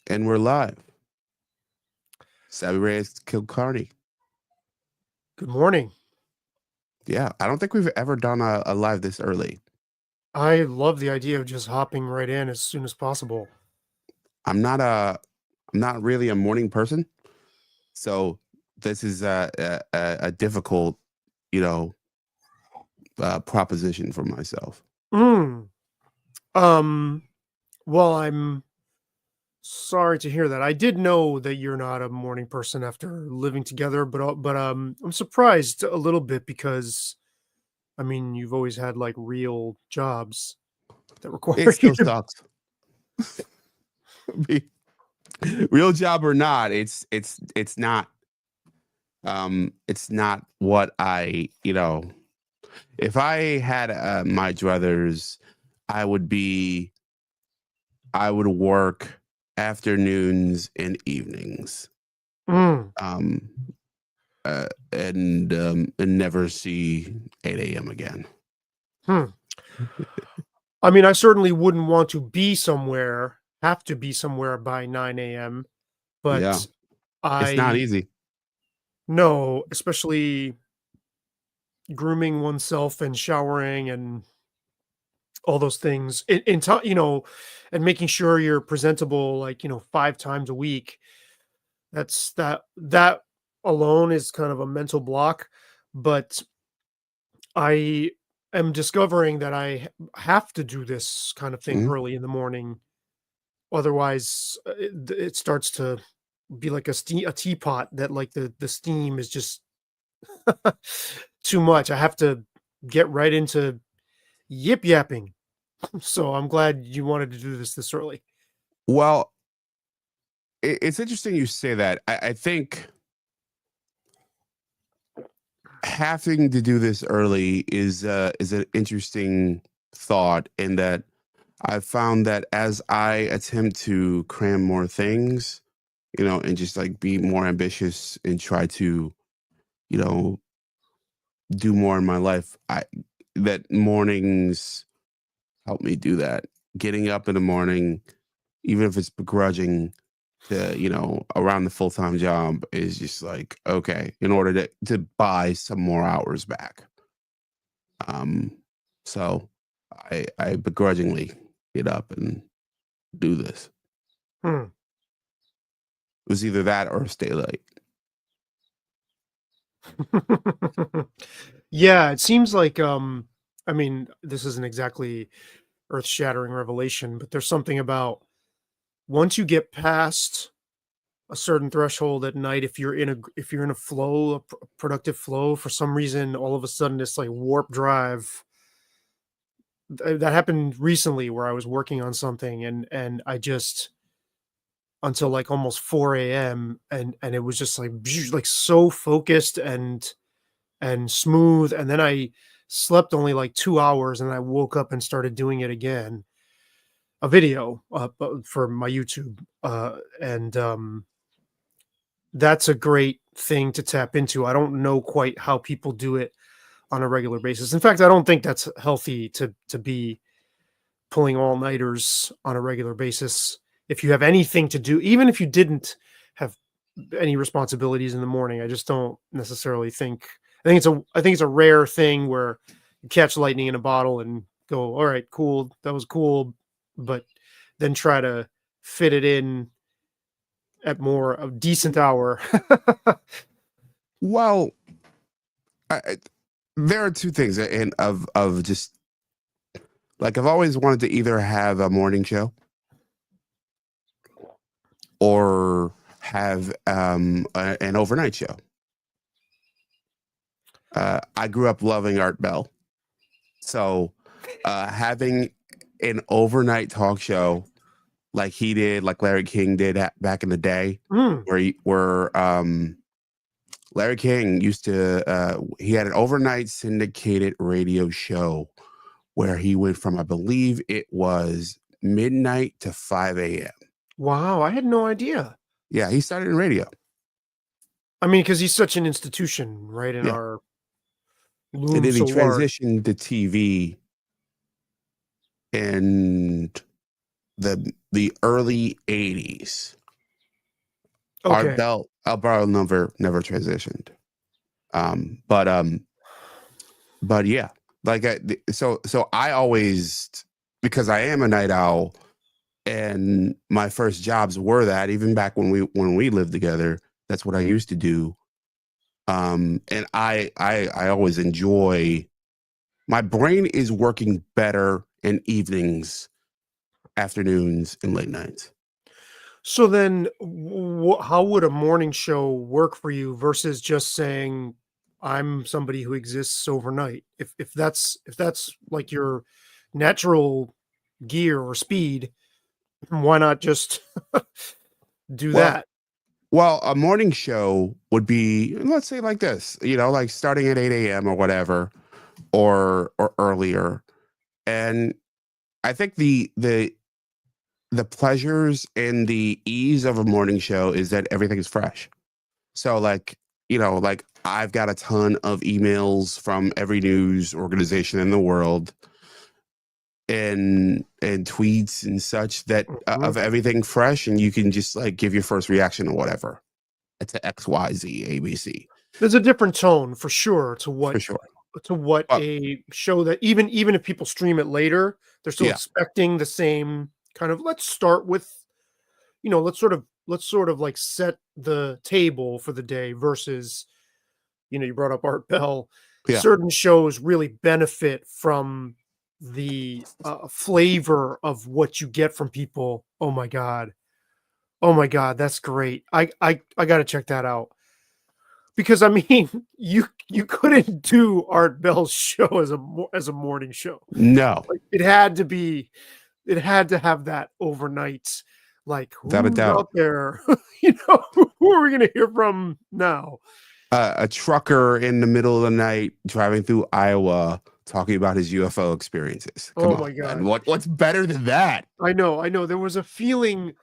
And we're live. Savvy Reyes killed Carney. Good morning. Yeah, I don't think we've ever done a live this early. I love the idea of just hopping right in as soon as possible. I'm not really a morning person, so this is a difficult, you know, proposition for myself. Mm. Um. Well, I'm sorry to hear that. I did know that you're not a morning person after living together, but I'm surprised a little bit because I mean you've always had like real jobs that It require you still to. sucks. Real job or not, it's not what if I had my druthers, I would be I would work afternoons and evenings, Mm. um, and never see 8 a.m. again. Hmm. I mean, I certainly wouldn't want to have to be somewhere by 9 a.m. Yeah, But it's not I easy. know, especially grooming oneself and showering and all those things in time, and making sure you're presentable, like, 5 times a week. That alone is kind of a mental block. But I am discovering that have to do this kind of thing Mhm. early in the morning. Otherwise, it starts to be like a teapot that like the steam is just too much. I have to get right into yip yapping. So I'm glad you wanted to do this early. Well, it's interesting you say that. I think having to do this early is an interesting thought in that I've found that as I attempt to cram more things, and just like be more ambitious and try to, you know, do more in my life, I that mornings help me do that. Getting up in the morning, even if it's begrudging to, around the full-time job is just like, okay, in order to buy some more hours back. Um, so I begrudgingly get up and do this. Hmm. It was either that or stay late. Yeah, it seems like I mean, this isn't exactly earth-shattering revelation, but there's something about once you get past a certain threshold at night, if you're in a flow, a productive flow, for some reason all of a sudden this like warp drive that happened recently where I was working on something and I just until like almost 4 a.m. and it was just like like so focused and smooth, and then I slept only like 2 hours and I woke up and started doing it again. A video for my YouTube and that's a great thing to tap into. I don't know quite how people do it on a regular basis. In fact, I don't think that's healthy to be pulling all-nighters on a regular basis. If you have anything to do, even if you didn't have any responsibilities in the morning, I just don't necessarily think. I think it's a rare thing where you catch lightning in a bottle and go, "All right, cool, that was cool," but then try to fit it in at more a decent hour. Well, I, there are two things in of just like I've always wanted to either have a morning show or have an overnight show. I grew up loving Art Bell, so having an overnight talk show like he did, like Larry King did back in the day, Mm. where Larry King used to he had an overnight syndicated radio show where he went from, I believe it was midnight to 5 a.m. Wow, I had no idea. Yeah, he started in radio. I mean, because he's such an institution, right, in Yeah, our and loom then he so large. transitioned to TV in the early '80s. Art Okay. Bell, never transitioned. Um, but um, but yeah, like so I always, because I am a night owl, and my first jobs were that, even back when we lived together. That's what I used to do. And I always enjoy, my brain is working better in evenings, afternoons, and late nights. So then, how would a morning show work for you versus just saying, "I'm somebody who exists overnight"? If that's like your natural gear or speed, why not just do Well, that? a morning show would be, let's say, like this, like starting at 8 a.m. or whatever, or earlier. And I think the pleasures and the ease of a morning show is that everything is fresh. So like, like I've got a ton of emails from every news organization in the world, and tweets and such, that Mhm. of everything fresh, and you can just like give your first reaction or whatever to XYZ ABC, There's a different tone for sure to for what sure. But a show that even if people stream it later, they're still yeah, expecting the same kind of, let's start with, let's sort of like set the table for the day versus, you brought up Art Bell. yeah, Certain shows really benefit from the flavor of what you get from people. Oh my god. Oh my god, that's great. I got to check that out. Because I mean, you couldn't do Art Bell's show as a morning show. no, Like, it had to have that overnight, like, without a who's doubt. out there? Who are we gonna hear from now? A trucker in the middle of the night driving through Iowa talking about his UFO experiences. Come Oh on, my man. god. What's better than that? I know, there was a feeling.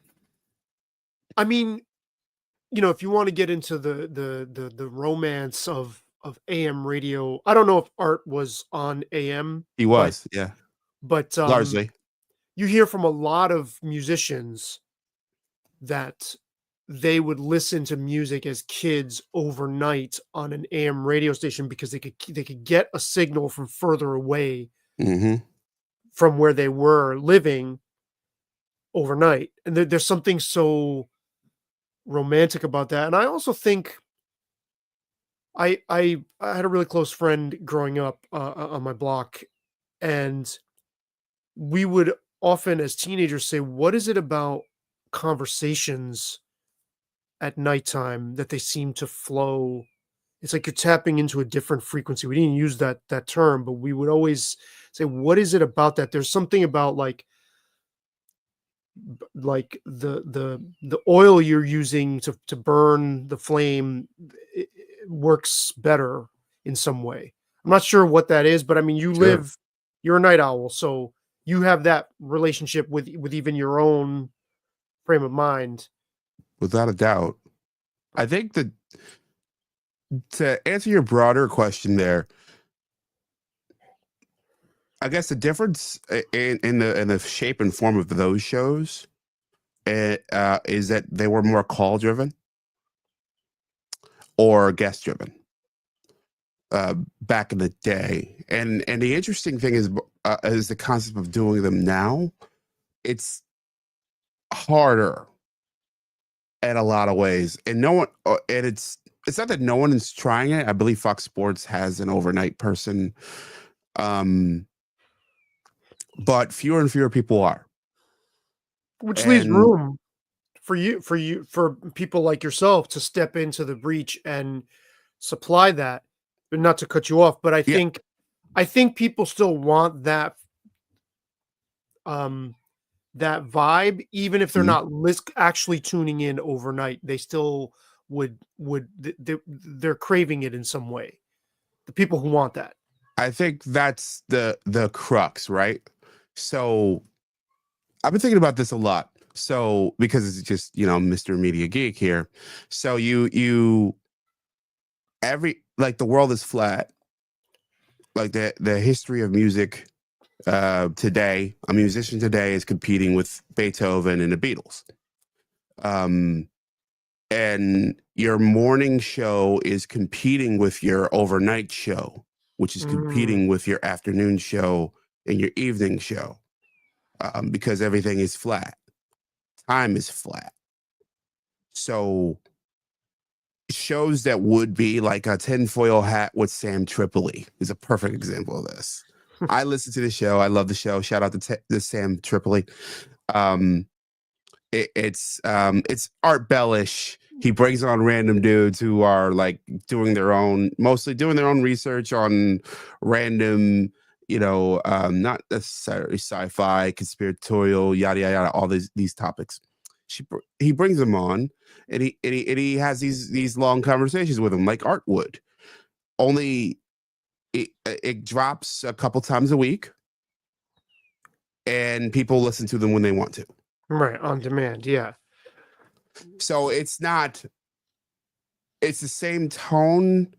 I mean, if you wanna get into the romance of AM radio, I don't know if Art was on AM, He but was, yeah, but, largely. you hear from a lot of musicians that they would listen to music as kids overnight on an AM radio station because they could get a signal from further away Hmm. from where they were living overnight, and there's something so romantic about that. And I also think I had a really close friend growing up on my block, and we would often, as teenagers, say, "What is it about conversations at nighttime that they seem to flow?" It's like you're tapping into a different frequency. We didn't use that term, but we would always say, "What is it about that?" There's something about, like the oil you're using to burn the flame, it works better in some way. I'm not sure what that is, but I mean, Sure, you're a night owl, so you have that relationship with even your own frame of mind. without a doubt. I think that, to answer your broader question there, I guess the difference in the shape and form of those shows, is that they were more call driven or guest driven, back in the day. And the interesting thing is the concept of doing them now. It's harder in a lot of ways, and no one and it's not that no one is trying it. I believe Fox Sports has an overnight person, um but fewer and fewer people are. Which leaves And room for people like yourself to step into the breach and supply that. But not to cut you off, but I yeah, think I think people still want um that vibe, even if they're mhm. not actually tuning in overnight. They still they're craving it in some way. The people who want that. I think that's the crux, right? So I've been thinking about this a lot. So because it's just, Mr. Media Geek here. So every, like, the world is flat. Like the history of music, today, a musician today is competing with Beethoven and the Beatles. Um and your morning show is competing with your overnight show, which is Mm, competing with your afternoon show and your evening show, because everything is flat. Time is flat. So shows that would be like a tinfoil hat with Sam Tripoli is a perfect example of this. I listen to the show. I love the show. Shout out to Sam Tripoli. Um, it's Art Bellish. He brings on random dudes who are like mostly doing their own research on random, not necessarily sci-fi, conspiratorial, yada yada yada, all these topics. He brings them on, and he has these long conversations with them, like Art would. Only it drops a couple times a week, and people listen to them when they want to. right, on demand, yeah. So it's the same tone,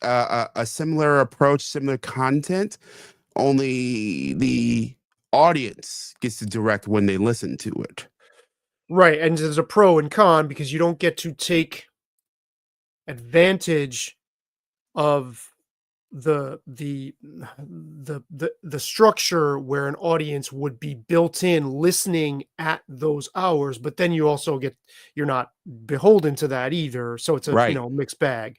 a similar approach, similar content, only the audience gets to direct when they listen to it. Right, and there's a pro and con because you don't get to take advantage of the structure where an audience would be built in listening at those hours, but then you're not beholden to that either, so it's a, Right. mixed bag.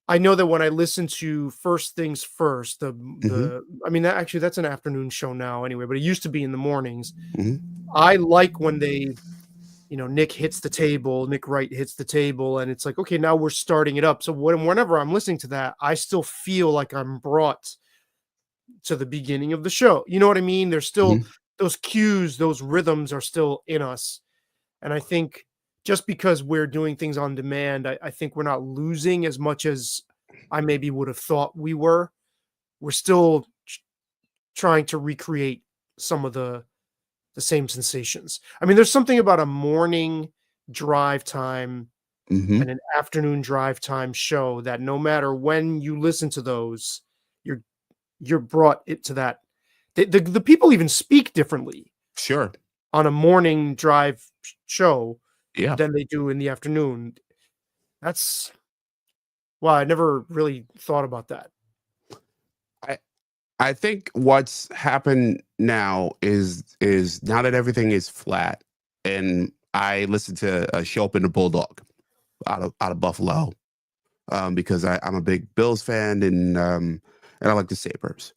I know that when I listen to First Things First, Hmm. I mean, that's an afternoon show now anyway, but it used to be in the mornings. Hmm. I like when Nick Wright hits the table, and it's like, okay, now we're starting it up. So whenever I'm listening to that, I still feel like I'm brought to the beginning of the show. You know what I mean? There's still Hmm. those cues, those rhythms are still in us. And I think just because we're doing things on demand, I think we're not losing as much as I maybe would have thought we were. We're still trying to recreate some of the same sensations. I mean, there's something about a morning drive time Hmm. and an afternoon drive time show that no matter when you listen to those, you're you're brought it to that. The people even speak differently Sure. on a morning drive show Yeah. than they do in the afternoon. That's wow, I never really thought about that. I I think what's happened now is now that everything is flat, and I listen to a show up in the Bulldog out of Buffalo, because I'm a big Bills fan, and I like the Sabres.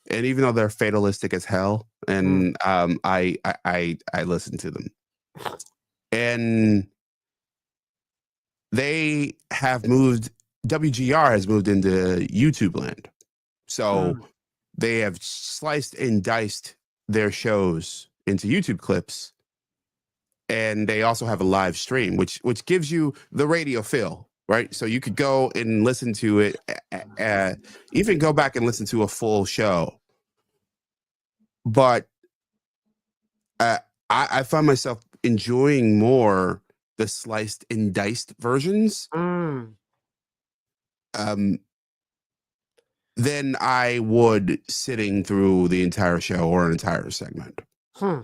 And even though they're fatalistic as hell, Mm, and I listen to them, and they have moved. WGR has moved into YouTube land, so mm, they have sliced and diced their shows into YouTube clips, and they also have a live stream, which gives you the radio feel, right? So you could go and listen to it, even go back and listen to a full show. But uh, I find myself enjoying more the sliced and diced versions, mm, um, than I would sitting through the entire show or an entire segment. hmm.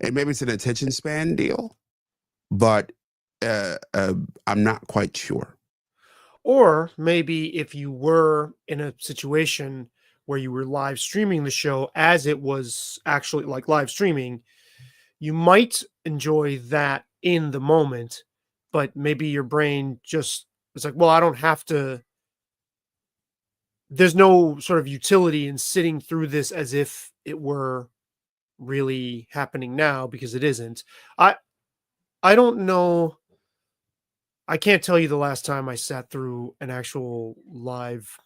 And maybe it's an attention span deal, but uh, uh, I'm not quite sure. Or maybe if you were in a situation where you were live streaming the show as it was actually like live streaming, you might enjoy that in the moment, but maybe your brain just it's like, well, I don't have to. There's no sort of utility in sitting through this as if it were really happening now because it isn't. I I don't know. I can't tell you the last time I sat through an actual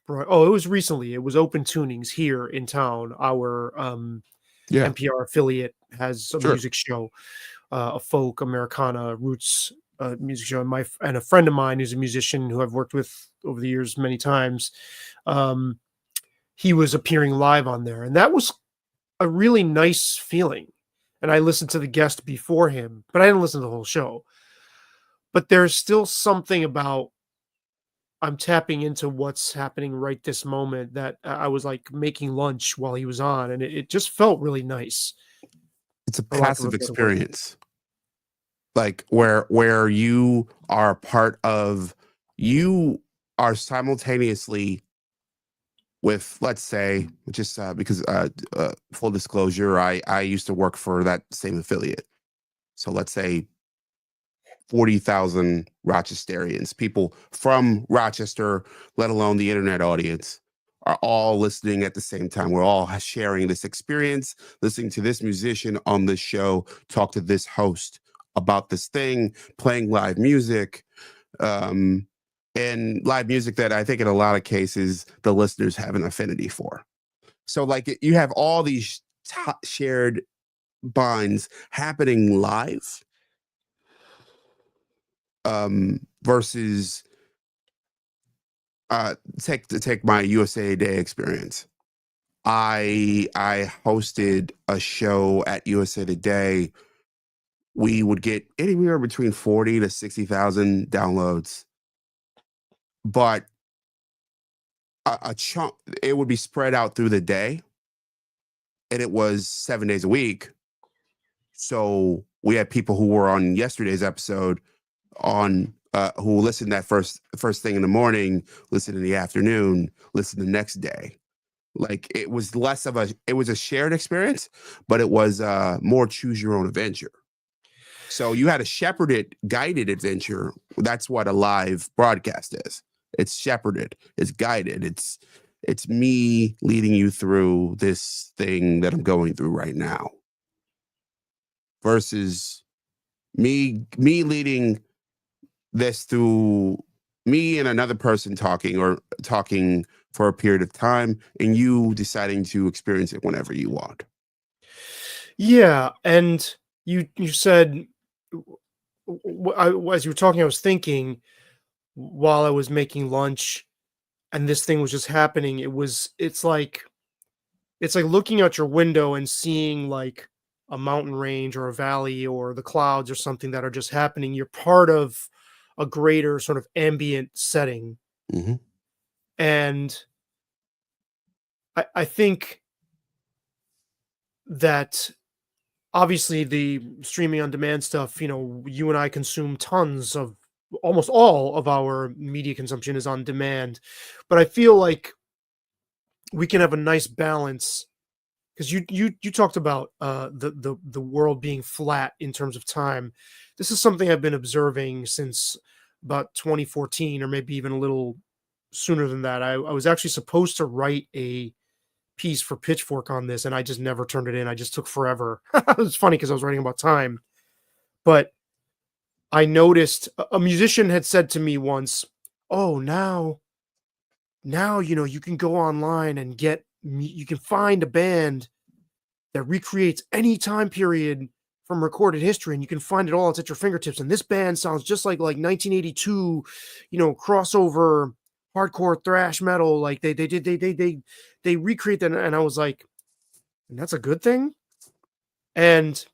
it was recently. It was Open Tunings here in town. Our Yeah, NPR affiliate has a sure. music show, a folk Americana roots music show. And a friend of mine who's a musician who I've worked with over the years many times. Um, he was appearing live on there, and that was a really nice feeling. And I listened to the guest before him, but I didn't listen to the whole show. But there's still something about I'm tapping into what's happening right this moment that I was like making lunch while he was on, and it just felt really nice, It's a for lack of a passive better word. experience. like where you are part of, you are simultaneously with, let's say, just because full disclosure, I used to work for that same affiliate. So let's say 40,000 Rochesterians, people from Rochester, let alone the internet audience, are all listening at the same time. We're all sharing this experience, listening to this musician on this show, talk to this host about this thing, playing live music, um, and live music that I think in a lot of cases the listeners have an affinity for. So, like, you have all these shared binds happening live, versus take my USA Day experience. I hosted a show at USA Today. We would get anywhere between 40 to 60,000 downloads, but a chunk, it would be spread out through the day, and it was 7 days a week. So we had people who were on yesterday's episode on who listened that first thing in the morning, listen in the afternoon, listen the next day. Like, it was less of it was a shared experience, but it was more choose your own adventure. So you had a shepherded, guided adventure. That's what a live broadcast is. It's shepherded, it's guided, it's me leading you through this thing that I'm going through right now, versus me leading this through me and another person talking, or talking for a period of time, and you deciding to experience it whenever you want. Yeah, and you said, as you were talking, I was thinking while I was making lunch, and this thing was just happening. It's like looking out your window and seeing like a mountain range or a valley or the clouds or something that are just happening. You're part of a greater sort of ambient setting, Mm-hmm. and I think that obviously the streaming on demand stuff, you and I consume tons of, almost all of our media consumption is on demand. But I feel like we can have a nice balance, because you talked about the world being flat in terms of time. This is something I've been observing since about 2014, or maybe even a little sooner than that. I was actually supposed to write a piece for Pitchfork on this, and I just never turned it in. I just took forever. It was funny because I was writing about time, but I noticed a musician had said to me once, "Oh, now you can go online and you can find a band that recreates any time period from recorded history, and you can find it all. It's at your fingertips. And this band sounds just like 1982, crossover hardcore thrash metal. Like they recreate that." And I was like, "And that's a good thing." And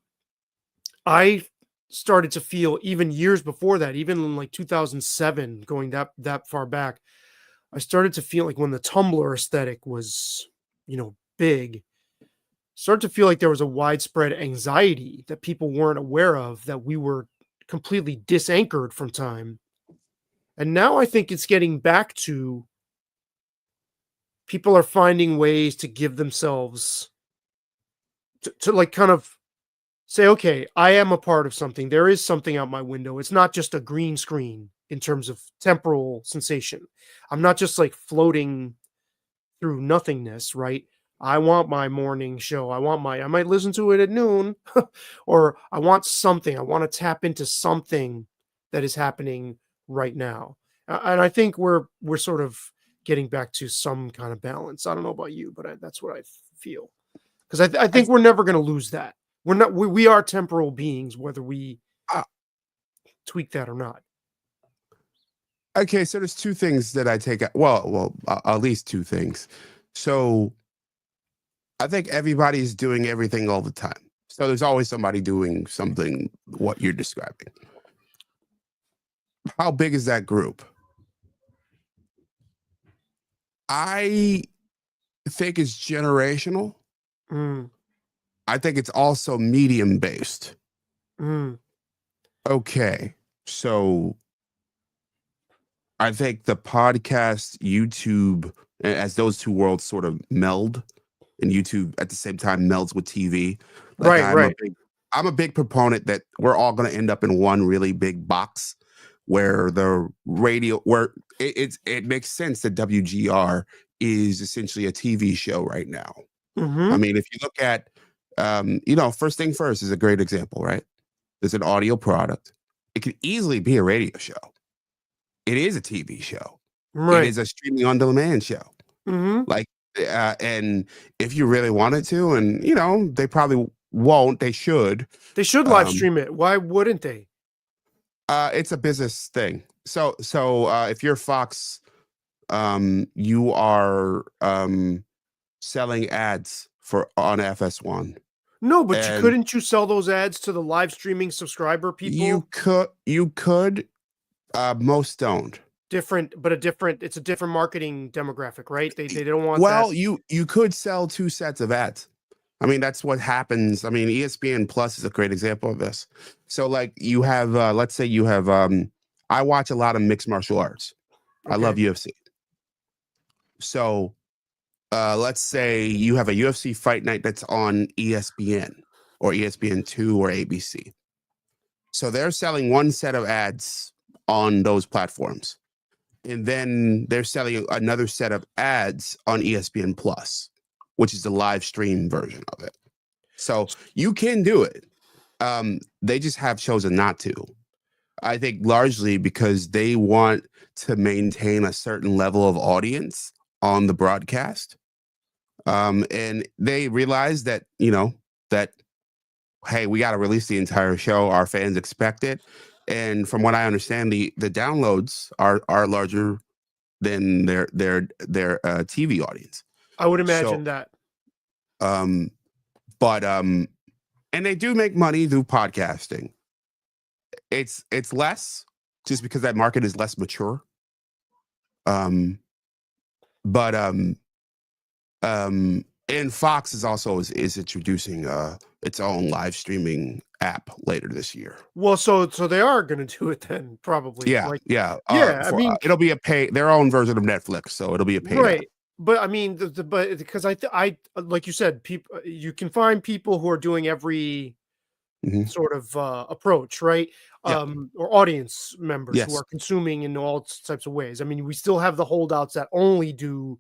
I started to feel, even years before that, even in like 2007, going that far back, I started to feel like when the Tumblr aesthetic was, big, started to feel like there was a widespread anxiety that people weren't aware of, that we were completely disanchored from time. And now I think it's getting back to, people are finding ways to give themselves to like kind of say, okay, I am a part of something. There is something out my window. It's not just a green screen in terms of temporal sensation. I'm not just like floating through nothingness, right? I want my morning show. I might listen to it at noon, or I want something. I want to tap into something that is happening right now. And I think we're sort of getting back to some kind of balance. I don't know about you, but that's what I feel. Because I I, think we're never going to lose that. We are temporal beings, whether we uh, tweak that or not. okay, so there's two things that I take. At least two things. So I think everybody's doing everything all the time. So there's always somebody doing something what you're describing. How big is that group? I think it's generational. Mm, I think it's also medium based. mm. Okay. So I think the podcast, YouTube, as those two worlds sort of meld, and YouTube at the same time melds with TV. Like Right, right. I'm a big proponent that we're all going to end up in one really big box where the radio, where it makes sense that WGR is essentially a TV show right now. I Mm-hmm. mean, if you look at, First Thing First is a great example, right? There's an audio product. It could easily be a radio show. It is a TV show. It Right. is a streaming on demand show. Mm-hmm. Like, and if you really wanted to, and they probably won't, they should. They should live Um, stream it. Why wouldn't they? it's a business thing. So if you're Fox, you are selling ads for on FS1, No, but and couldn't you sell those ads to the live streaming subscriber people? you could, most don't. Different, but it's a different marketing demographic, right? They don't want that. Well, you could sell two sets of ads. I mean, that's what happens. I mean, ESPN Plus is a great example of this. So, like, you have, let's say you have, I watch a lot of mixed martial arts. I Okay. love UFC. So, let's say you have a UFC fight night that's on ESPN or ESPN2 or ABC. So they're selling one set of ads on those platforms, and then they're selling another set of ads on ESPN Plus, which is the live stream version of it. So you can do it. They just have chosen not to. I think largely because they want to maintain a certain level of audience on the broadcast. And they realize that, that, hey, we got to release the entire show. Our fans expect it. And from what I understand, the downloads are larger than their TV audience. I would So, imagine that. but and they do make money through podcasting. It's less just because that market is less mature. But and Fox is introducing its own live streaming app later this year. Well, so they are going to do it then, probably. Yeah, Like, yeah. yeah. I mean, It'll be their own version of Netflix, so it'll be a paid app. right. But I mean, but because I like you said, people you can find people who are doing every Mhm. sort of approach, right? Yeah. Or audience members who Yes. are consuming in all types of ways. I mean, we still have the holdouts that only do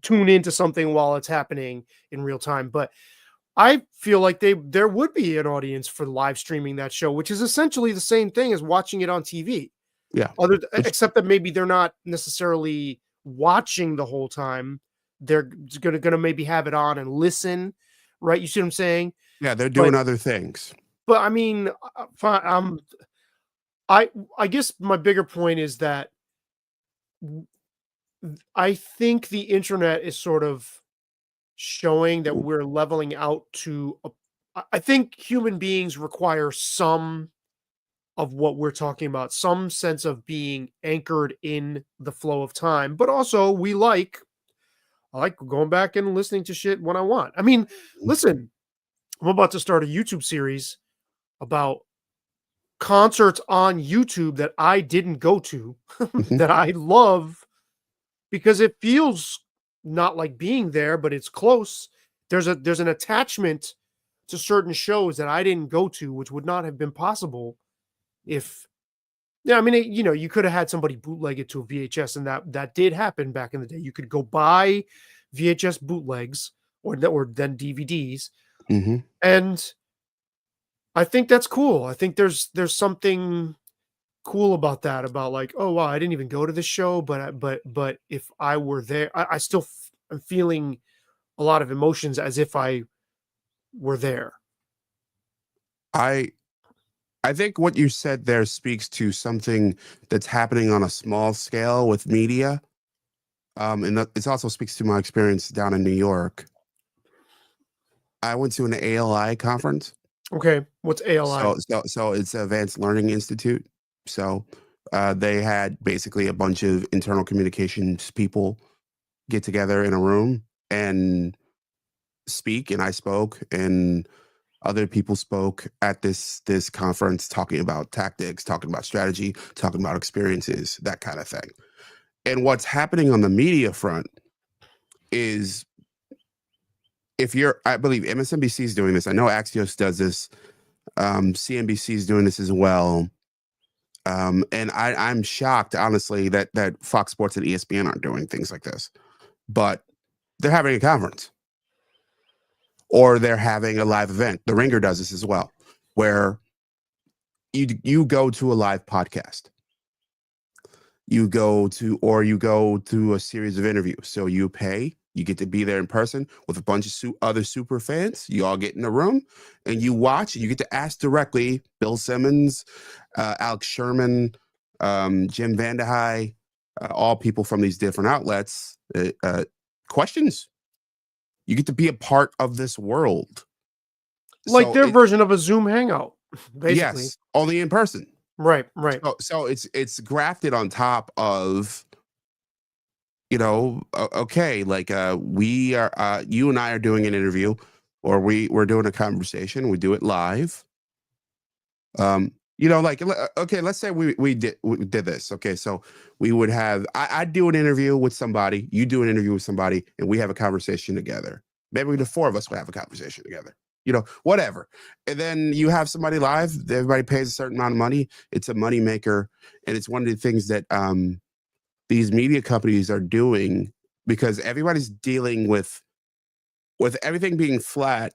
tune into something while it's happening in real time. But I feel like there would be an audience for live streaming that show, which is essentially the same thing as watching it on TV. Yeah. Except that maybe they're not necessarily watching the whole time. They're gonna maybe have it on and listen, right? You see what I'm saying? Yeah, they're But doing other things. but I mean, fine. I guess my bigger point is that I think the internet is sort of showing that we're leveling out to. I think human beings require some of what we're talking about, some sense of being anchored in the flow of time, but also I like going back and listening to shit when I want. I mean, listen, I'm about to start a YouTube series about concerts on YouTube that I didn't go to Mhm. that I love because it feels not like being there, but it's close. There's an attachment to certain shows that I didn't go to, which would not have been possible if yeah, I mean, you could have had somebody bootleg it to a VHS, and that did happen back in the day. You could go buy VHS bootlegs or then DVDs, Mhm. and I think that's cool. I think there's something cool about that. About like, oh wow, I didn't even go to this show, but if I were there, I still am feeling a lot of emotions as if I were there. I I think what you said there speaks to something that's happening on a small scale with media. And it also speaks to my experience down in New York. I went to an ALI conference. Okay, what's ALI? So it's Advanced Learning Institute. So they had basically a bunch of internal communications people get together in a room and speak, and I spoke, and Other people spoke at this conference talking about tactics, talking about strategy, talking about experiences, that kind of thing. And what's happening on the media front is, I believe MSNBC is doing this. I know Axios does this. CNBC is doing this as well. And I'm shocked, honestly, that Fox Sports and ESPN aren't doing things like this. But they're having a conference, or they're having a live event. The Ringer does this as well, where you go to a live podcast. You go to a series of interviews. So you pay, you get to be there in person with a bunch of other super fans. You all get in a room and you watch. You get to ask directly Bill Simmons, Alex Sherman, Jim Vandehei, all people from these different outlets, questions. You get to be a part of this world. Like So their version of a Zoom hangout, basically. Yes, only in person. Right. So it's grafted on top of, okay, like we are, you and I are doing an interview, or we're doing a conversation. We do it live. Like, okay, let's say we did this. Okay, so we would have, I'd do an interview with somebody, you do an interview with somebody, and we have a conversation together. Maybe the four of us would have a conversation together. Whatever. And then you have somebody live, everybody pays a certain amount of money. It's a money maker. And it's one of the things that these media companies are doing, because everybody's dealing with everything being flat,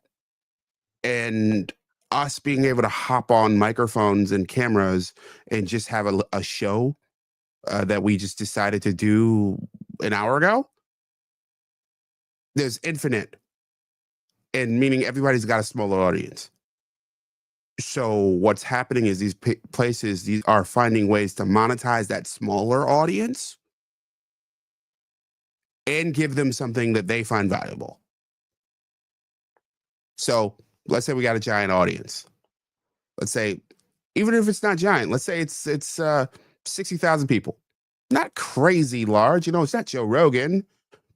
and us being able to hop on microphones and cameras and just have a show that we just decided to do an hour ago. There's infinite. And meaning everybody's got a smaller audience. So what's happening is these places are finding ways to monetize that smaller audience and give them something that they find valuable. So let's say we got a giant audience. Let's say, even if it's not giant, let's say it's 60,000 people. Not crazy large, it's not Joe Rogan.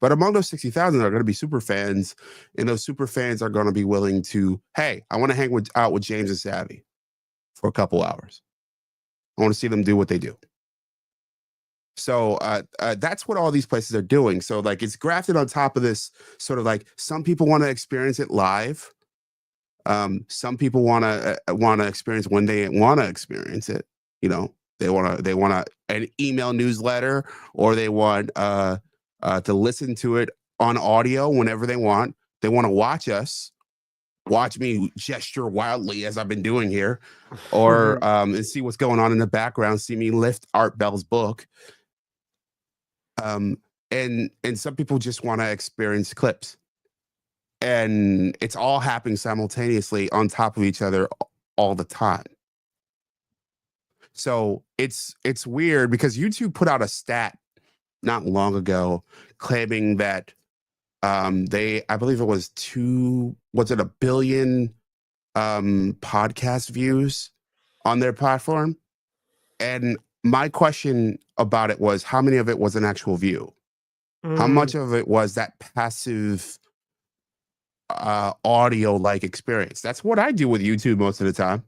But among those 60,000 are going to be super fans, and those super fans are going to be willing to, hey, I want to hang out with James and Savvy for a couple hours. I want to see them do what they do. So that's what all these places are doing. So like, it's grafted on top of this sort of like, some people want to experience it live. Some people want to experience when they want to experience it. They want an email newsletter, or they want to listen to it on audio whenever they want. They want to watch me gesture wildly as I've been doing here, or and see what's going on in the background, see me lift Art Bell's book. And some people just want to experience clips, and it's all happening simultaneously on top of each other all the time. So it's weird, because YouTube put out a stat not long ago claiming that I believe it was a billion podcast views on their platform. And my question about it was, how many of it was an actual view? How much of it was that passive audio like experience? That's what I do with YouTube most of the time.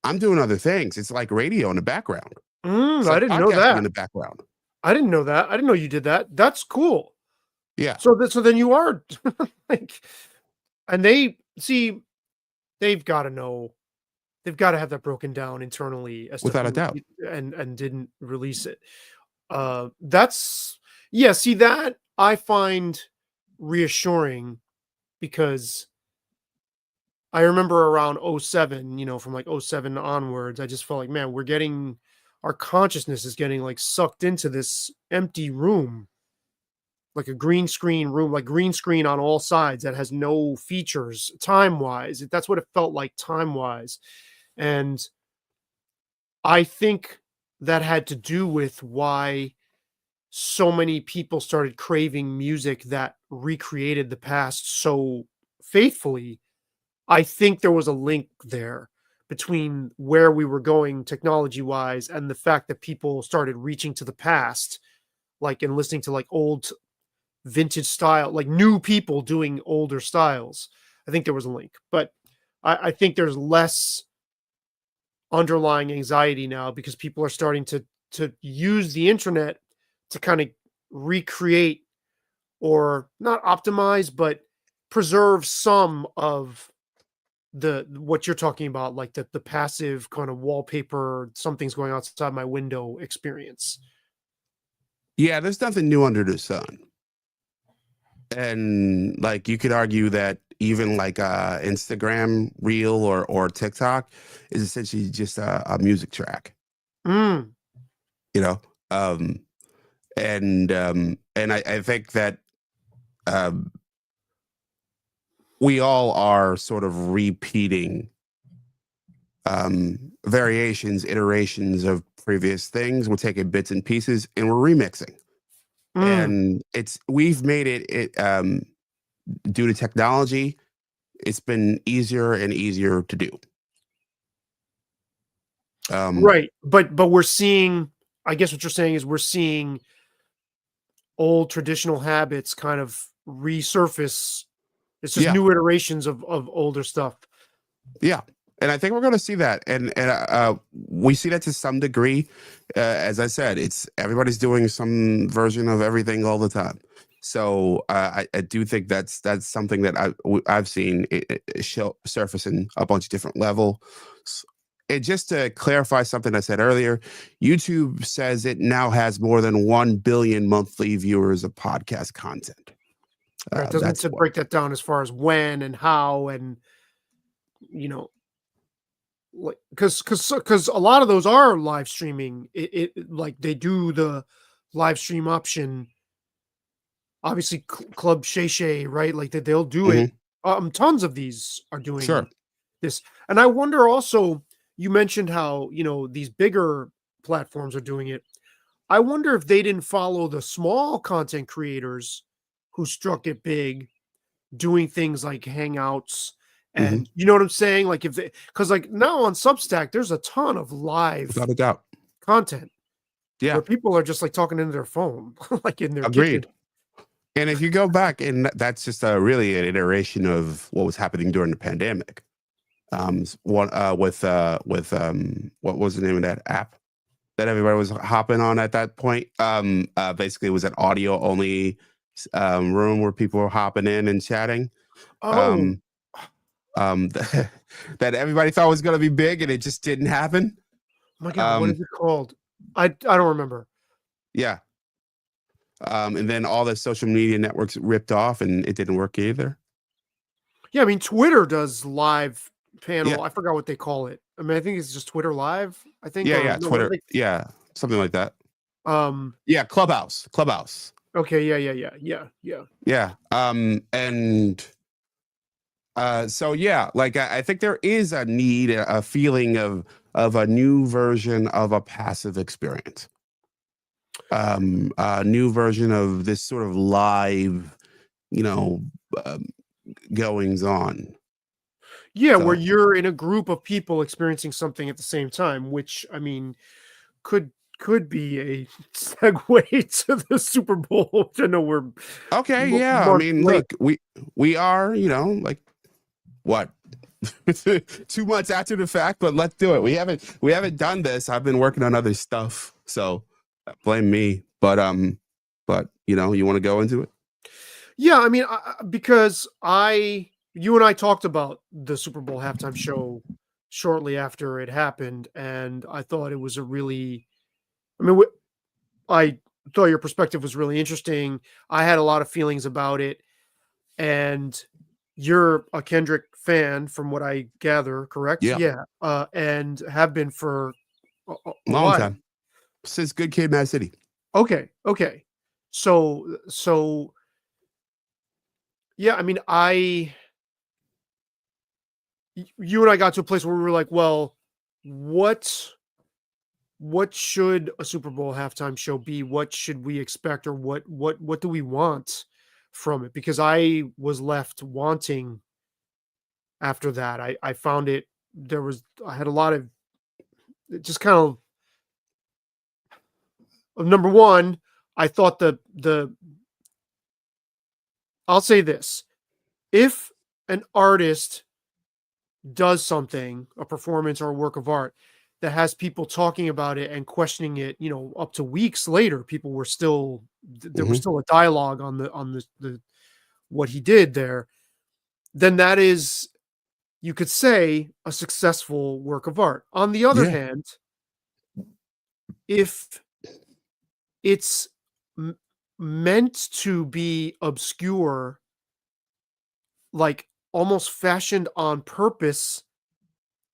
I'm doing other things. It's like radio in the background. I didn't know that. In the background. I didn't know that. I didn't know you did that. That's cool. Yeah. So then you are like, and they've got to know, they've got to have that broken down internally as without a doubt, and didn't release it. See, that I find reassuring, because I remember around 07, from like 07 onwards, I just felt like, man, our consciousness is getting like sucked into this empty room, like a green screen room, like green screen on all sides that has no features time-wise. That's what it felt like time-wise. And I think that had to do with why so many people started craving music that recreated the past so faithfully. I think there was a link there between where we were going technology-wise and the fact that people started reaching to the past, like, and listening to like old vintage style, like new people doing older styles. I think there was a link, but I think there's less underlying anxiety now because people are starting to use the internet to kind of recreate or not optimize, but preserve some of the what you're talking about, like the passive kind of wallpaper, something's going outside my window experience. Yeah, there's nothing new under the sun. And like you could argue that even like Instagram reel or TikTok is essentially just a music track, Mm, you know? Um and I think that um we all are sort of repeating variations, iterations of previous things. We're taking bits and pieces and we're remixing. mm. And we've made due to technology, it's been easier and easier to do. Um, Right, but we're seeing, I guess what you're saying is we're seeing old traditional habits kind of resurface. It's just yeah, new iterations of older stuff. yeah, and I think we're going to see that, and we see that to some degree. As I said, it's everybody's doing some version of everything all the time. So I do think that's something that I've seen it surface in a bunch of different levels. And just to clarify something I said earlier, YouTube says it now has more than 1 billion monthly viewers of podcast content. Right, it doesn't That's to what. break that down as far as when and how and, you know, like because a lot of those are live streaming. Like they do the live stream option. Obviously, Club Shay Shay, right? Like that they'll do it. Mhm. Tons of these are doing Sure. this, and I wonder also. You mentioned how these bigger platforms are doing it. I wonder if they didn't follow the small content creators who struck it big doing things like Hangouts Hmm. and you know what I'm saying? Like if they because like now on Substack, there's a ton of live Without a doubt. content Yeah. where people are just like talking into their phone, like in their kitchen. Agreed. And if you go back, and that's just really an iteration of what was happening during the pandemic. One with what was the name of that app that everybody was hopping on at that point? Basically, it was an audio only room where people were hopping in and chatting. Oh, Um, that everybody thought was going to be big, and it just didn't happen. my god, what Um, is it called? I don't remember. yeah. And then all the social media networks ripped off, and it didn't work either. Yeah, I mean Twitter does live Yeah. panel. I forgot what they call it. I mean, I think it's just Twitter Live, I think, Yeah. or Yeah. no, what are Twitter. they? Yeah. Something like that. Um, Yeah. Clubhouse. Clubhouse. okay, yeah. Yeah. And so yeah, like I think there is a need, a feeling of a new version of a passive experience. A new version of this sort of live, you know, um, goings on. Yeah, where So you're in a group of people experiencing something at the same time, which I mean could could be a segue to the Super Bowl. I know we're okay, yeah. I months mean, late. look, we are, like what 2 months after the fact, but let's do it. We haven't done this. I've been working on other stuff, so blame me. But you want to go into it? Yeah, I mean, because you and I talked about the Super Bowl halftime show shortly after it happened, and I thought it was a really, I mean, I thought your perspective was really interesting. I had a lot of feelings about it, and you're a Kendrick fan, from what I gather, correct? Yeah, Yeah, and have been for a long while. time since Good Kid, Mad City. Okay. So yeah, I mean, you and I got to a place where we were like, well, what what should a Super Bowl halftime show be? What should we expect, or what do we want from it? Because I was left wanting after that. I found it I had a lot of just kind of number one, I thought the I'll say this. If an artist does something, a performance or a work of art, that has people talking about it and questioning it, up to weeks later, people were still there was Hmm. still a dialogue on the what he did there, then that is, you could say, a successful work of art. On the other Yeah. hand, if it's m- meant to be obscure, like almost fashioned on purpose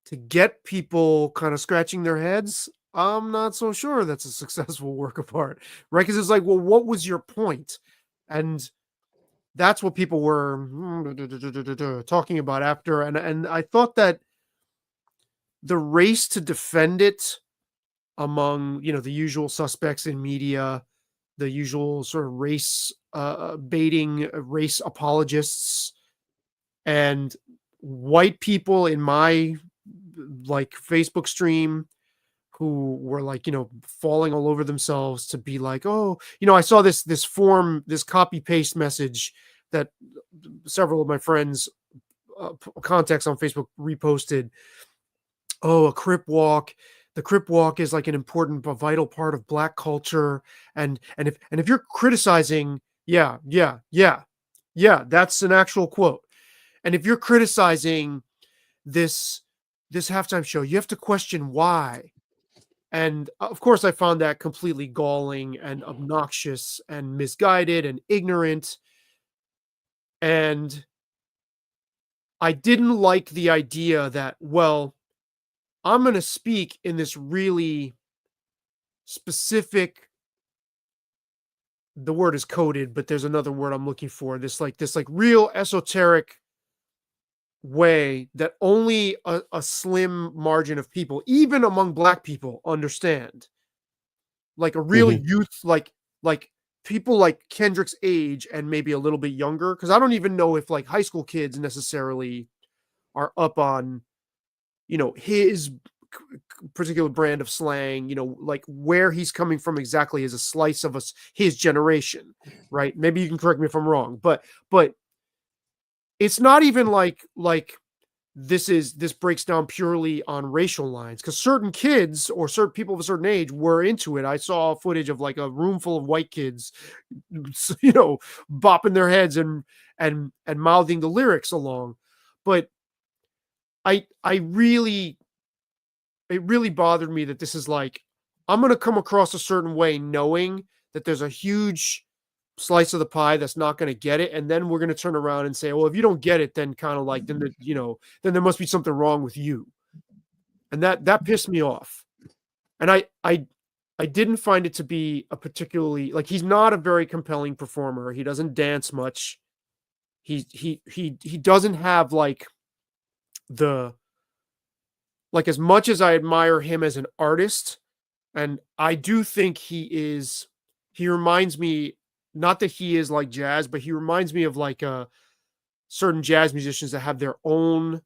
to get people kind of scratching their heads, I'm not so sure that's a successful work of art, right? Because it's like, well, what was your point? And that's what people were talking about after. And I thought that the race to defend it among the usual suspects in media, the usual sort of race baiting, race apologists, and white people in my like Facebook stream who were like falling all over themselves to be like, oh, I saw this form, this copy paste message that several of my friends contacts on Facebook reposted. Oh, a crip walk. The crip walk is like an important but vital part of black culture. And if you're criticizing, yeah, that's an actual quote. And if you're criticizing this this halftime show, you have to question why. And of course, I found that completely galling and obnoxious and misguided and ignorant. And I didn't like the idea that, well, I'm going to speak in this really specific, the word is coded, but there's another word I'm looking for. This like real esoteric way that only a slim margin of people, even among black people, understand. Like a real Hmm. youth, like people like Kendrick's age and maybe a little bit younger. Because I don't even know if like high school kids necessarily are up on his particular brand of slang, like where he's coming from exactly is a slice of us his generation, right? Maybe you can correct me if I'm wrong, but it's not even like this breaks down purely on racial lines, because certain kids or certain people of a certain age were into it. I saw footage of like a room full of white kids, bopping their heads and mouthing the lyrics along. But I really, it really bothered me that this is like, I'm going to come across a certain way knowing that there's a huge slice of the pie that's not going to get it, and then we're going to turn around and say, well, if you don't get it, then kind of like then there must be something wrong with you. And that pissed me off. And I didn't find it to be a particularly, like, he's not a very compelling performer. He doesn't dance much. He doesn't have like the, like, as much as I admire him as an artist, and I do think he reminds me, not that he is like jazz, but he reminds me of like certain jazz musicians that have their own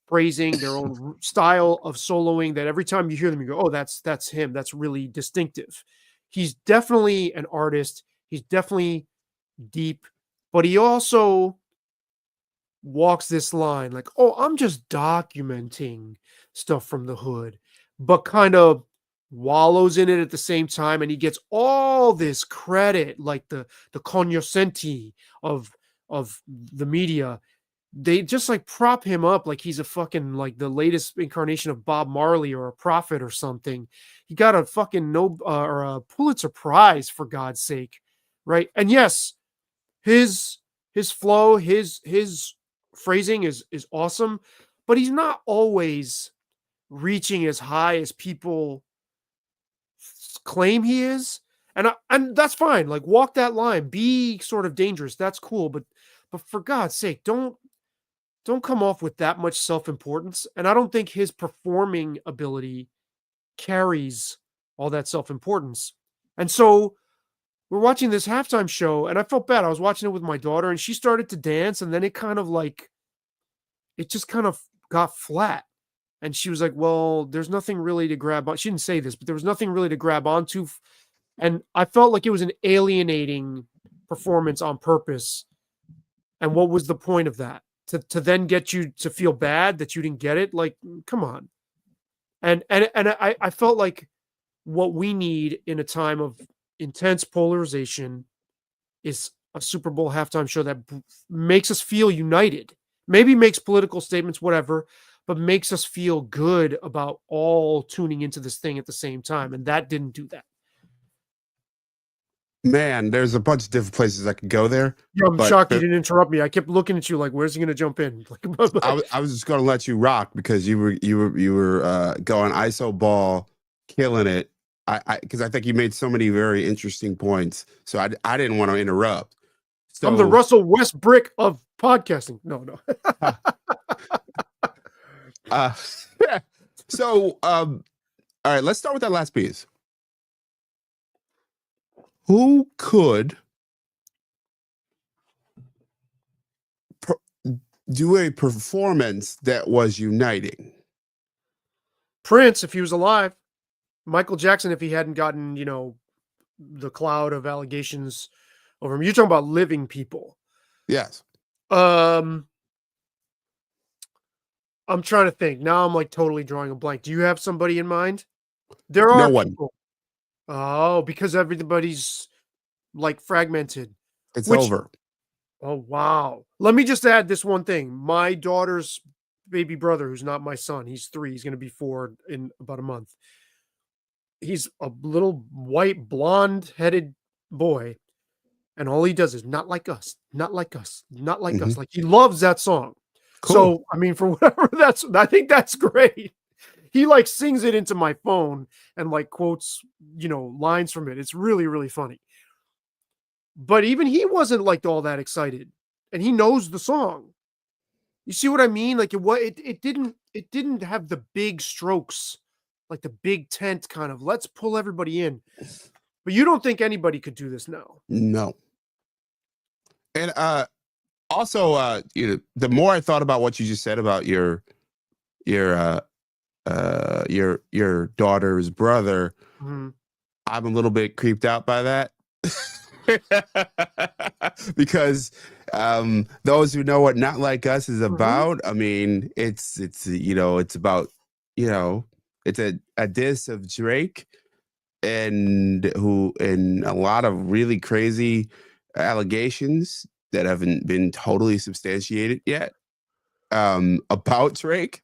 phrasing, their own style of soloing, that every time you hear them, you go, oh, that's him. That's really distinctive. He's definitely an artist. He's definitely deep, but he also walks this line like, oh, I'm just documenting stuff from the hood, but kind of wallows in it at the same time. And he gets all this credit, like the cognoscenti of the media. They just like prop him up like he's a fucking, like the latest incarnation of Bob Marley or a prophet or something. He got a fucking no or a Pulitzer Prize, for God's sake, right? And yes, his flow, his phrasing is awesome, but he's not always reaching as high as people claim he is. And that's fine. Like, walk that line, be sort of dangerous. That's cool, but for God's sake, don't come off with that much self-importance. And I don't think his performing ability carries all that self-importance. And so we're watching this halftime show, and I felt bad. I was watching it with my daughter, and she started to dance, and then it kind of like, it just kind of got flat. And she was like, well, there's nothing really to grab on. She didn't say this, but there was nothing really to grab onto. And I felt like it was an alienating performance on purpose. And what was the point of that? to then get you to feel bad that you didn't get it. Like, come on. And I felt like what we need in a time of intense polarization is a Super Bowl halftime show that makes us feel united. Maybe makes political statements, whatever, but makes us feel good about all tuning into this thing at the same time. And that didn't do that. Man, there's a bunch of different places I could go there. Yeah, I'm But shocked you didn't interrupt me. I kept looking at you like, where's he going to jump in? I was just going to let you rock because you were going ISO ball, killing it. Because I think you made so many very interesting points. So I didn't want to interrupt. So, I'm the Russell Westbrook of podcasting. No. So all right, let's start with that last piece. Who could do a performance that was uniting? Prince, if he was alive. Michael Jackson, if he hadn't gotten, the cloud of allegations over him. You're talking about living people. Yes. I'm trying to think. Now I'm like totally drawing a blank. Do you have somebody in mind? There are No one. people. Oh, because everybody's like fragmented. It's over. Oh, wow. Let me just add this one thing. My daughter's baby brother, who's not my son, he's 3. He's going to be 4 in about a month. He's a little white, blonde-headed boy, and all he does is not like us, not like us, not like us. Like, he loves that song. Cool. So, I mean, for whatever I think that's great. He like sings it into my phone and like quotes, lines from it. It's really, really funny. But even he wasn't like all that excited, and he knows the song. You see what I mean? Like it didn't have the big strokes, like the big tent kind of let's pull everybody in. But you don't think anybody could do this now? No. And also the more I thought about what you just said about your daughter's brother, I'm a little bit creeped out by that. Because those who know what Not Like Us is about, I mean, it's about, it's a diss of Drake and a lot of really crazy allegations that haven't been totally substantiated yet about Drake.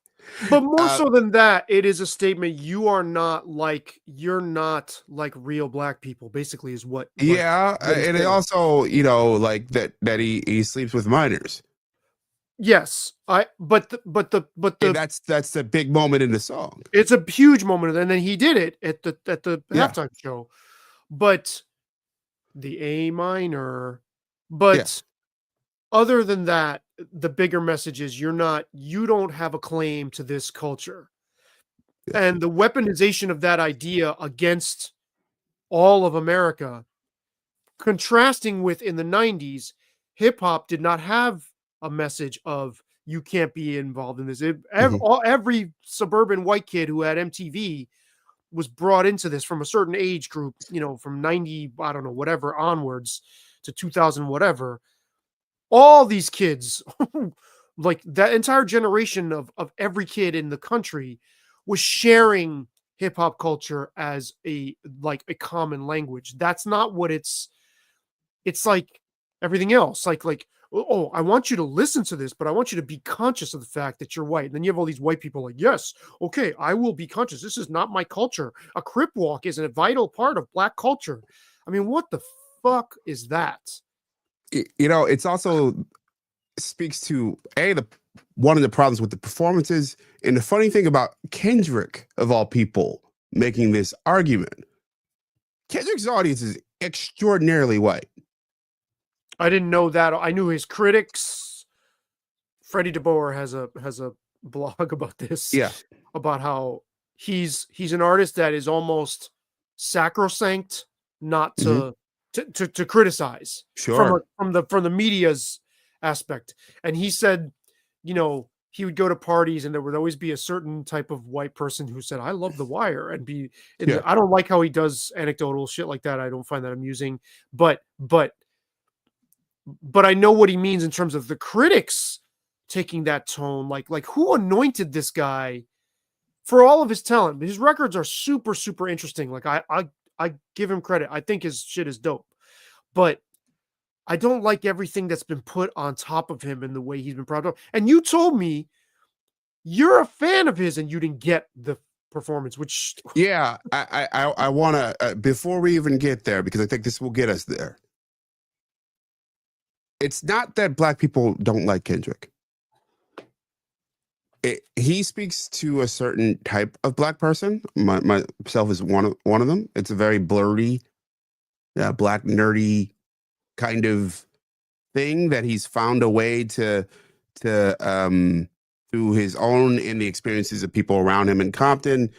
But more so than that, it is a statement. You're not like real black people, basically, is what. Yeah. And it also, like that he sleeps with minors. Yes. But and that's the big moment in the song. It's a huge moment. And then he did it at the halftime show. But the A minor, but other than that, the bigger message is you don't have a claim to this culture. And the weaponization of that idea against all of America, contrasting with in the 90s, hip hop did not have a message of you can't be involved in this. Every suburban white kid who had MTV was brought into this from a certain age group, from 90, I don't know, whatever onwards to 2000, whatever. All these kids, like that entire generation of every kid in the country was sharing hip hop culture as a common language. That's not what it's like everything else. Like, oh, I want you to listen to this, but I want you to be conscious of the fact that you're white. And then you have all these white people like, yes, okay, I will be conscious. This is not my culture. A crip walk is a vital part of black culture. I mean, what the fuck is that? It's also speaks to one of the problems with the performances. And the funny thing about Kendrick, of all people, making this argument, Kendrick's audience is extraordinarily white. I didn't know that. I knew his critics. Freddie DeBoer has a blog about this. Yeah, about how he's an artist that is almost sacrosanct not to criticize. Sure. From the media's aspect. And he said, he would go to parties and there would always be a certain type of white person who said, I love The Wire, and I don't like how he does anecdotal shit like that. I don't find that amusing, but I know what he means in terms of the critics taking that tone. Like who anointed this guy for all of his talent? His records are super, super interesting. Like I give him credit. I think his shit is dope, but I don't like everything that's been put on top of him and the way he's been proud of. And you told me you're a fan of his and you didn't get the performance, which Yeah, I want to before we even get there, because I think this will get us there. It's not that Black people don't like Kendrick. He speaks to a certain type of Black person. Myself is one of them. It's a very blurry, Black nerdy kind of thing that he's found a way to through his own and the experiences of people around him in Compton,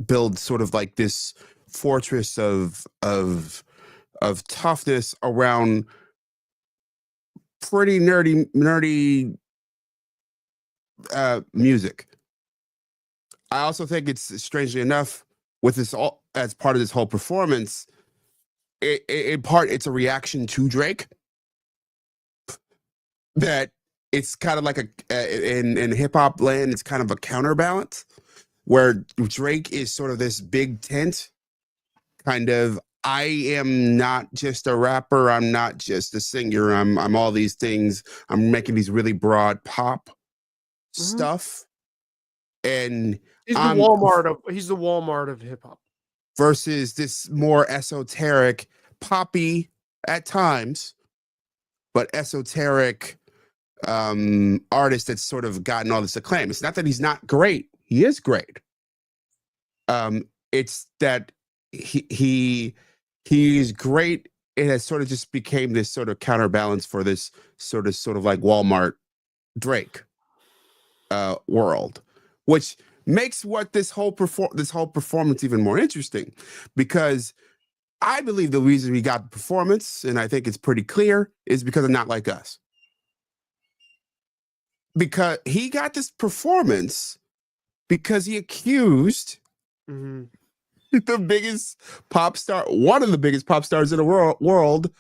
build sort of like this fortress of toughness around pretty nerdy music. I also think it's, strangely enough, with this all as part of this whole performance, in part it's a reaction to Drake. That it's kind of like in hip hop land, it's kind of a counterbalance where Drake is sort of this big tent kind of, I am not just a rapper, I'm not just a singer, I'm all these things. I'm making these really broad pop stuff. And he's the Walmart of hip hop. Versus this more esoteric, poppy at times, but esoteric artist that's sort of gotten all this acclaim. It's not that he's not great. He is great. It's that he's great. It has sort of just became this sort of counterbalance for this sort of like Walmart Drake world, which makes what this whole performance even more interesting, because I believe the reason we got the performance, and I think it's pretty clear, is because of Not Like Us. Because he got this performance because he accused the biggest pop star, one of the biggest pop stars in the world,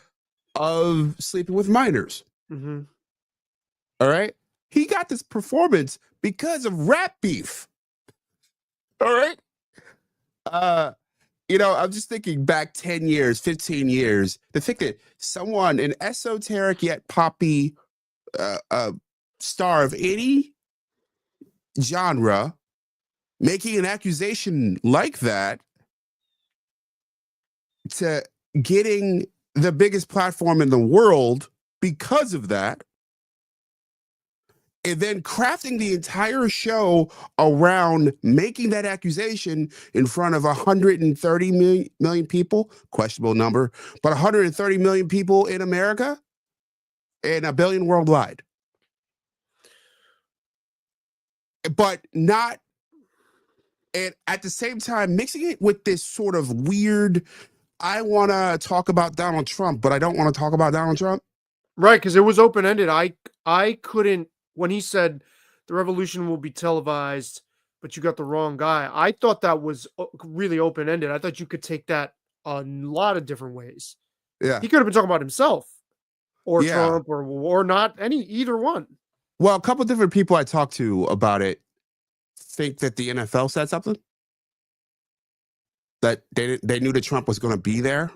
of sleeping with minors. All right. He got this performance because of rap beef. All right. I'm just thinking back 10 years, 15 years, to think that someone, an esoteric yet poppy star of any genre, making an accusation like that, to getting the biggest platform in the world because of that, and then crafting the entire show around making that accusation in front of 130 million people, questionable number, but 130 million people in America and 1 billion worldwide. But not, and at the same time, mixing it with this sort of weird, I want to talk about Donald Trump, but I don't want to talk about Donald Trump. Right, because it was open-ended. I couldn't, when he said the revolution will be televised, but you got the wrong guy, I thought that was really open-ended. I thought you could take that a lot of different ways. Yeah. He could have been talking about himself or Trump or not either one. Well, a couple of different people I talked to about it think that the NFL said something, that they knew that Trump was going to be there,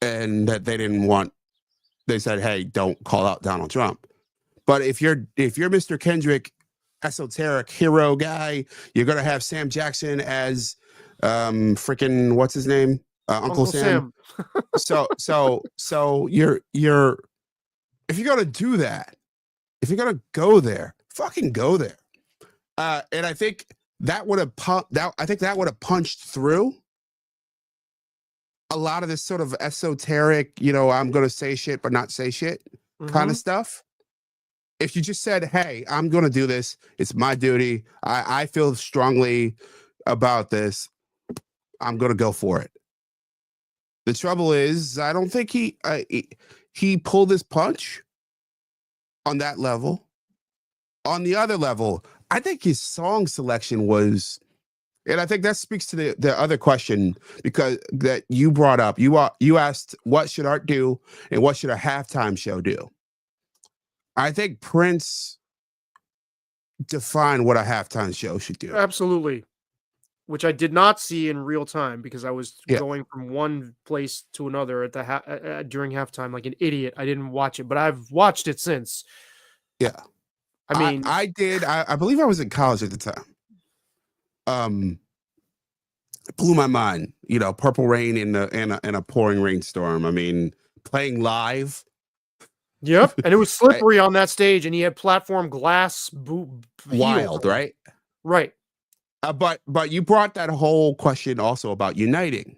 and that they said, hey, don't call out Donald Trump. But if you're Mr. Kendrick, esoteric hero guy, you're going to have Sam Jackson as freaking, what's his name? Uncle Sam. so you're if you're going to do that, if you're going to go there, fucking go there. And I think that would have punched through a lot of this sort of esoteric, I'm going to say shit but not say shit kind of stuff. If you just said, hey, I'm going to do this, it's my duty, I feel strongly about this, I'm going to go for it. The trouble is, I don't think he pulled his punch on that level. On the other level, I think his song selection was, and I think that speaks to the other question, because that you brought up. You asked, what should art do and what should a halftime show do? I think Prince defined what a halftime show should do. Absolutely. Which I did not see in real time because I was Yeah. going from one place to another at the during halftime like an idiot. I didn't watch it, but I've watched it since. Yeah. I mean, I did. I believe I was in college at the time. It blew my mind. You know, Purple Rain in a pouring rainstorm. I mean, playing live. yep, and it was slippery on that stage, and he had platform glass Wild, right? Right. But you brought that whole question also about uniting.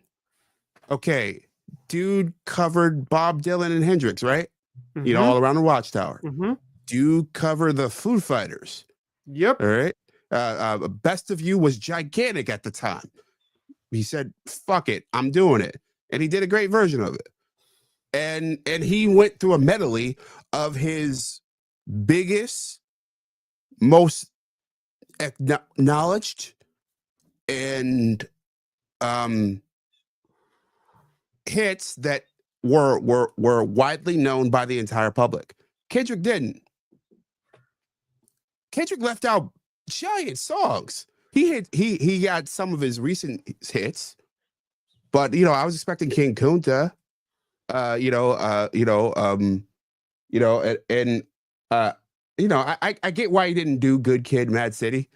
Okay, dude covered Bob Dylan and Hendrix, right? Mm-hmm. You know, all around the Watchtower. Mm-hmm. Dude cover the Foo Fighters. Yep. All right. Best of You was gigantic at the time. He said, "Fuck it, I'm doing it," and he did a great version of it. And he went through a medley of his biggest, most acknowledged and hits that were widely known by the entire public. Kendrick didn't. Kendrick left out giant songs. He got some of his recent hits, but you know, I was expecting King Kunta, and I get why he didn't do Good Kid, Mad City.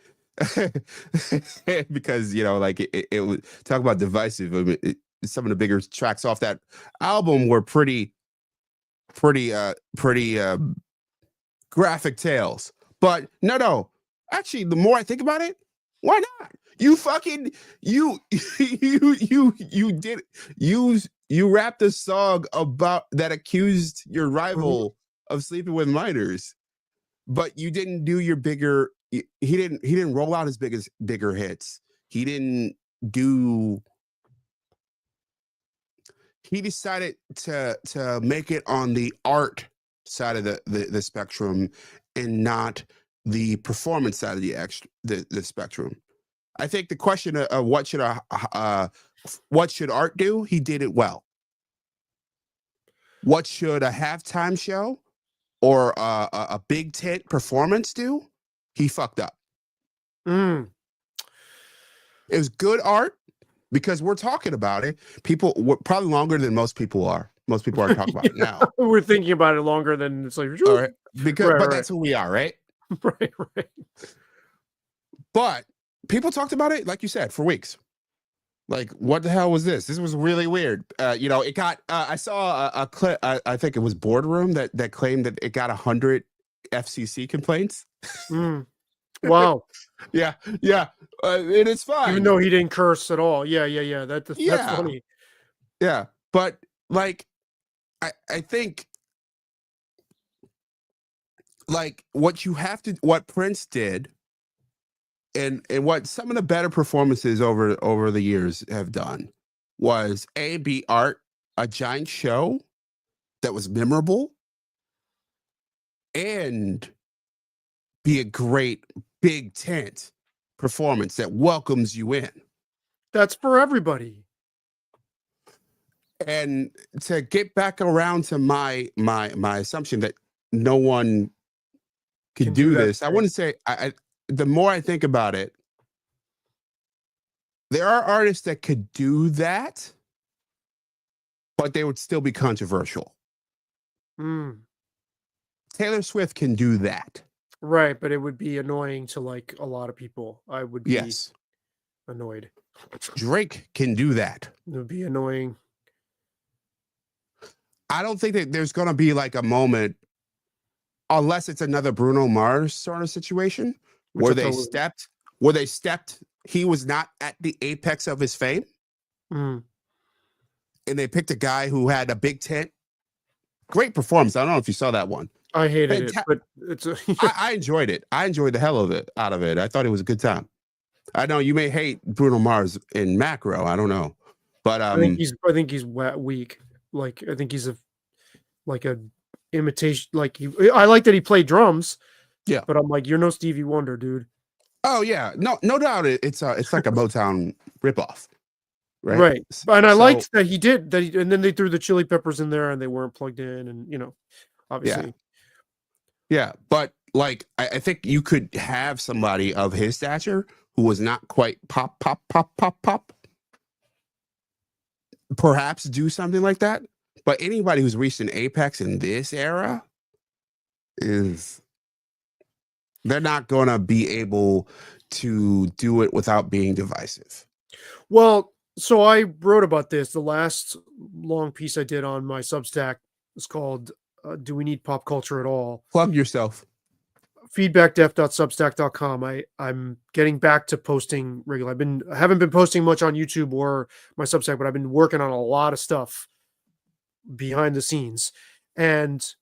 Because you know, like it was talk about divisive. I mean, some of the bigger tracks off that album were pretty graphic tales. But no, actually, the more I think about it, why not? You fucking you did you rapped a song about that accused your rival of sleeping with minors, but you didn't do your bigger. He didn't roll out his bigger hits. He didn't do. He decided to make it on the art side of the spectrum and not the performance side of the spectrum. I think the question of what should art do? He did it well. What should a halftime show or a big tent performance do? He fucked up. Mm. It was good art because we're talking about it. People probably longer than most people are. Most people are talking about it now. We're thinking about it longer than it's like, all right, because right, that's who we are, right? Right. But people talked about it, like you said, for weeks. Like, what the hell was this? This was really weird. You know, it got. I saw a clip. I think it was Boardroom that claimed that it got 100 FCC complaints. Mm. Wow. yeah, and it's fine. Even though he didn't curse at all. Yeah. That's funny. Yeah, but like, I think like what Prince did, and what some of the better performances over the years have done was be art, a giant show that was memorable, and be a great big tent performance that welcomes you in. That's for everybody. And to get back around to my assumption that no one could do this, I wouldn't say. The more I think about it, there are artists that could do that, but they would still be controversial. Mm. Taylor Swift can do that. Right, but it would be annoying to like a lot of people. I would be annoyed. Drake can do that. It would be annoying. I don't think that there's going to be like a moment, unless it's another Bruno Mars sort of situation, where they stepped. He was not at the apex of his fame. Mm. And they picked a guy who had a big tent. Great performance. I don't know if you saw that one. I hated it, but it's I enjoyed it. I enjoyed the hell out of it. I thought it was a good time. I know you may hate Bruno Mars in macro. I don't know, but I think he's weak. Like I think he's a imitation. Like I like that he played drums. Yeah, but I'm like, you're no Stevie Wonder, dude. Oh yeah, no doubt. It's like a Motown ripoff, right? Right. And I liked that he did that, and then they threw the Chili Peppers in there, and they weren't plugged in, and you know, obviously. Yeah, but like I think you could have somebody of his stature who was not quite pop, pop, pop, pop, pop, perhaps do something like that. But anybody who's reached an apex in this era is they're not gonna be able to do it without being divisive. Well, so I wrote about this. The last long piece I did on my Substack is called "Do We Need Pop Culture at All?" Plug yourself. Feedbackdef.substack.com. I'm getting back to posting regular. I haven't been posting much on YouTube or my Substack, but I've been working on a lot of stuff behind the scenes and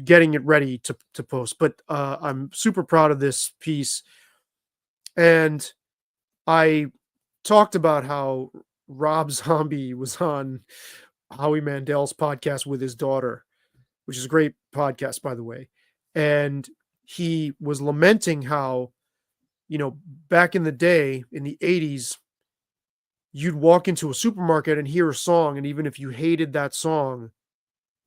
getting it ready to post. But I'm super proud of this piece, and I talked about how Rob Zombie was on Howie Mandel's podcast with his daughter, which is a great podcast, by the way. And he was lamenting how, back in the day in the 80s, you'd walk into a supermarket and hear a song. And even if you hated that song,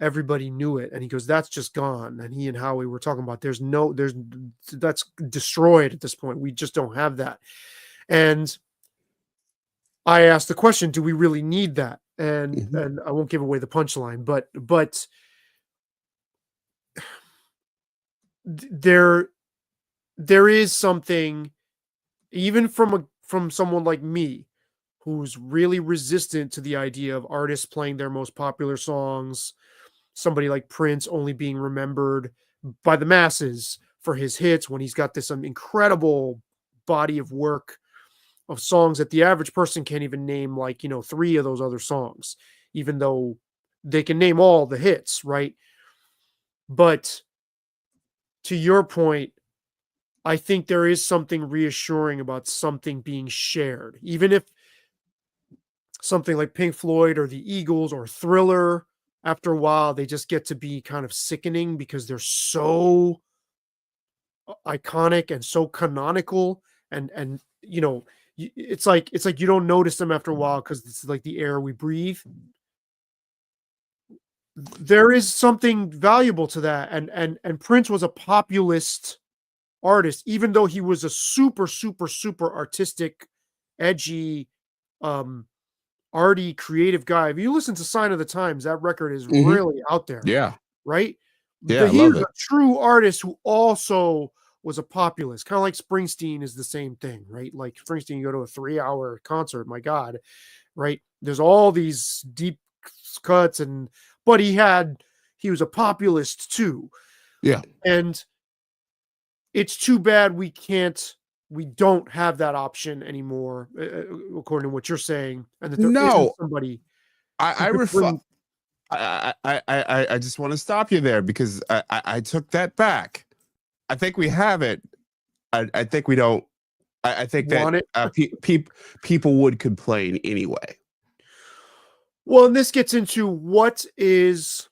everybody knew it. And he goes, that's just gone. And he and Howie were talking about that's destroyed at this point. We just don't have that. And I asked the question, do we really need that? And Mhm. and I won't give away the punchline, but there is something, even from someone like me, who's really resistant to the idea of artists playing their most popular songs, somebody like Prince only being remembered by the masses for his hits when he's got this incredible body of work of songs that the average person can't even name, like, 3 of those other songs, even though they can name all the hits, right? But to your point, I think there is something reassuring about something being shared, even if something like Pink Floyd or the Eagles or Thriller, after a while, they just get to be kind of sickening because they're so iconic and so canonical, and it's like you don't notice them after a while because it's like the air we breathe. There is something valuable to that, and Prince was a populist artist, even though he was a super, super, super artistic, edgy, um, arty, creative guy. If you listen to Sign of the Times, that record is Mhm. really out there, Yeah. right? Yeah, But I he love was a it. true artist who also was a populist, kind of like Springsteen is the same thing, right? Like Springsteen, you go to a 3-hour concert, my God, right? There's all these deep cuts, but he was a populist too. Yeah. And it's too bad we don't have that option anymore, according to what you're saying, and that there isn't No, somebody who I could refu bring. I just want to stop you there because I took that back. I think we have it. I think we don't. I think that Want it. people would complain anyway. Well, and this gets into what is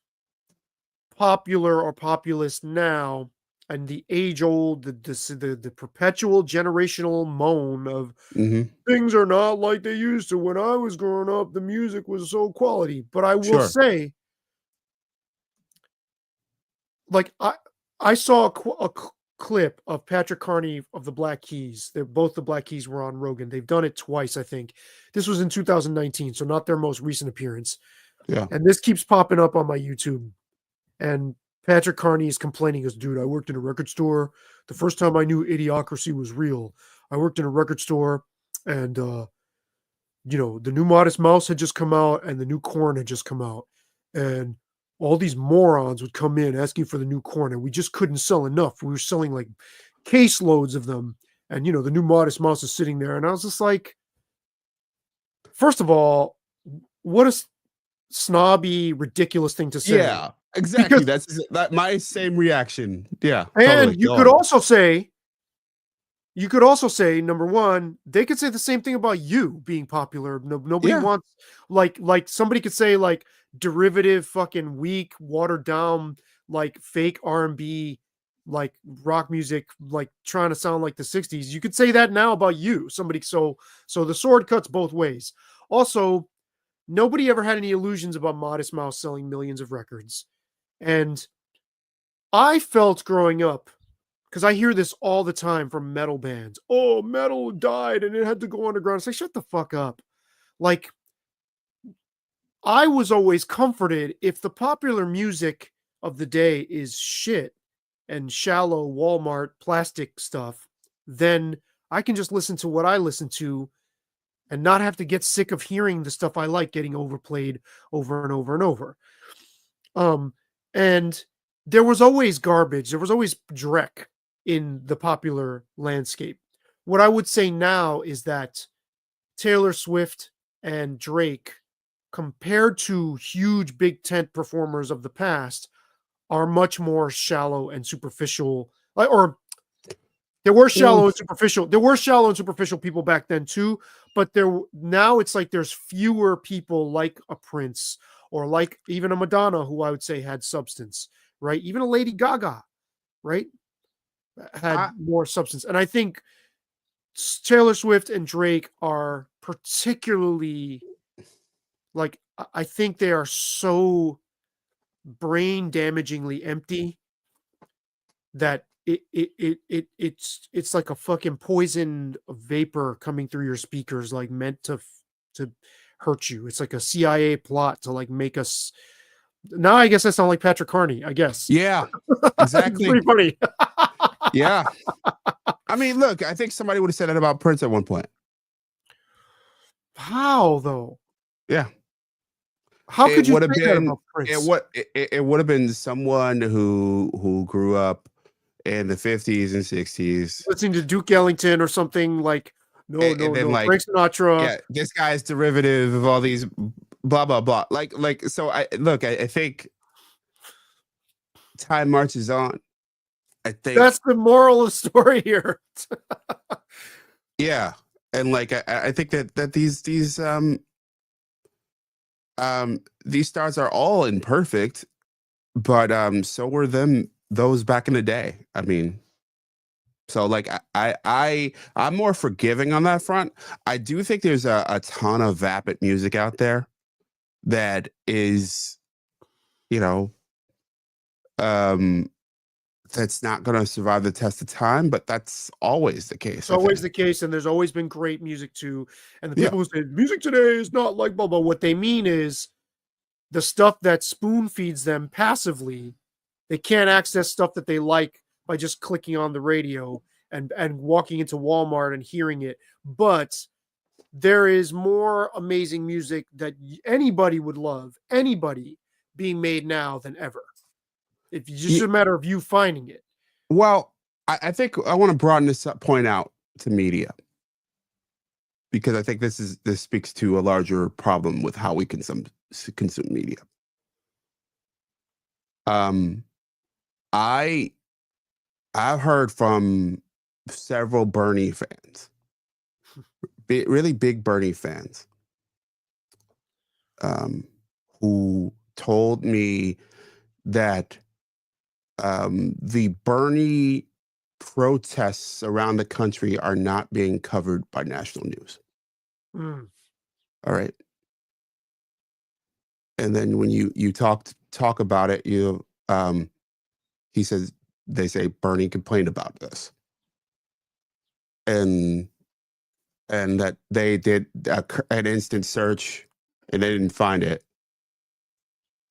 popular or populist now, and the age old, the perpetual generational moan of Hmm. things are not like they used to. When I was growing up, the music was so quality. But I will Sure. say, like, I saw a clip of Patrick Carney of the Black Keys. They're both the Black Keys were on Rogan. They've done it twice, I think. This was in 2019, so not their most recent appearance. Yeah. And this keeps popping up on my YouTube. And Patrick Carney is complaining, as dude, I worked in a record store. The first time I knew idiocracy was real. I worked in a record store, and the new Modest Mouse had just come out and the new Corn had just come out. And all these morons would come in asking for the new Corn, and we just couldn't sell enough. We were selling like caseloads of them. And the new Modest Mouse is sitting there. And I was just like, first of all, what a snobby, ridiculous thing to say. Yeah. Exactly. Because That my same reaction. Yeah. Totally. and you Go could on. also say, number one, they could say the same thing about you being popular. Nobody Yeah. wants, like somebody could say, like, derivative, fucking weak, watered down, like fake R&B, like rock music, like trying to sound like the 60s. You could say that now about you. Somebody, so the sword cuts both ways. Also, nobody ever had any illusions about Modest Mouse selling millions of records. And I felt growing up, because I hear this all the time from metal bands. Oh, metal died and it had to go underground. It's like, shut the fuck up. Like, I was always comforted if the popular music of the day is shit and shallow Walmart plastic stuff, then I can just listen to what I listen to and not have to get sick of hearing the stuff I like getting overplayed over and over and over. Um, and there was always garbage. There was always dreck in the popular landscape. What I would say now is that Taylor Swift and Drake, compared to huge big tent performers of the past, are much more shallow and superficial. Or there were shallow and superficial. There were shallow and superficial people back then too, but now it's like there's fewer people like a Prince or like even a Madonna, who I would say had substance, right? Even a Lady Gaga, right, had more substance. And I think Taylor Swift and Drake are particularly, like, I think they are so brain damagingly empty that it's like a fucking poisoned vapor coming through your speakers, like meant to hurt you. It's like a CIA plot to like make us. Now I guess I sound like Patrick Carney. I guess. Yeah, exactly. It's pretty funny. Yeah. I mean, look, I think somebody would have said that about Prince at one point. How though? Yeah. How could you say that about Prince? It would have been someone who grew up in the 50s and 60s, listening to Duke Ellington or something like, no, like, Frank Sinatra. Yeah, this guy's derivative of all these blah blah blah. Like so I think time marches on. I think that's the moral of the story here. Yeah. And like I think that these stars are all imperfect, but so were those back in the day. I mean, so like I'm more forgiving on that front. I do think there's a ton of vapid music out there that is, you know, that's not going to survive the test of time, but that's always the case. It's always the case, and there's always been great music too. And the people Yeah. who say music today is not like blah blah, what they mean is the stuff that spoon feeds them passively. They can't access stuff that they like by just clicking on the radio and walking into Walmart and hearing it. But there is more amazing music that anybody would love, anybody, being made now than ever. It's just a matter of you finding it. Well, I think I want to broaden this point out to media, because I think this speaks to a larger problem with how we consume media. I've heard from several Bernie fans, really big Bernie fans, who told me that the Bernie protests around the country are not being covered by national news. Mm. All right. And then when you talk about it, he says, they say Bernie complained about this, and that they did an instant search and they didn't find it.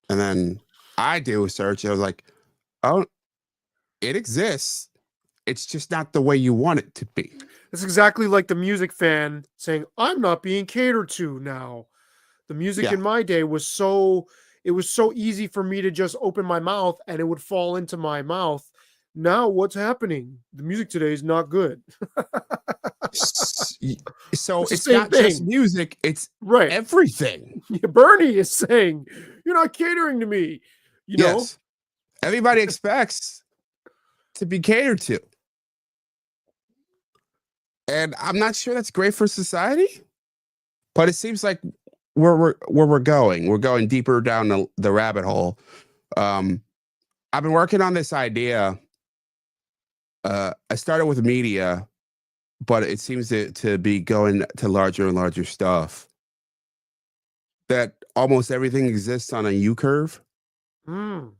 And then I do a search and I was like, oh, it exists. It's just not the way you want it to be. It's exactly like the music fan saying, I'm not being catered to now. The music in my day was so easy for me to just open my mouth and it would fall into my mouth. Now what's happening? The music today is not good. So it's not just music, it's everything. Bernie is saying, you're not catering to me. You know? Everybody expects to be catered to. And I'm not sure that's great for society, but it seems like where we're going deeper down the rabbit hole. I've been working on this idea. I started with media, but it seems to be going to larger and larger stuff. That almost everything exists on a U curve. Mm.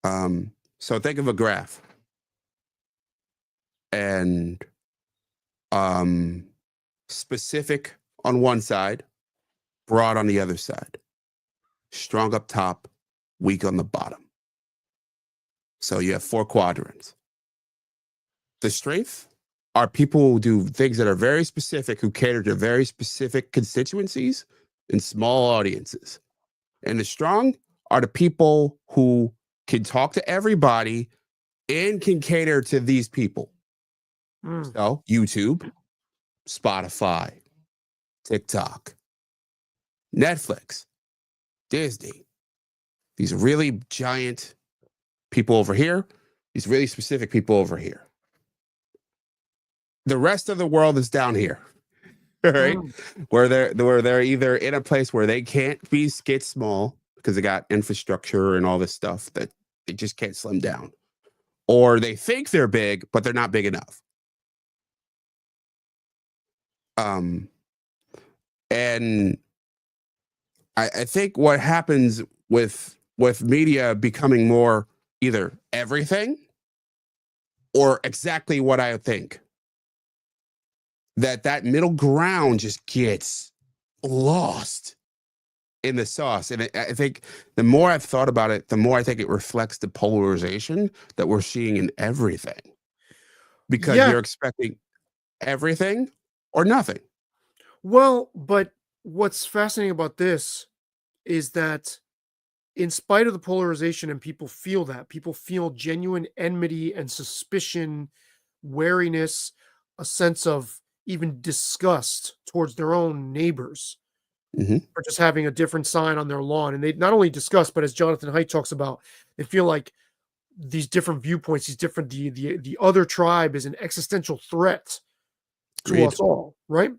So think of a graph, and specific on one side, broad on the other side, strong up top, weak on the bottom. So you have 4 quadrants. The strength are people who do things that are very specific, who cater to very specific constituencies and small audiences. And the strong are the people who can talk to everybody and can cater to these people. So YouTube, Spotify, TikTok, Netflix, Disney. These really giant people over here, these really specific people over here. The rest of the world is down here, right? Where they're either in a place where they can't get small because they got infrastructure and all this stuff that they just can't slim down, or they think they're big but they're not big enough. And I think what happens with media becoming more either everything or exactly what I think, that middle ground just gets lost in the sauce. And I think the more I've thought about it, the more I think it reflects the polarization that we're seeing in everything, because you're expecting everything or nothing. Well, but what's fascinating about this is that in spite of the polarization, and people feel genuine enmity and suspicion, wariness, a sense of even disgust towards their own neighbors for just having a different sign on their lawn. And they not only discuss, but as Jonathan Haidt talks about, they feel like these different viewpoints, the other tribe is an existential threat to us all, right?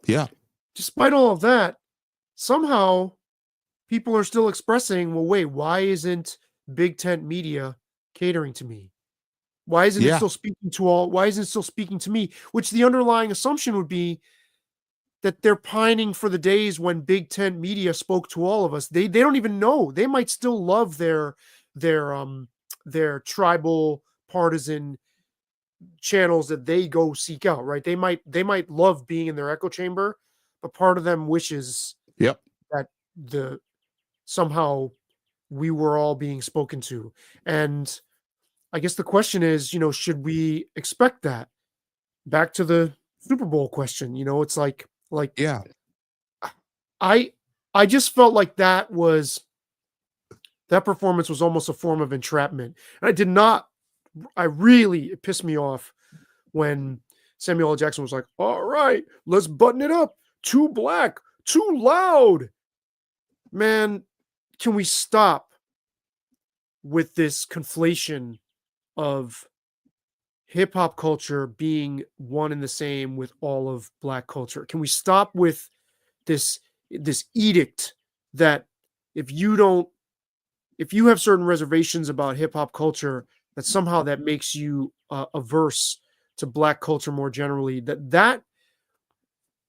Yeah. Despite all of that, somehow people are still expressing, well, wait, why isn't big tent media catering to me? Why isn't it still speaking to all? Why isn't it still speaking to me? Which the underlying assumption would be that they're pining for the days when big tent media spoke to all of us. They don't even know. They might still love their tribal partisan channels that they go seek out, right? They might love being in their echo chamber, but part of them wishes that somehow we were all being spoken to. And I guess the question is, should we expect that? Back to the Super Bowl question, it's like I just felt like that performance was almost a form of entrapment. And it pissed me off when Samuel L. Jackson was like, all right, let's button it up. Too black, too loud. Man, can we stop with this conflation of hip hop culture being one and the same with all of black culture? Can we stop with this edict that if you have certain reservations about hip hop culture, that somehow that makes you averse to black culture more generally?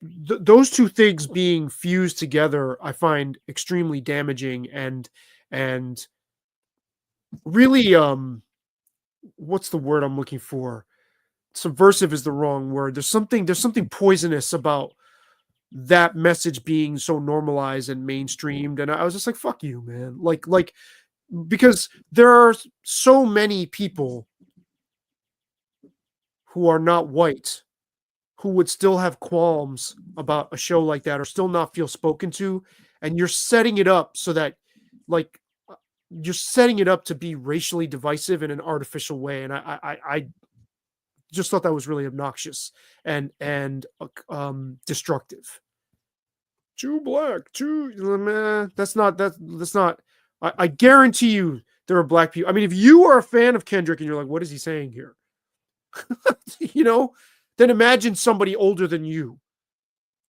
Those two things being fused together, I find extremely damaging and really, what's the word I'm looking for? Subversive is the wrong word. There's something poisonous about that message being so normalized and mainstreamed. And I was just like, fuck you, man. Like, because there are so many people who are not white who would still have qualms about a show like that or still not feel spoken to. And you're setting it up so that, like, you're setting it up to be racially divisive in an artificial way. And I just thought that was really obnoxious and destructive. Too black, that's not. I guarantee you there are black people. I mean, if you are a fan of Kendrick and you're like, what is he saying here? Then imagine somebody older than you,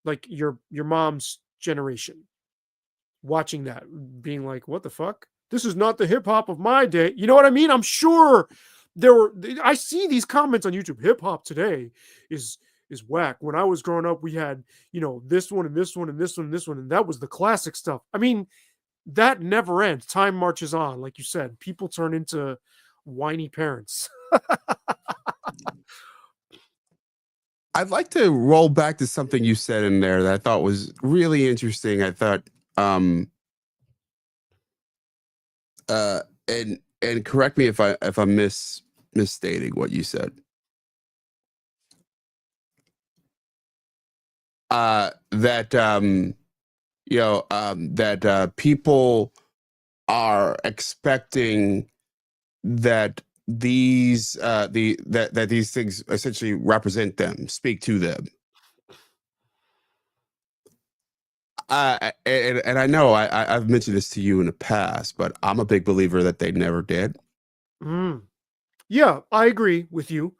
like your mom's generation, watching that, being like, what the fuck? This is not the hip hop of my day. You know what I mean? I'm sure I see these comments on YouTube. Hip hop today is whack. When I was growing up, we had, this one and this one and this one and this one, and that was the classic stuff. I mean, that never ends. Time marches on, like you said. People turn into whiny parents. I'd like to roll back to something you said in there that I thought was really interesting. I thought, um, uh, and correct me if I'm misstating what you said. That that people are expecting that these things essentially represent them, speak to them. And I know I've mentioned this to you in the past, but I'm a big believer that they never did. Mm. Yeah, I agree with you.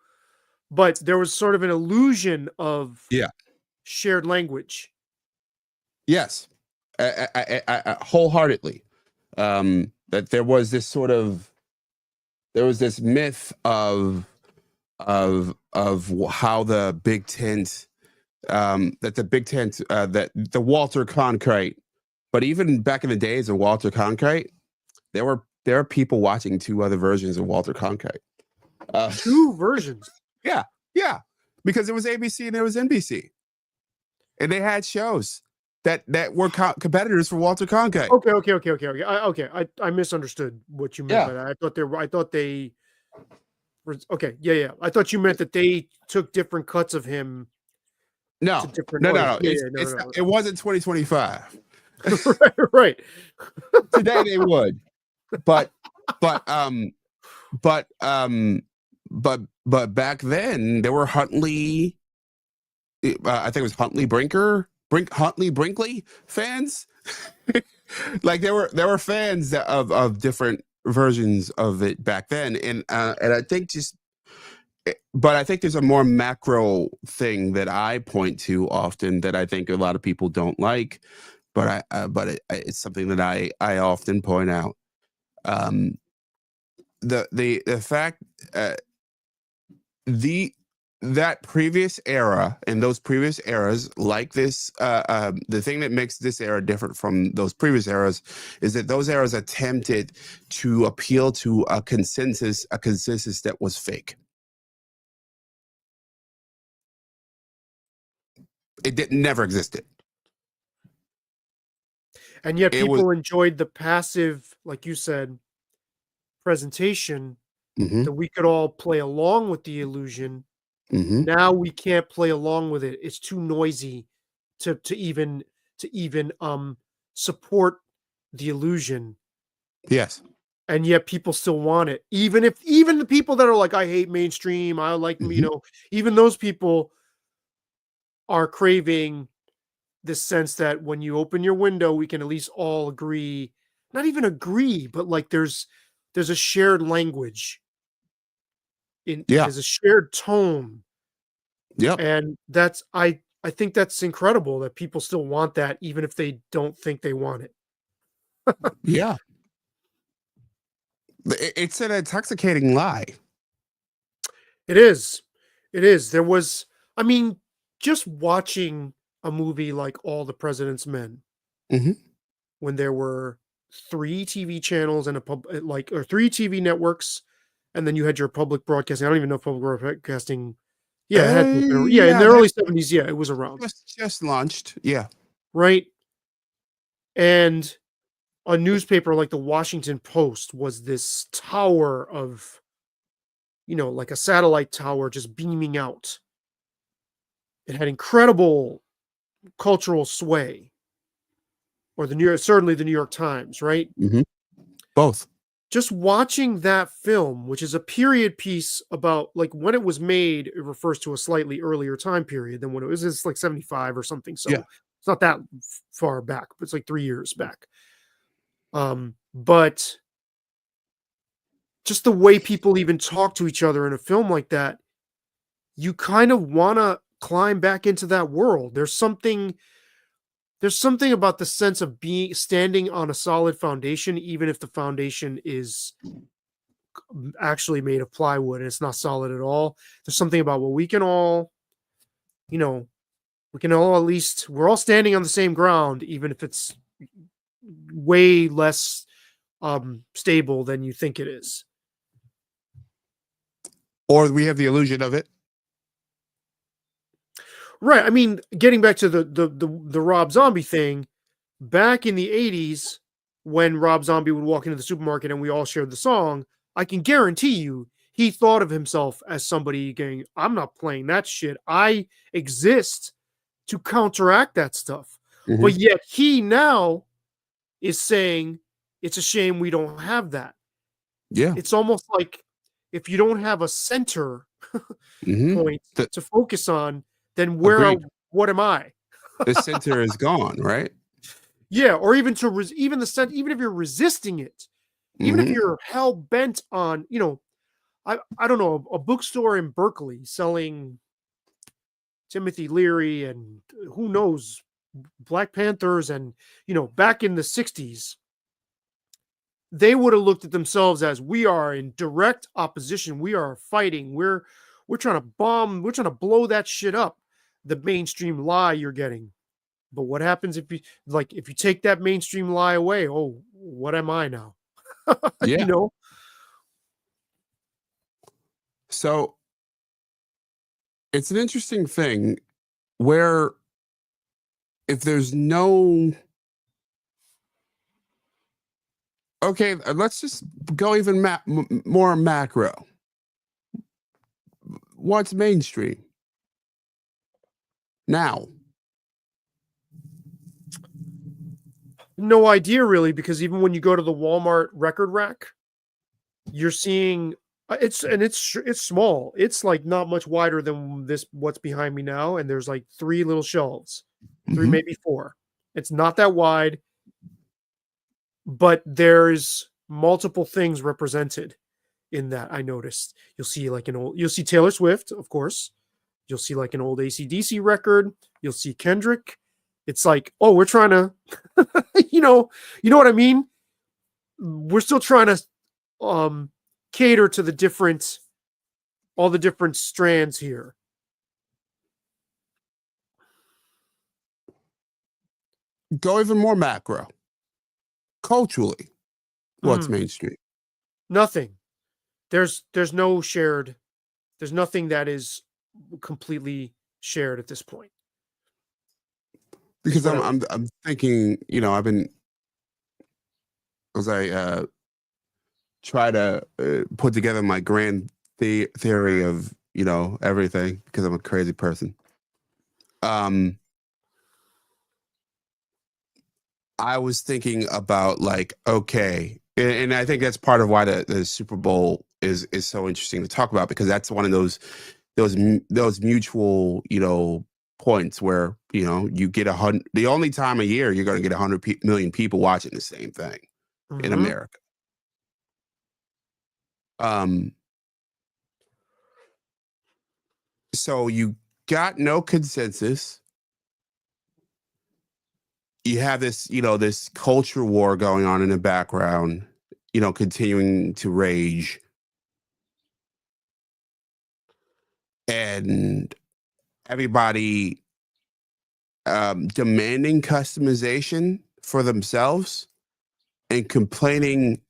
But there was sort of an illusion of Yeah. shared language. Yes. I wholeheartedly. That there was this myth of how the Big Tent that the Big Tent that the Walter Cronkite, but even back in the days of Walter Cronkite, there were people watching two other versions of Walter Cronkite. Two versions. Yeah, yeah, because it was ABC and there was NBC, and they had shows that were competitors for Walter Cronkite. Okay. I misunderstood what you meant Yeah, by that. I thought they were okay. Yeah. I thought you meant that they took different cuts of him to no, different no, no, audience. no. No, It's not, it wasn't 2025. right. Today they would, but but um but um but back then there were I think it was Huntley Brinkley fans. Like there were fans of different versions of it back then, and I think but I think there's a more macro thing that I point to often that I think a lot of people don't like, but it's something that I often point out. Um, the fact the that previous era and those previous eras like this the thing that makes this era different from those previous eras is that those eras attempted to appeal to a consensus that was fake. Never existed. And yet It was people enjoyed the passive, like you said, presentation hmm that we could all play along with the illusion. hmm Now we can't play along with it. It's too noisy to even support the illusion. yes. And yet people still want it. Even the people that are like, I hate mainstream, I like, hmm even those people are craving this sense that when you open your window, we can at least all agree, not even agree, but like there's a shared language Yeah. there's a shared tone. Yep. And I think that's incredible that people still want that even if they don't think they want it. Yeah. It's an intoxicating lie. It is. It is. There was I mean, just watching a movie like All the President's Men hmm when there were 3 TV channels and or 3 TV networks, and then you had your public broadcasting. I don't even know if public broadcasting yeah, it had to have been yeah, in Yeah, the that early '70s, yeah, it was around, just launched. Yeah. right? And a newspaper like the Washington Post was this tower of, like a satellite tower just beaming out. It had incredible cultural sway, or certainly the New York Times, right? hmm Both. Just watching that film, which is a period piece about like when it was made, it refers to a slightly earlier time period than when it was. It's like 75 or something. Yeah. So it's not that far back, but it's like 3 years back. But just the way people even talk to each other in a film like that, you kind of want to climb back into that world. There's something about the sense of being standing on a solid foundation, even if the foundation is actually made of plywood and it's not solid at all. There's something about what we can all, you know, we can all at least we're all standing on the same ground, even if it's way less stable than you think it is. Or we have the illusion of it. Right. I mean, getting back to the Rob Zombie thing, back in the 80s, when Rob Zombie would walk into the supermarket and we all shared the song, I can guarantee you he thought of himself as somebody going, I'm not playing that shit. I exist to counteract that stuff. But Mhm. yet he now is saying it's a shame we don't have that. Yeah. It's almost like if you don't have a center Mhm. point to focus on, then Agreed. what am I? The center is gone, right? Yeah, or even to even the sense, even if you're resisting it, even if Mhm. you're hell bent on, I don't know, a bookstore in Berkeley selling Timothy Leary and who knows Black Panthers and back in the 60s, they would have looked at themselves as we are in direct opposition. We are fighting. We're trying to bomb, we're trying to blow that shit up. The mainstream lie you're getting. But what happens if you take that mainstream lie away? Oh, what am I now? you Yeah. know? So it's an interesting thing where if there's no okay, let's just go even more macro. What's mainstream now? No idea really, because even when you go to the Walmart record rack, you're seeing it's small. It's like not much wider than this what's behind me now, and there's like three little shelves, three Mhm. maybe four. It's not that wide, but there's multiple things represented in that. I noticed. You'll see Taylor Swift, of course. You'll see like an old AC/DC record. You'll see Kendrick. It's like, oh, we're trying to, you know what I mean? We're still trying to um cater to all the different strands here. Go even more macro. Culturally, what's Mm, mainstream? nothing. There's no shared. There's nothing that is completely shared at this point. Is Because what I I'm thinking, I've been as I try to put together my grand theory of everything because I'm a crazy person. Um, I was thinking about like, okay, and I think that's part of why the Super Bowl is so interesting to talk about because that's one of those mutual points where you get 100. The only time a year you're going to get 100 million people watching the same thing in mm-hmm. America. Um, so you got no consensus. You have this culture war going on in the background, continuing to rage. And everybody demanding customization for themselves and complaining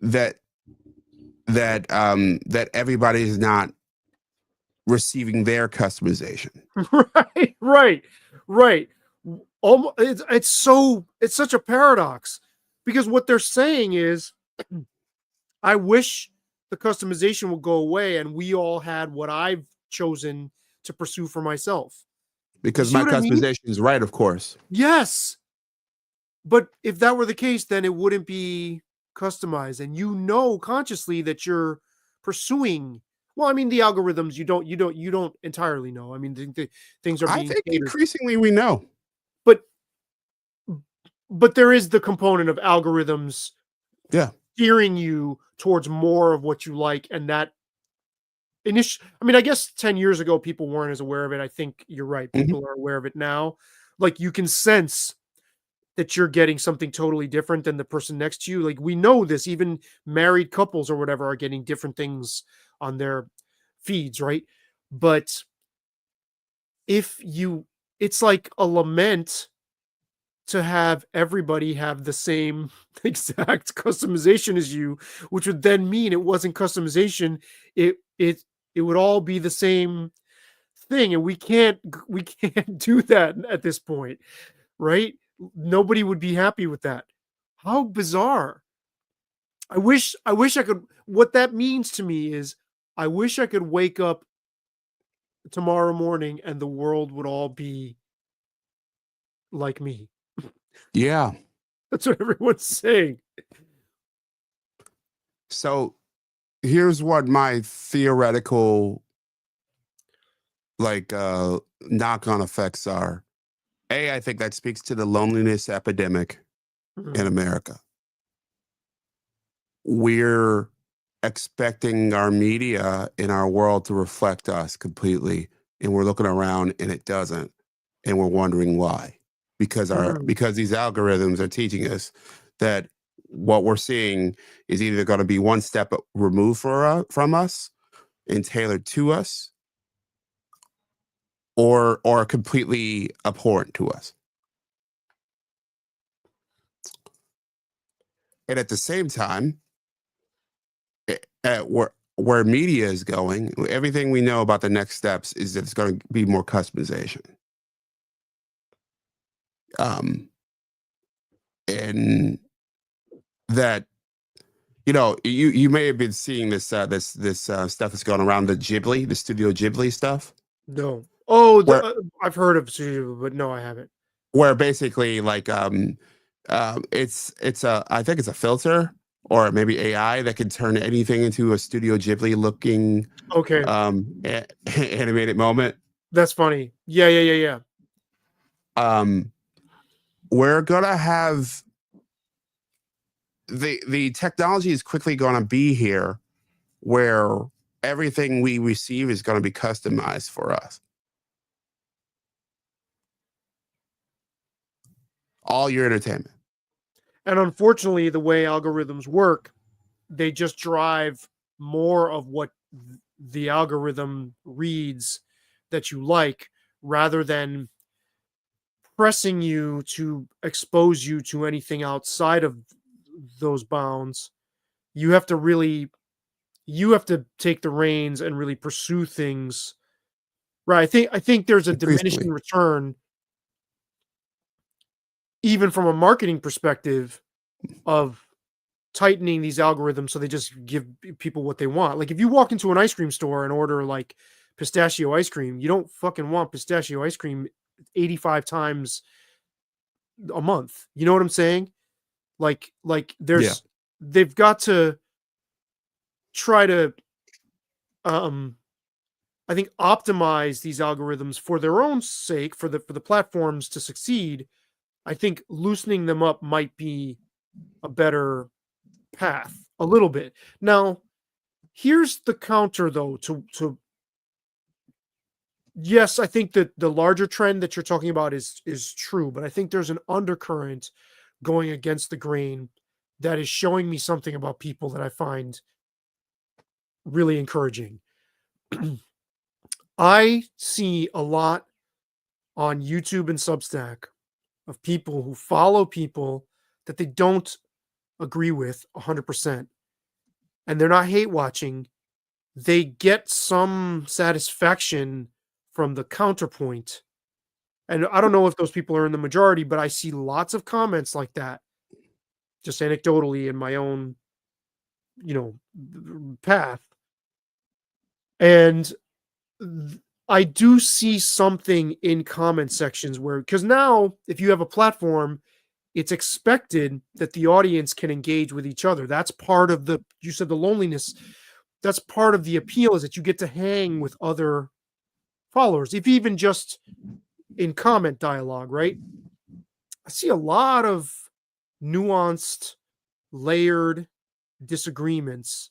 that that everybody is not receiving their customization. right, right, right. Almost, it's such a paradox because what they're saying is, I wish the customization would go away and we all had what I've chosen to pursue for myself. You Because see my what I mean? customization is right, of course. Yes. But if that were the case, then it wouldn't be customized. And consciously that you're pursuing. Well, I mean, the algorithms you don't entirely know. I mean, things are I being think catered, increasingly we know. but there is the component of algorithms Yeah. steering you towards more of what you like, and that I mean, I guess 10 years ago people weren't as aware of it. I think you're right. Mhm. People are aware of it now. Like you can sense that you're getting something totally different than the person next to you. Like we know this, even married couples or whatever are getting different things on their feeds, right? But if you it's like a lament to have everybody have the same exact customization as you, which would then mean it wasn't customization. It would all be the same thing, and we can't do that at this point, right? Nobody would be happy with that. How bizarre. I wish I could. What that means to me is I wish I could wake up tomorrow morning and the world would all be like me. Yeah. That's what everyone's saying. So here's what my theoretical knock-on effects are. I think that speaks to the loneliness epidemic in Mhm. America. We're expecting our media in our world to reflect us completely, and we're looking around and it doesn't, and we're wondering why. Mhm. Because these algorithms are teaching us that what we're seeing is either going to be one step removed from us and tailored to us, or completely abhorrent to us. And at the same time, at where media is going, everything we know about the next steps is that it's going to be more customization. And that, you may have been seeing this stuff that's going around, the Studio Ghibli stuff, No. Oh, where I've heard of Suzuki, but no, I haven't. basically I think it's a filter or maybe AI that can turn anything into a Studio Ghibli looking Okay, animated moment. that's funny. Yeah, yeah, yeah, yeah. Um, we're gonna have the technology is quickly going to be here where everything we receive is going to be customized for us. All your entertainment. And unfortunately, the way algorithms work, they just drive more of what the algorithm reads that you like, rather than pressing you to expose you to anything outside of those bounds. You have to really you have to take the reins and really pursue things. Right. I think there's a diminishing Increasingly. return, even from a marketing perspective, of tightening these algorithms so they just give people what they want. Like if you walk into an ice cream store and order like pistachio ice cream, you don't fucking want pistachio ice cream 85 times a month. You know what I'm saying? Like Yeah. there's they've got to try to um I think optimize these algorithms for their own sake, for the platforms to succeed. I think loosening them up might be a better path a little bit. Now, here's the counter though to yes, I think that the larger trend that you're talking about is true, but I think there's an undercurrent going against the grain that is showing me something about people that I find really encouraging. I see a lot on YouTube and Substack of people who follow people that they don't agree with 100%, and they're not hate watching. They get some satisfaction from the counterpoint. And I don't know if those people are in the majority, but I see lots of comments like that, just anecdotally in my own, you know, path. And I do see something in comment sections where, because now if you have a platform, it's expected that the audience can engage with each other. That's part of the, you said the loneliness, that's part of the appeal, is that you get to hang with other followers, if even just in comment dialogue, right? I see a lot of nuanced, layered disagreements.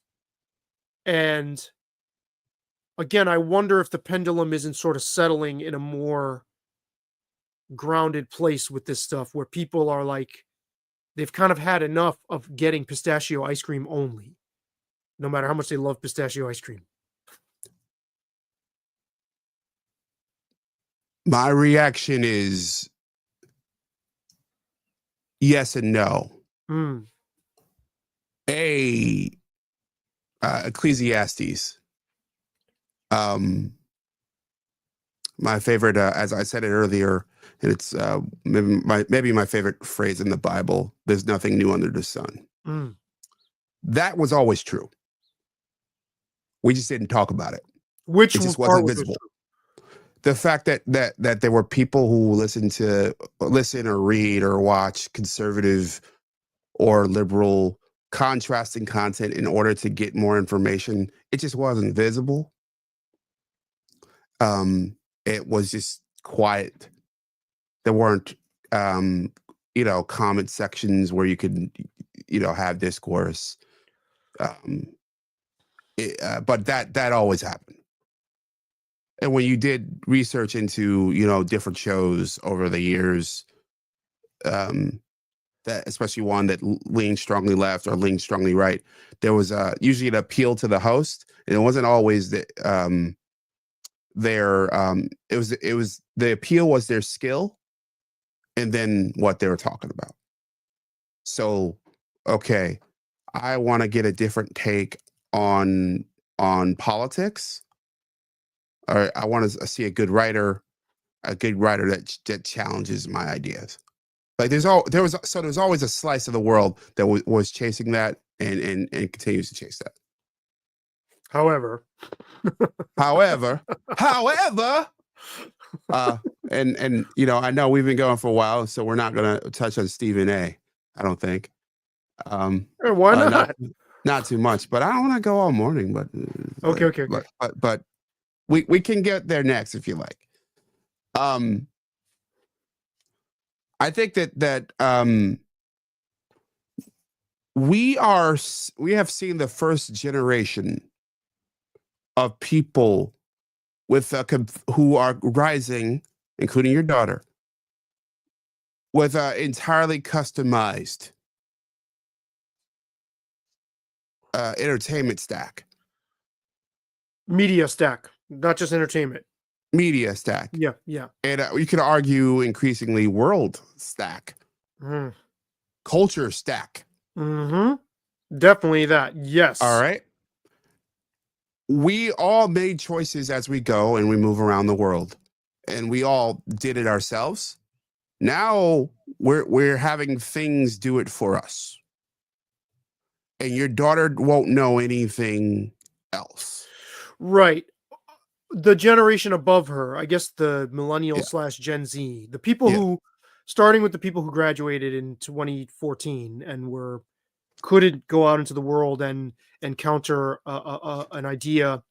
And again, I wonder if the pendulum isn't sort of settling in a more grounded place with this stuff where people are like, they've kind of had enough of getting pistachio ice cream only, no matter how much they love pistachio ice cream. My reaction is yes and no. Mm. Ecclesiastes. My favorite, as I said it earlier, and it's maybe my favorite phrase in the Bible. There's nothing new under the sun. Mm. That was always true. We just didn't talk about it. Which It just part wasn't was visible. true? The fact that there were people who listen or read or watch conservative or liberal contrasting content in order to get more information, it just wasn't visible. It was just quiet. There weren't comment sections where you could have discourse. But that always happened. And when you did research into different shows over the years, that especially one that leaned strongly left or leaned strongly right, there was usually an appeal to the host, and it wasn't always that it was the appeal was their skill and then what they were talking about. So, okay, I want to get a different take on politics, or I want to see a good writer that challenges my ideas. Like there was always a slice of the world that was chasing that and continues to chase that. However, However, and I know we've been going for a while, so we're not going to touch on Stephen A. I don't think. Why not? Not too much, but I don't want to go all morning. But Okay. But we can get there next if you like. I think that we have seen the first generation of people with who are rising, including your daughter, with entirely customized entertainment stack. Media stack, not just entertainment. Media stack. Yeah. And you could argue increasingly world stack. Mm. Culture stack. Mm-hmm. Definitely that. Yes. All right. We all made choices as we go and we move around the world, and we all did it ourselves. Now we're having things do it for us, and your daughter won't know anything else. Right. The generation above her, I guess the millennial Yeah. / Gen Z, the people Yeah. who, starting with the people who graduated in 2014 and couldn't go out into the world and encounter an idea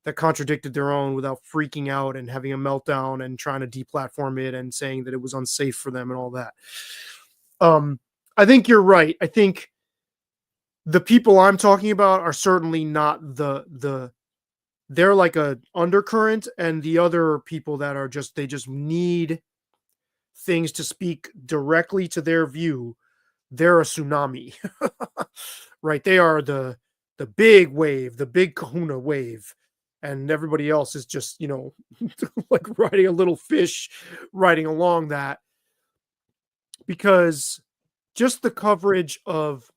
that contradicted their own without freaking out and having a meltdown and trying to deplatform it and saying that it was unsafe for them and all that. I think you're right. I think the people I'm talking about are certainly not they're like a undercurrent, and the other people that are they just need things to speak directly to their view. They're a tsunami. Right? They are the big wave, the big kahuna wave, and everybody else is just, like riding a little fish riding along that, because just the coverage of,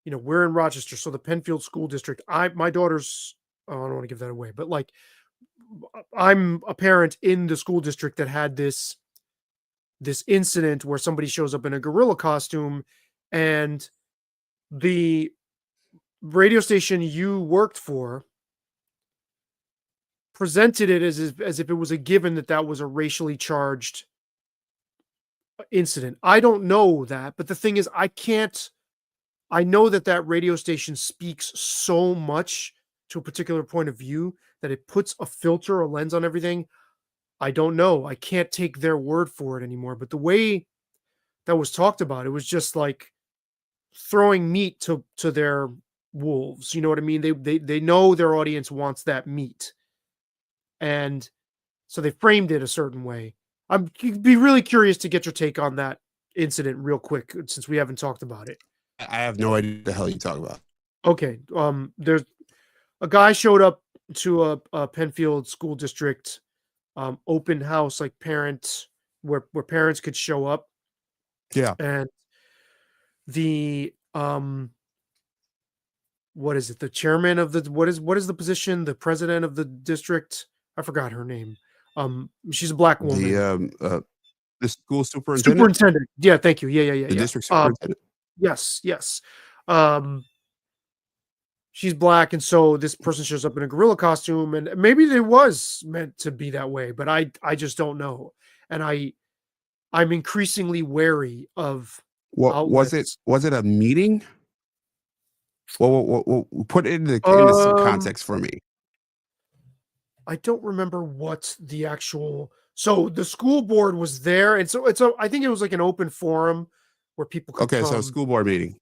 we're in Rochester, so the Penfield School District. My daughter's, oh, I don't want to give that away, but like, I'm a parent in the school district that had this incident where somebody shows up in a gorilla costume, and the radio station you worked for presented it as if it was a given that was a racially charged incident. I don't know that, but the thing is, I know that radio station speaks so much to a particular point of view that it puts a filter, a lens on everything. I don't know. I can't take their word for it anymore. But the way that was talked about, it was just like throwing meat to their wolves. You know what I mean? They know their audience wants that meat, and so they framed it a certain way. I'd be really curious to get your take on that incident real quick, since we haven't talked about it. I have no idea what the hell you talk about. Okay. There's a guy showed up to a Penfield School District open house, like parents, where parents could show up. Yeah. And the what is it? The chairman of the what is the position? The president of the district? I forgot her name. She's a black woman. The school superintendent, Superintendent. Yeah, thank you. Yeah. the Yeah. district superintendent. Yes. Um, she's black, and so this person shows up in a gorilla costume, and maybe it was meant to be that way, but I just don't know. And I'm increasingly wary of What was it? outlets. Was it a meeting? Well, put it into some Um, context for me. I don't remember what the actual. So the school board was there, and so I think it was like an open forum where people could Okay, so come. school board meeting.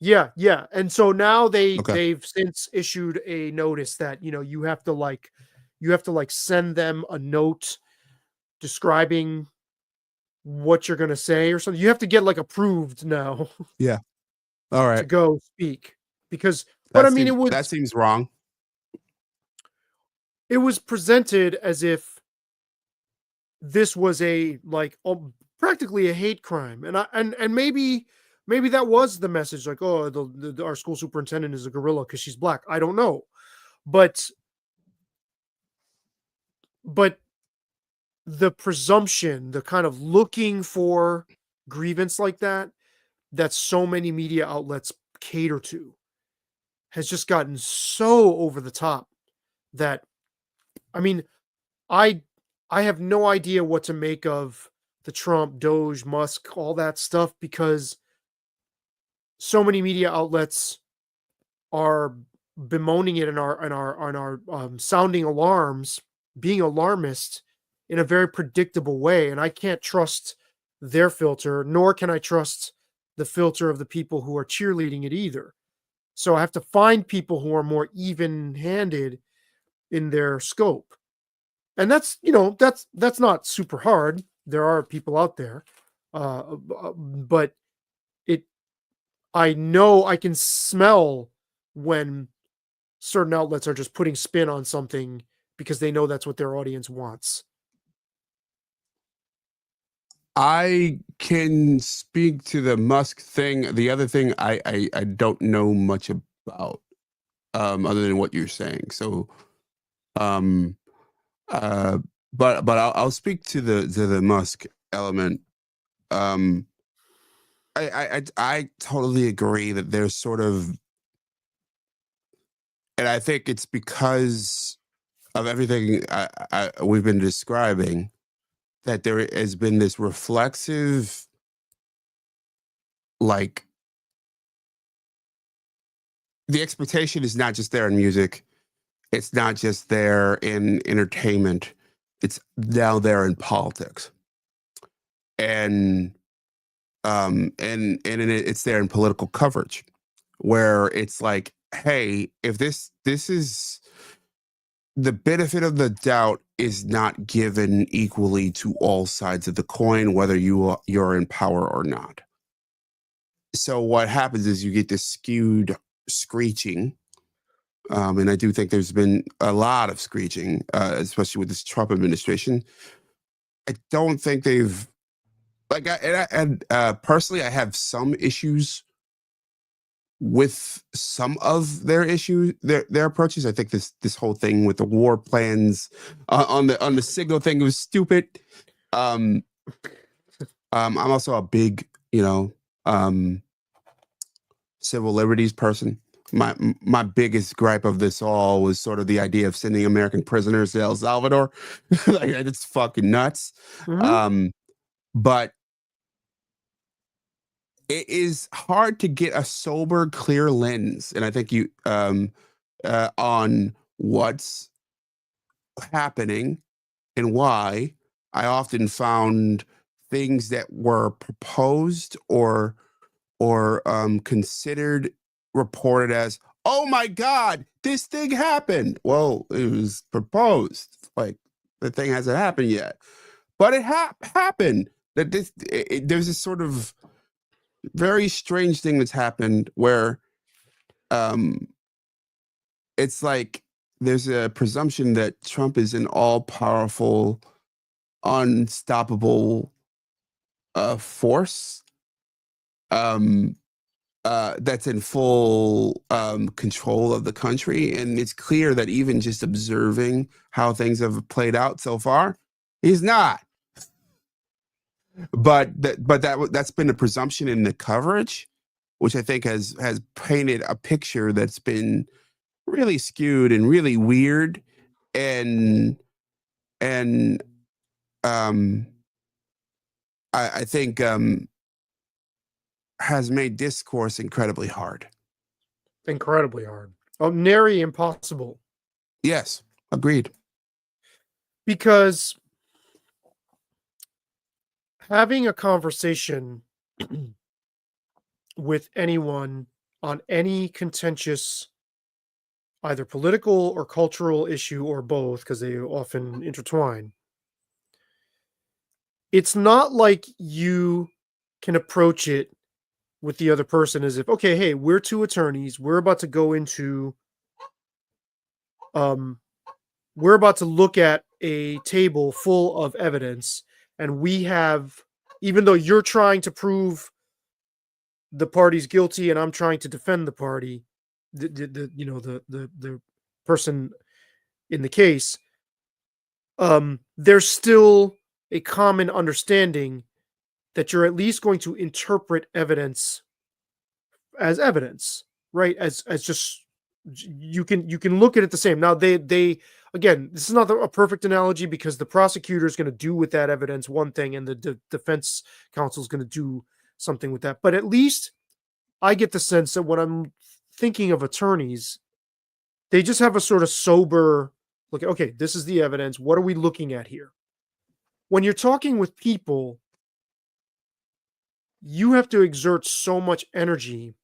Yeah. And so now Okay, they've since issued a notice that, you have to send them a note describing what you're going to say or something. You have to get like approved now yeah, all to right. go speak but I mean That seems wrong. it was presented as if this was practically a hate crime. And maybe that was the message, like, oh, our school superintendent is a gorilla because she's black. I don't know. But the presumption, the kind of looking for grievance like that so many media outlets cater to, has just gotten so over the top that, I mean, I I have no idea what to make of the Trump, Doge, Musk, all that stuff, because so many media outlets are bemoaning it and are sounding alarms, being alarmist in a very predictable way, and I can't trust their filter, nor can I trust the filter of the people who are cheerleading it either. So I have to find people who are more even-handed in their scope, and that's not super hard. There are people out there, but it I know I can smell when certain outlets are just putting spin on something because they know that's what their audience wants. I can speak to the Musk thing. The other thing I don't know much about, other than what you're saying. So, um, uh, but I'll speak to the Musk element. Um, I totally agree that there's sort of, and I think it's because of everything we've been describing, that there has been this reflexive, like, the expectation is not just there in music, it's not just there in entertainment, it's now there in politics, and it's there in political coverage, where it's like, hey, if this is, the benefit of the doubt is not given equally to all sides of the coin, whether you're in power or not. So what happens is you get this skewed screeching. And I do think there's been a lot of screeching, especially with this Trump administration. I don't think they've, like, personally, I have some issues with some of their issues, their approaches. I think this whole thing with the war plans, on the signal thing, was stupid. Um, I'm also a big, civil liberties person. My biggest gripe of this all was sort of the idea of sending American prisoners to El Salvador. Like, it's fucking nuts. Mhm. Um, but it is hard to get a sober, clear lens, and I think you on what's happening and why. I often found things that were proposed or considered, reported as, oh my God, this thing happened. Well, it was proposed. Like, the thing hasn't happened yet, but it happened. That there's this sort of very strange thing that's happened where, um, it's like there's a presumption that Trump is an all powerful, unstoppable force. Um, that's in full control of the country, and it's clear that even just observing how things have played out so far, he's not. But that's been a presumption in the coverage, which I think has painted a picture that's been really skewed and really weird, and and um, I think has made discourse incredibly hard. Incredibly hard. Oh, nary impossible. Yes, agreed. Because having a conversation with anyone on any contentious, either political or cultural issue or both, because they often intertwine, it's not like you can approach it with the other person as if, okay, hey, we're two attorneys. We're about to go into, we're about to look at a table full of evidence, and we have, even though you're trying to prove the party's guilty and I'm trying to defend the party, the person in the case, there's still a common understanding that you're at least going to interpret evidence as evidence, right? As just you can look at it the same. Now they again, this is not a perfect analogy because the prosecutor is going to do with that evidence one thing, and the defense counsel is going to do something with that. But at least I get the sense that when I'm thinking of attorneys, they just have a sort of sober look. Okay, this is the evidence. What are we looking at here? When you're talking with people, you have to exert so much energy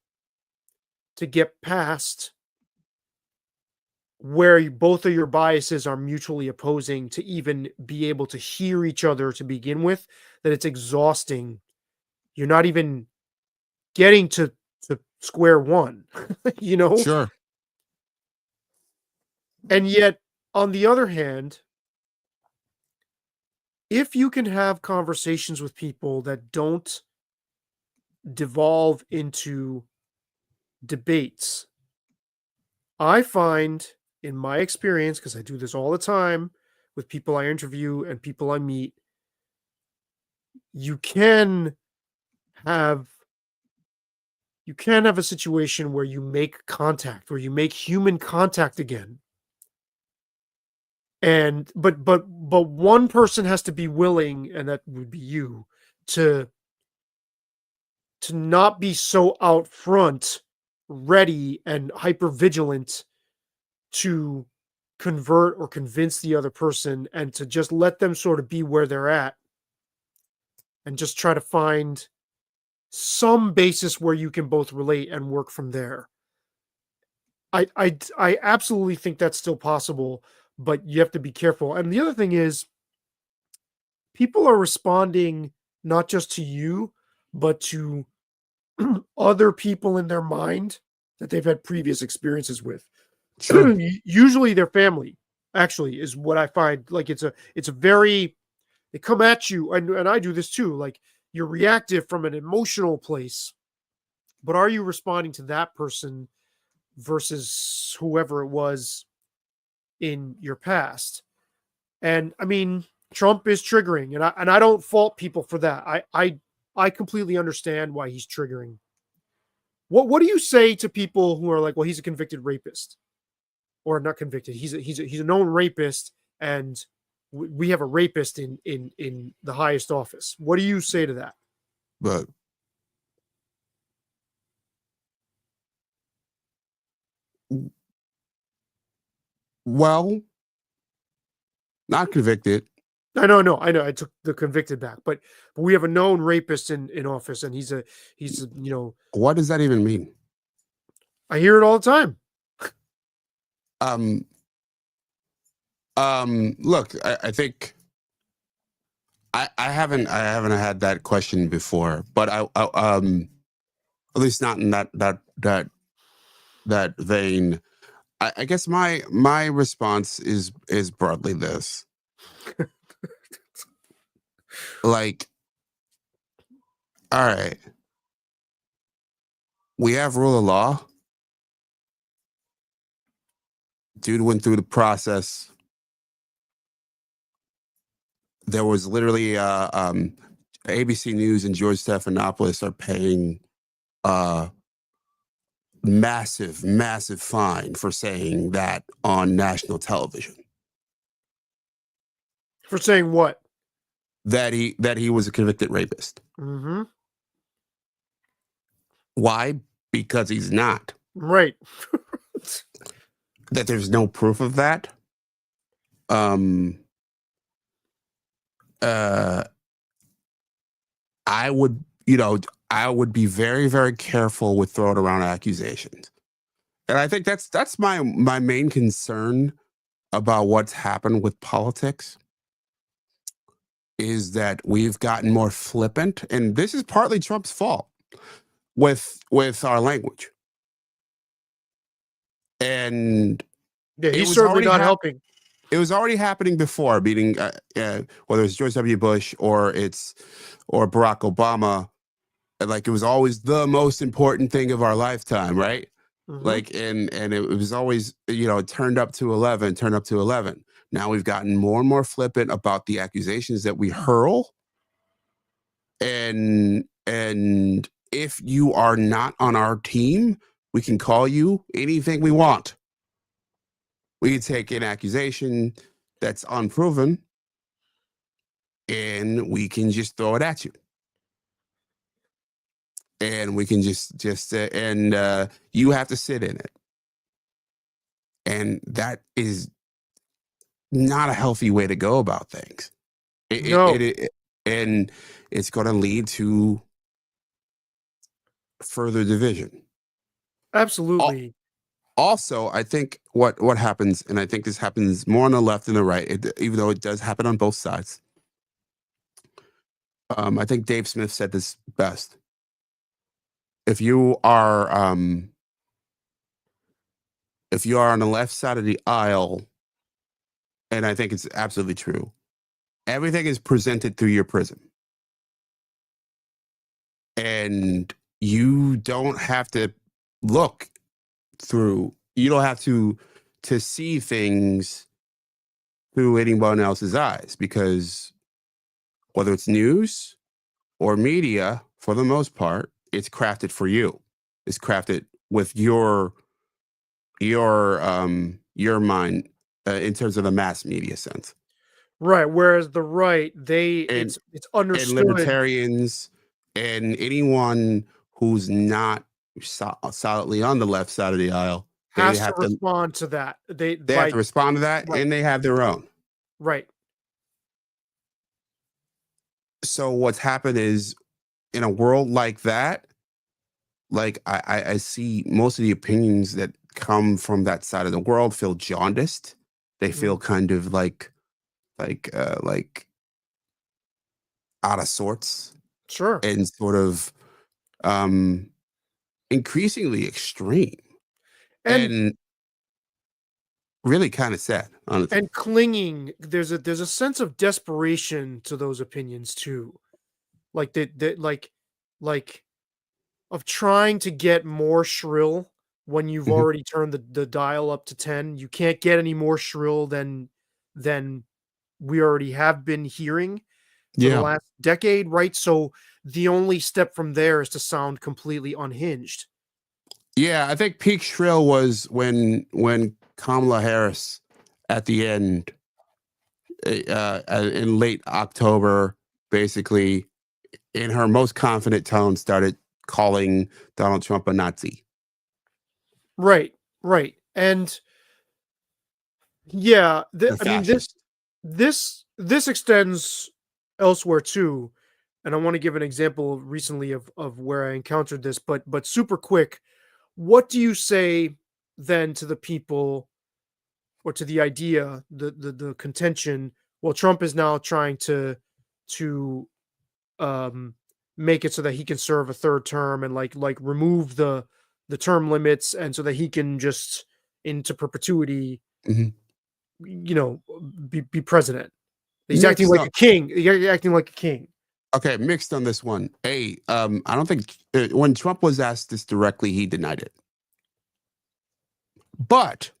to get past where both of your biases are mutually opposing to even be able to hear each other to begin with, that it's exhausting. You're not even getting to square one, you know? Sure. And yet, on the other hand, if you can have conversations with people that don't devolve into debates, I find in my experience, because I do this all the time with people I interview and people I meet, you can have a situation where you make contact, where you make human contact again. And but one person has to be willing, and that would be you, to not be so out front, ready and hyper vigilant to convert or convince the other person, and to just let them sort of be where they're at and just try to find some basis where you can both relate and work from there. I absolutely think that's still possible, but you have to be careful. And the other thing is, people are responding not just to you, but to other people in their mind that they've had previous experiences with. Sure. Usually their family, actually, is what I find. Like it's a very, they come at you, and I do this too. Like, you're reactive from an emotional place, but are you responding to that person versus whoever it was in your past? And I mean, Trump is triggering, and I don't fault people for that. I completely understand why he's triggering. What do you say to people who are like, well, he's a convicted rapist, or not convicted? He's a known rapist, and we have a rapist in the highest office. What do you say to that? But well, not convicted. I know. I took the convicted back, but we have a known rapist in office, and he's a What does that even mean? I hear it all the time. Um, look, I think I haven't had that question before, but at least not in that vein. I guess my response is broadly this. Like, all right, we have rule of law. Dude went through the process. There was literally ABC News and George Stephanopoulos are paying massive fine for saying that on national television. For saying what? That he was a convicted rapist. Mm-hmm. Why? Because he's not. Right. That there's no proof of that. I would, I would be very, very careful with throwing around accusations. And I think that's my main concern about what's happened with politics is that we've gotten more flippant, and this is partly Trump's fault with our language. And Yeah, it he's was certainly already not helping. It was already happening before, meaning whether it's George W. Bush or Barack Obama. Like, it was always the most important thing of our lifetime, right? Mm-hmm. Like, and it was always, it turned up to 11. Now we've gotten more and more flippant about the accusations that we hurl. And if you are not on our team, we can call you anything we want. We can take an accusation that's unproven and we can just throw it at you. And we can and you have to sit in it. And that is not a healthy way to go about things. No. And it's going to lead to further division. Absolutely. Also, I think what happens, and I think this happens more on the left than the right, even though it does happen on both sides. I think Dave Smith said this best. If you are on the left side of the aisle, and I think it's absolutely true, everything is presented through your prism. And you don't have to look through, you don't have to see things through anyone else's eyes, because whether it's news or media, for the most part, it's crafted for you. It's crafted with your mind in terms of the mass media sense. Right. Whereas the right, And it's understood. And libertarians and anyone who's not solidly on the left side of the aisle, has to respond to that. They have to respond to that, right. And they have their own. Right. So what's happened is, in a world like that, like I see most of the opinions that come from that side of the world feel jaundiced. They feel kind of like out of sorts. Sure. And sort of increasingly extreme. And really kind of sad, honestly. And clinging, there's a sense of desperation to those opinions too. Like like of trying to get more shrill when you've Mhm. already turned the dial up to 10. You can't get any more shrill than we already have been hearing for the last decade, right? So the only step from there is to sound completely unhinged. Yeah, I think peak shrill was when Kamala Harris at the end in late October, basically in her most confident tone, started calling Donald Trump a Nazi. Right. And yeah, I mean, this extends elsewhere too. And I want to give an example recently of where I encountered this, but super quick. What do you say then to the people, or to the idea, the contention? Well, Trump is now trying to make it so that he can serve a third term, and like remove the term limits, and so that he can just into perpetuity, Mhm. be president. He's acting like a king. He's acting like a king. Okay, mixed on this one. I don't think when Trump was asked this directly, he denied it. But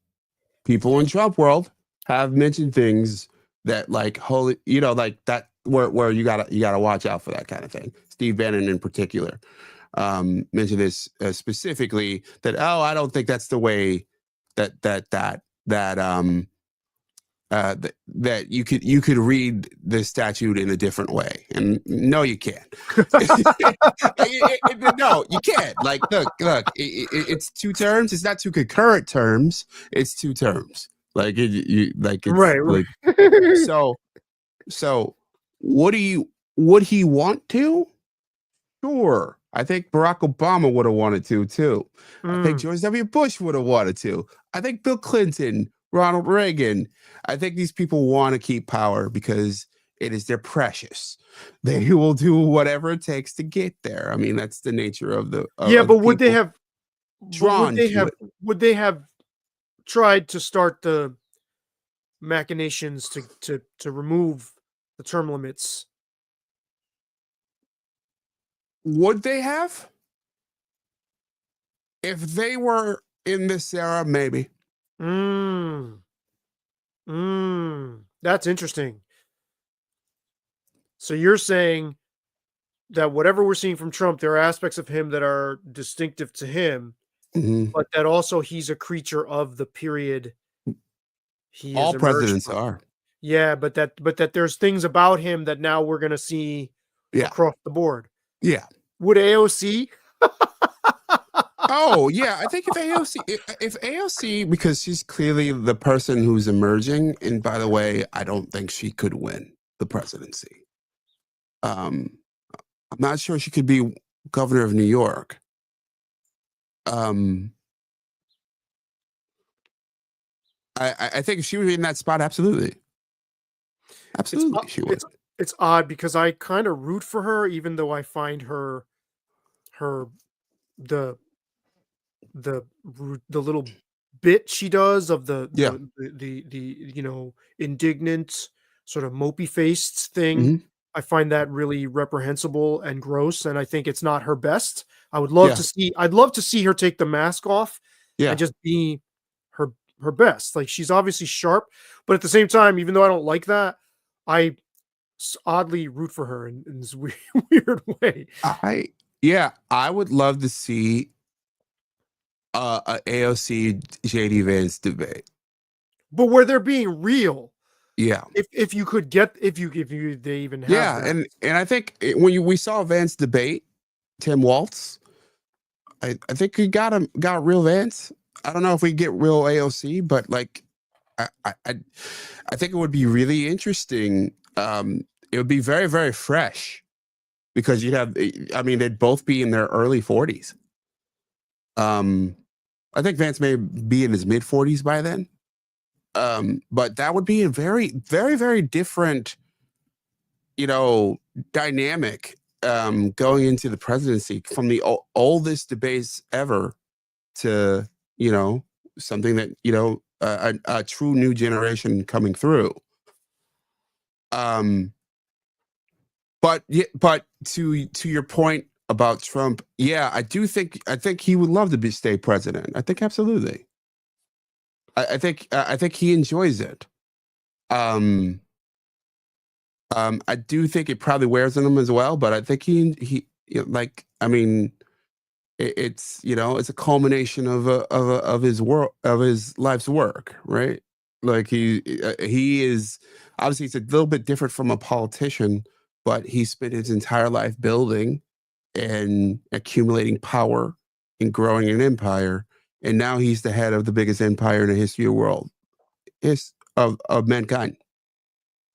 people in Trump world have mentioned things that like holy, like that where you gotta watch out for that kind of thing. Steve Bannon in particular mentioned this specifically that I don't think that's the way that you could read the statute in a different way, and no, you can't. No, you can't. Like, look, it's two terms. It's not two concurrent terms. It's two terms. Like it's Right. like so. So, would he want to? Sure. I think Barack Obama would have wanted to too. I think Mm. George W. Bush would have wanted to. I think Bill Clinton, Ronald Reagan. I think these people want to keep power because it is their precious. They will do whatever it takes to get there. I mean, that's the nature of the Yeah, of the but would they people have? But drawn to it. would they have tried to start the machinations to remove the term limits? Would they have? If they were in this era, maybe. Mm. That's interesting. So you're saying that whatever we're seeing from Trump, there are aspects of him that are distinctive to him, Mhm. but that also he's a creature of the period he has All emerged presidents from. are. Yeah, but that there's things about him that now we're gonna see Yeah. across the board. Yeah. Would AOC? Oh yeah, I think if AOC because she's clearly the person who's emerging, and by the way, I don't think she could win the presidency. I'm not sure she could be governor of New York. Um, I think if she would be in that spot, absolutely, absolutely, she would. It's odd because I kind of root for her, even though I find her the the little bit she does of Yeah. the indignant sort of mopey faced thing. Hmm. I find that really reprehensible and gross, and I think it's not her best. I'd love to see her take the mask off Yeah. and just be her her best. Like, she's obviously sharp, but at the same time, even though I don't like that, I oddly root for her in this weird way. I would love to see a AOC JD Vance debate. But where they're being real, Yeah. if you could get if you they even have Yeah, that. and I think when we saw Vance debate Tim Waltz, I think we got real Vance. I don't know if we get real AOC, but like I think it would be really interesting. It would be very very fresh because you'd have. I mean, they'd both be in their early 40s. I think Vance may be in his mid 40s by then. But that would be a very very very different dynamic going into the presidency from the oldest debates ever to something that a true new generation coming through. But but to your point about Trump, yeah, I think he would love to be state president. I think absolutely. I think he enjoys it. I do think it probably wears on him as well, but I think I mean, it's a culmination of his work of his life's work, right? Like he is obviously it's a little bit different from a politician, but he spent his entire life building and accumulating power and growing an empire, and now he's the head of the biggest empire in the history of the world, of mankind.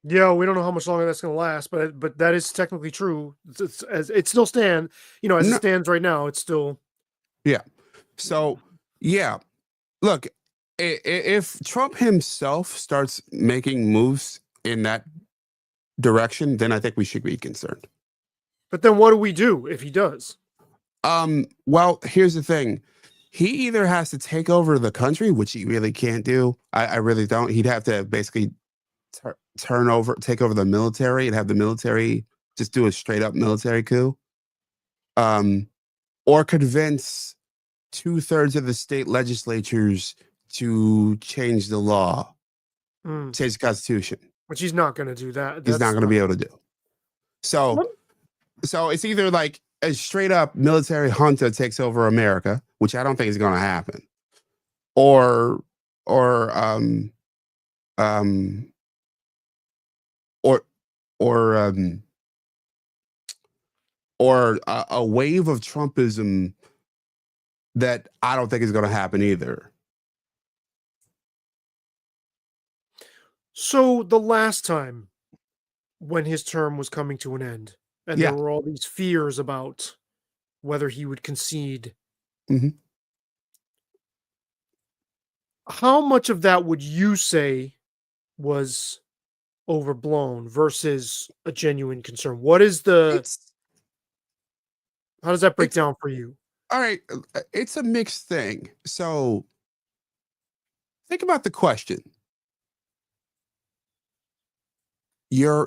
Yeah, we don't know how much longer that's going to last, but that is technically true. As it still stands, as it No, stands right now, it's still. yeah. So yeah, look, if Trump himself starts making moves in that direction, then I think we should be concerned. But then what do we do if he does? Well, here's the thing. He either has to take over the country, which he really can't do. I really don't. He'd have to basically take over the military and have the military just do a straight up military coup, or convince 2/3 of the state legislatures to change the law, Mm. change the constitution. Which he's not going to do that. He's not That's going to not. be able to do. So, Let- so it's either like a straight up military junta takes over America, which I don't think is going to happen, or or um um or or a wave of Trumpism that I don't think is going to happen either. So the last time when his term was coming to an end, and there Yeah. were all these fears about whether he would concede, Mhm. how much of that would you say was overblown versus a genuine concern? What is the It's how does that break it's down for you? all right. It's a mixed thing. So think about the question. You're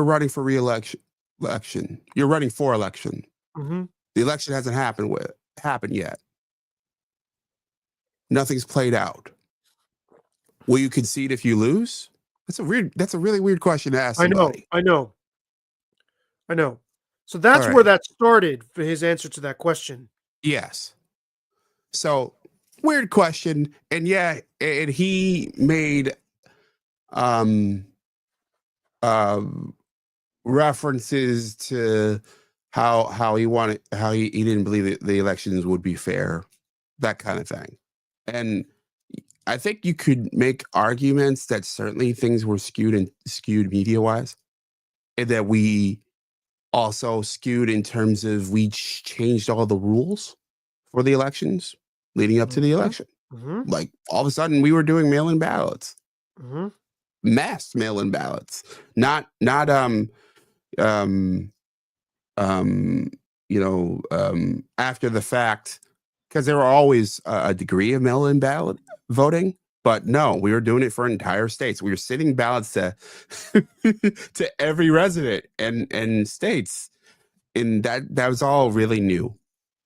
running for reelection. Election. You're running for election. Mhm. The election hasn't happened yet. Nothing's played out. Will you concede if you lose? That's a really weird question to ask I know, somebody. I know, I know. So All that's where right. that started for his answer to that question. Yes. So weird question. And yeah, and he made um um references to how he wanted he didn't believe that the elections would be fair, that kind of thing. And I think you could make arguments that certainly things were skewed media wise, and that we also skewed in terms of we changed all the rules for the elections leading up to the Mhm, election. mhm, Like all of a sudden we were doing mail-in ballots, mhm. mass mail-in ballots, not um um after the fact, because there were always a degree of mail-in ballot voting, but no, we were doing it for entire states. We were sending ballots to to every resident and states, and that was all really new.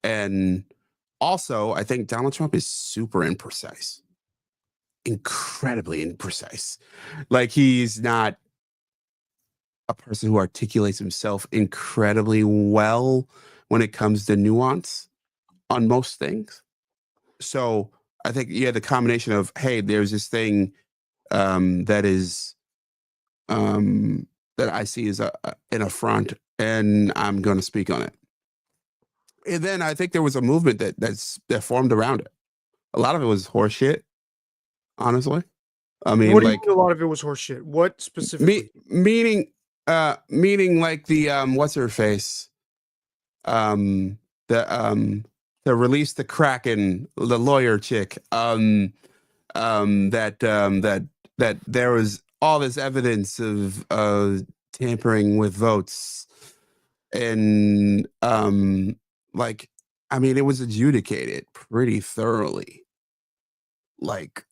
And also I think Donald Trump is super imprecise, incredibly imprecise. Like he's not a person who articulates himself incredibly well when it comes to nuance on most things. So I think yeah, the combination of hey, there's this thing that is that I see as an affront, and I'm going to speak on it. And then I think there was a movement that formed around it. A lot of it was horseshit, honestly. I mean, What do you like mean a lot of it was horseshit? What specifically? meaning like the what's her face, um the to release the Kraken, the lawyer chick, that there was all this evidence of tampering with votes, and like I mean it was adjudicated pretty thoroughly. Like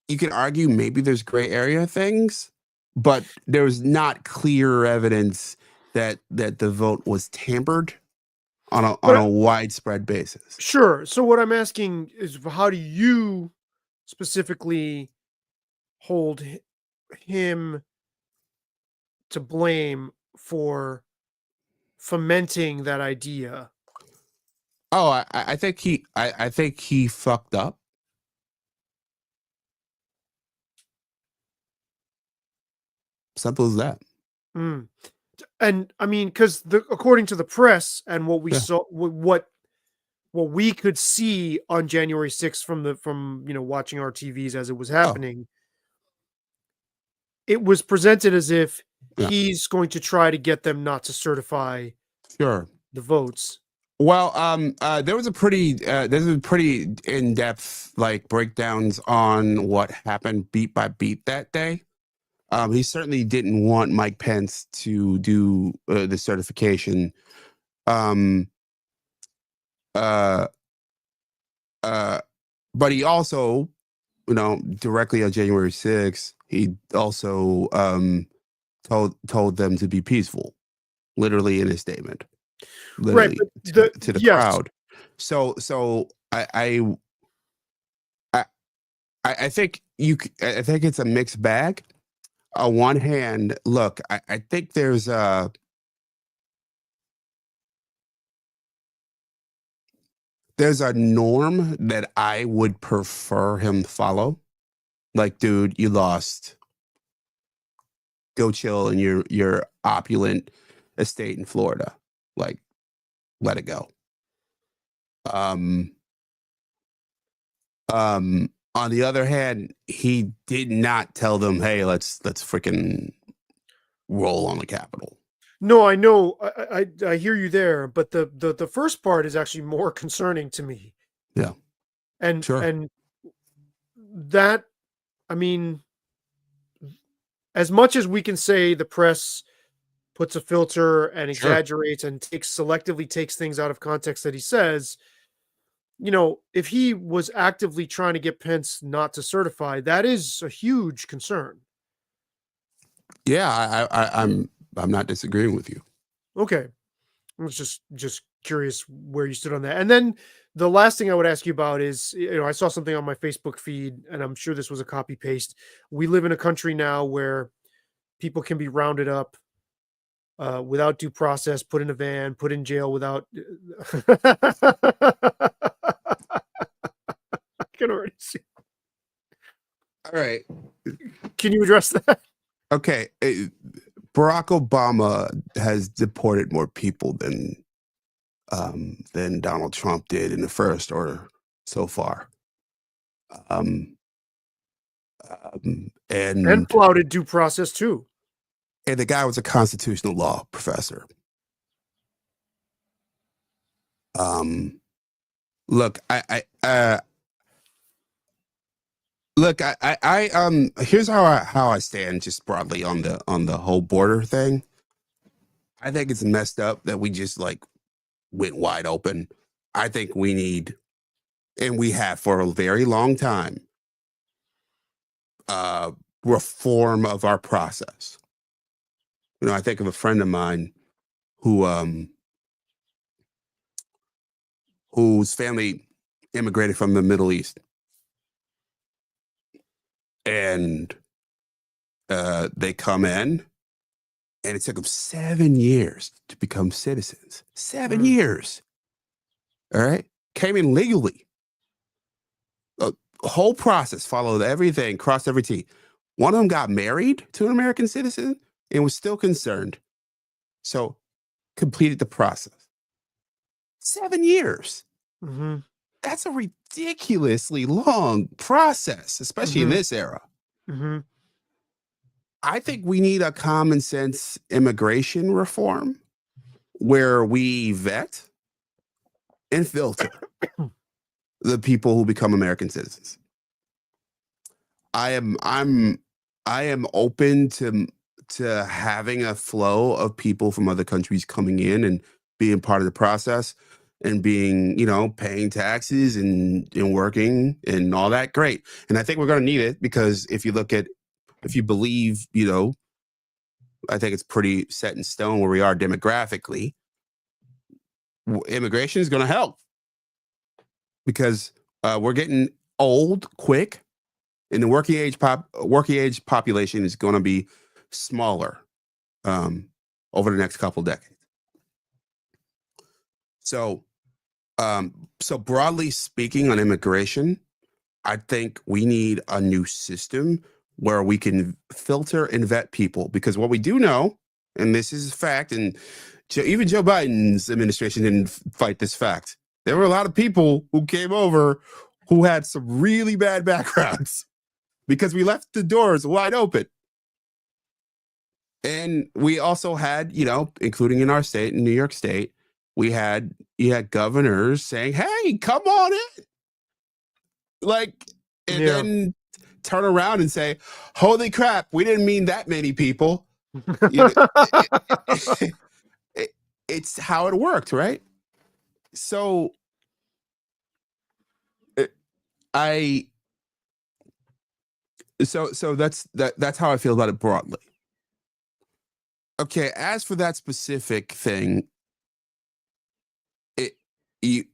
you can argue maybe there's gray area things, but there was not clear evidence that the vote was tampered on But a widespread basis. sure. So what I'm asking is how do you specifically hold him to blame for fomenting that idea? Oh, I think he fucked up. Simple as that. Mm. And I mean, because according to the press and what we Yeah. saw, what we could see on January 6th from watching our TVs as it was Oh, happening, it was presented as if yeah. he's going to try to get them not to certify Sure. the votes. Well, there's a pretty in depth like breakdowns on what happened beat by beat that day. He certainly didn't want Mike Pence to do the certification. Um, uh, uh, but he also, directly on January 6th, he also told them to be peaceful, literally in his statement, Right, literally but the to the yes. crowd. So I I think I think it's a mixed bag. On one hand, look, I think there's a norm that I would prefer him follow. Like, dude, you lost. Go chill in your opulent estate in Florida. Like, let it go. Um, on the other hand, he did not tell them, "Hey, let's freaking roll on the Capitol." No, I know. I hear you there, but the first part is actually more concerning to me. Yeah, sure, And that, I mean, as much as we can say the press puts a filter and sure. exaggerates and selectively takes things out of context that he says, if he was actively trying to get Pence not to certify, that is a huge concern. Yeah, I'm not disagreeing with you. Okay. I was just curious where you stood on that. And then the last thing I would ask you about is, I saw something on my Facebook feed, and I'm sure this was a copy paste. We live in a country now where people can be rounded up without due process, put in a van, put in jail without. I can already see. All right. Can you address that? Okay. Barack Obama has deported more people than Donald Trump did in the first order so far. Um, And and flouted due process too. the guy was a constitutional law professor. Um, look, here's how I stand just broadly on the whole border thing. I think it's messed up that we just like went wide open. I think we need, and we have for a very long time, uh, reform of our process. I think of a friend of mine who whose family immigrated from the Middle East, and they come in, and it took them 7 years to become citizens. 7 years. All right, came in legally. The whole process, followed everything, crossed every T. One of them got married to an American citizen and was still concerned. So completed the process. 7 years. Mm-hmm. That's a ridiculously long process, especially in Mm-hmm. this era. Mm-hmm. I think we need a common sense immigration reform where we vet and filter the people who become American citizens. I am I'm I am open to having a flow of people from other countries coming in and being part of the process and being, paying taxes and working and all that. Great. And I think we're going to need it because if you believe, I think it's pretty set in stone where we are demographically. Immigration is going to help because we're getting old quick, and the working age population is going to be smaller over the next couple decades. So, so broadly speaking, on immigration, I think we need a new system where we can filter and vet people, because what we do know, and this is a fact, and even Joe Biden's administration didn't fight this fact. There were a lot of people who came over who had some really bad backgrounds because we left the doors wide open. And we also had, including in our state, in New York State, you had governors saying, "Hey, come on in." Like, and Yeah. then turn around and say, "Holy crap, we didn't mean that many people." You know, it's how it worked, right? So uh, I so that's how I feel about it broadly. Okay, as for that specific thing, it you,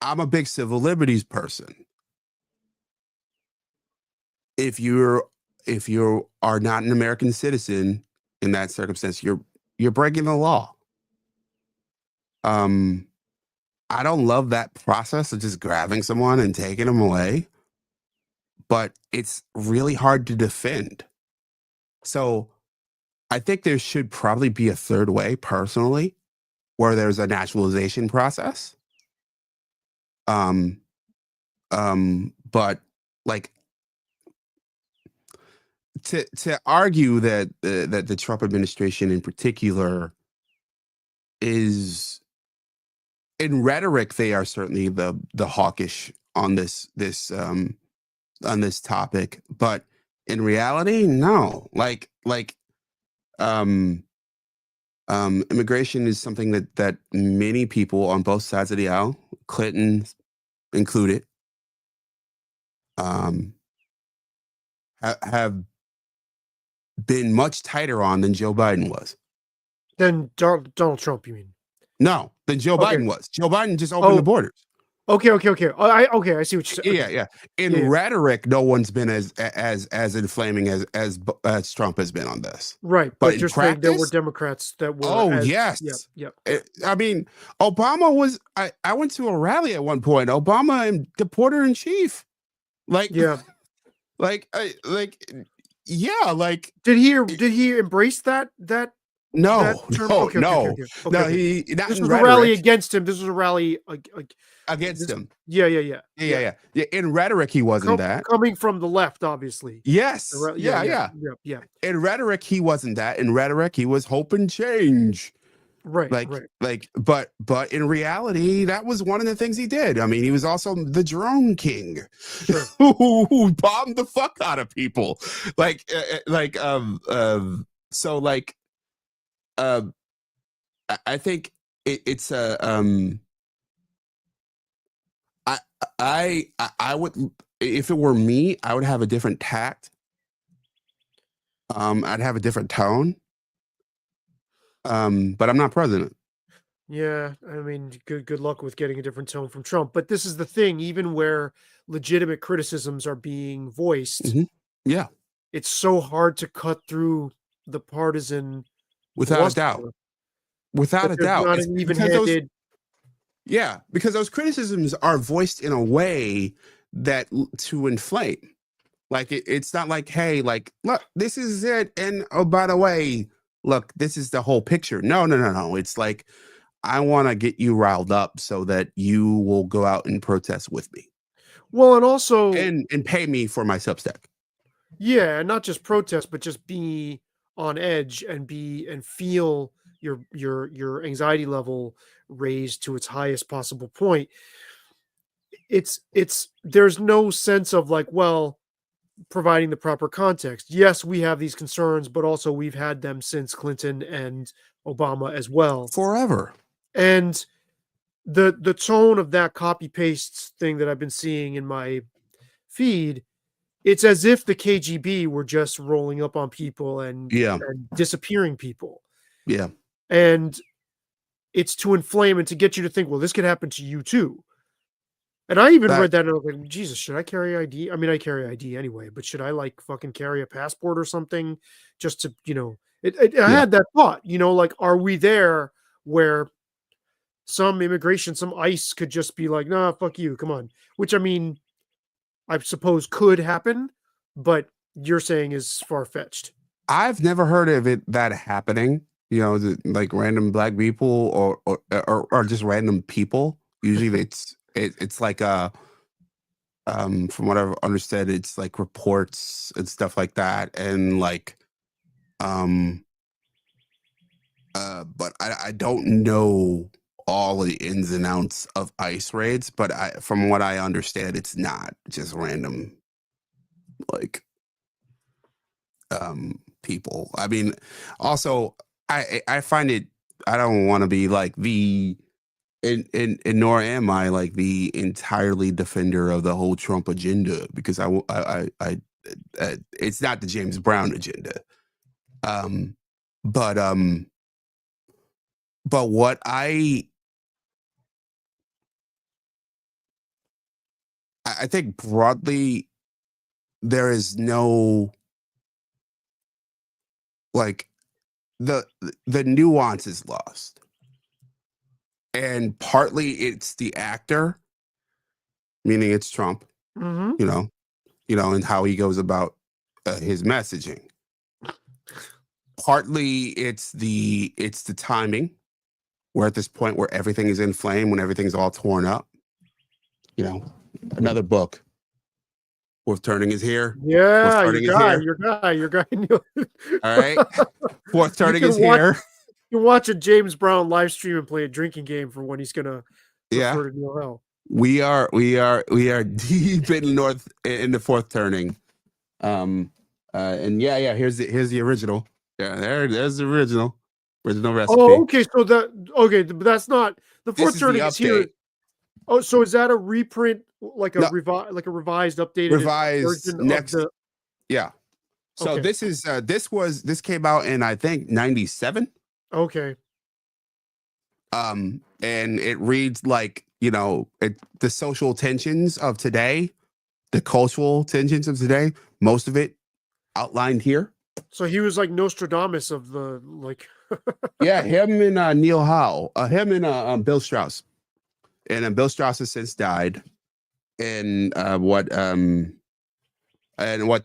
I'm a big civil liberties person. If you're if you are not an American citizen in that circumstance, you're breaking the law. Um, I don't love that process of just grabbing someone and taking them away, but it's really hard to defend. So I think there should probably be a third way, personally, where there's a naturalization process. Um, but like to argue that that the Trump administration in particular is in rhetoric, they are certainly the hawkish on this topic, but in reality, no. Um immigration is something that many people on both sides of the aisle, Clinton included, um have been much tighter on than Joe Biden was. Then Donald Trump, you mean? No, than Joe Okay. Biden was. Joe Biden just opened the Oh, borders. okay. I see what you're saying. Yeah, Okay. yeah. In Yeah, yeah. rhetoric, no one's been as inflaming as Trump has been on this. Right. But But in you're saying there were practice, Democrats that were oh as yep, yes. yep. I mean, Obama was. I went to a rally at one point. Obama and the porter in chief, like, Yeah. like, yeah, like. Did he embrace that No, term? no, Okay, okay, okay, no, okay. Okay, no. okay. He not This in was a rally rhetoric. against him. This was a rally like Against this. him. Yeah, yeah, yeah. Yeah, yeah, yeah. Yeah, in rhetoric, he wasn't that. Coming from the left, obviously. Yes. Yeah, Yeah, yeah. yeah, yeah. In rhetoric, he wasn't that. In rhetoric, he was hope and change. Right, right. But in reality, that was one of the things he did. I mean, he was also the drone king, Sure. who bombed the fuck out of people. So like, I think it's a I would, if it were me, I would have a different tact. I'd have a different tone. But I'm not president. Yeah, I mean, good luck with getting a different tone from Trump. But this is the thing, even where legitimate criticisms are being voiced, Hmm. Yeah, it's so hard to cut through the partisan without a doubt. bluster Without that a there's doubt. not It's an because those, even-handed. yeah, because those criticisms are voiced in a way that to inflame. Like it's not like, hey, like, look, this is it, and oh, by the way, look, this is the whole picture. No, no, no, no. It's like, I want to get you riled up so that you will go out and protest with me Well, and also, and pay me for my Substack. yeah, not just protest, but just be on edge and feel your anxiety level raised to its highest possible point. It's there's no sense of like, well, providing the proper context. Yes, we have these concerns, but also we've had them since Clinton and Obama as well. Forever. And the tone of that copy paste thing that I've been seeing in my feed, it's as if the KGB were just rolling up on people and Yeah. disappearing people. Yeah. And it's to inflame and to get you to think, well, this could happen to you too. And I even That, read that and I was like, Jesus, should I carry ID? I mean, I carry ID anyway, but should I like fucking carry a passport or something just to, I yeah. had that thought, like, are we there where some immigration, some ICE could just be like, nah, fuck you, come on. Which I mean, I suppose could happen, but you're saying is far fetched. I've never heard of it that happening. Like random black people or just random people. Usually it's like from what I've understood, it's like reports and stuff like that, and like but I don't know all of the ins and outs of ICE raids, but from what I understand, it's not just random like people. I mean, also I find it, I don't want to be like and nor am I like the entirely defender of the whole Trump agenda, because I it's not the James Brown agenda. Um, but what I think broadly there is no like the nuance is lost, and partly it's the actor, meaning it's Trump, Mm-hmm. And how he goes about his messaging. Partly it's the timing. We're at this point where everything is in flame, when everything's all torn up. Another book. Fourth Turning is here. Fourth Yeah, Turning is here. your guy. All right. Fourth You Turning can is here. you watch a James Brown live stream and play a drinking game for when he's gonna Yeah. refer to Neil Hell. We are deep in the Fourth Turning. And here's the original. Yeah, there's the original recipe. Oh, okay. So but that's not the This Fourth is the Turning is here. update. Oh, so is that a reprint, like a No, revised, updated revised version of next. the? Yeah. So Okay. this came out in, I think, 97. Okay. And it reads like, the social tensions of today, the cultural tensions of today, most of it outlined here. So he was like Nostradamus of the like. Yeah, him and Neil Howe, him and Bill Strauss, and Bill Strauss has since died. And what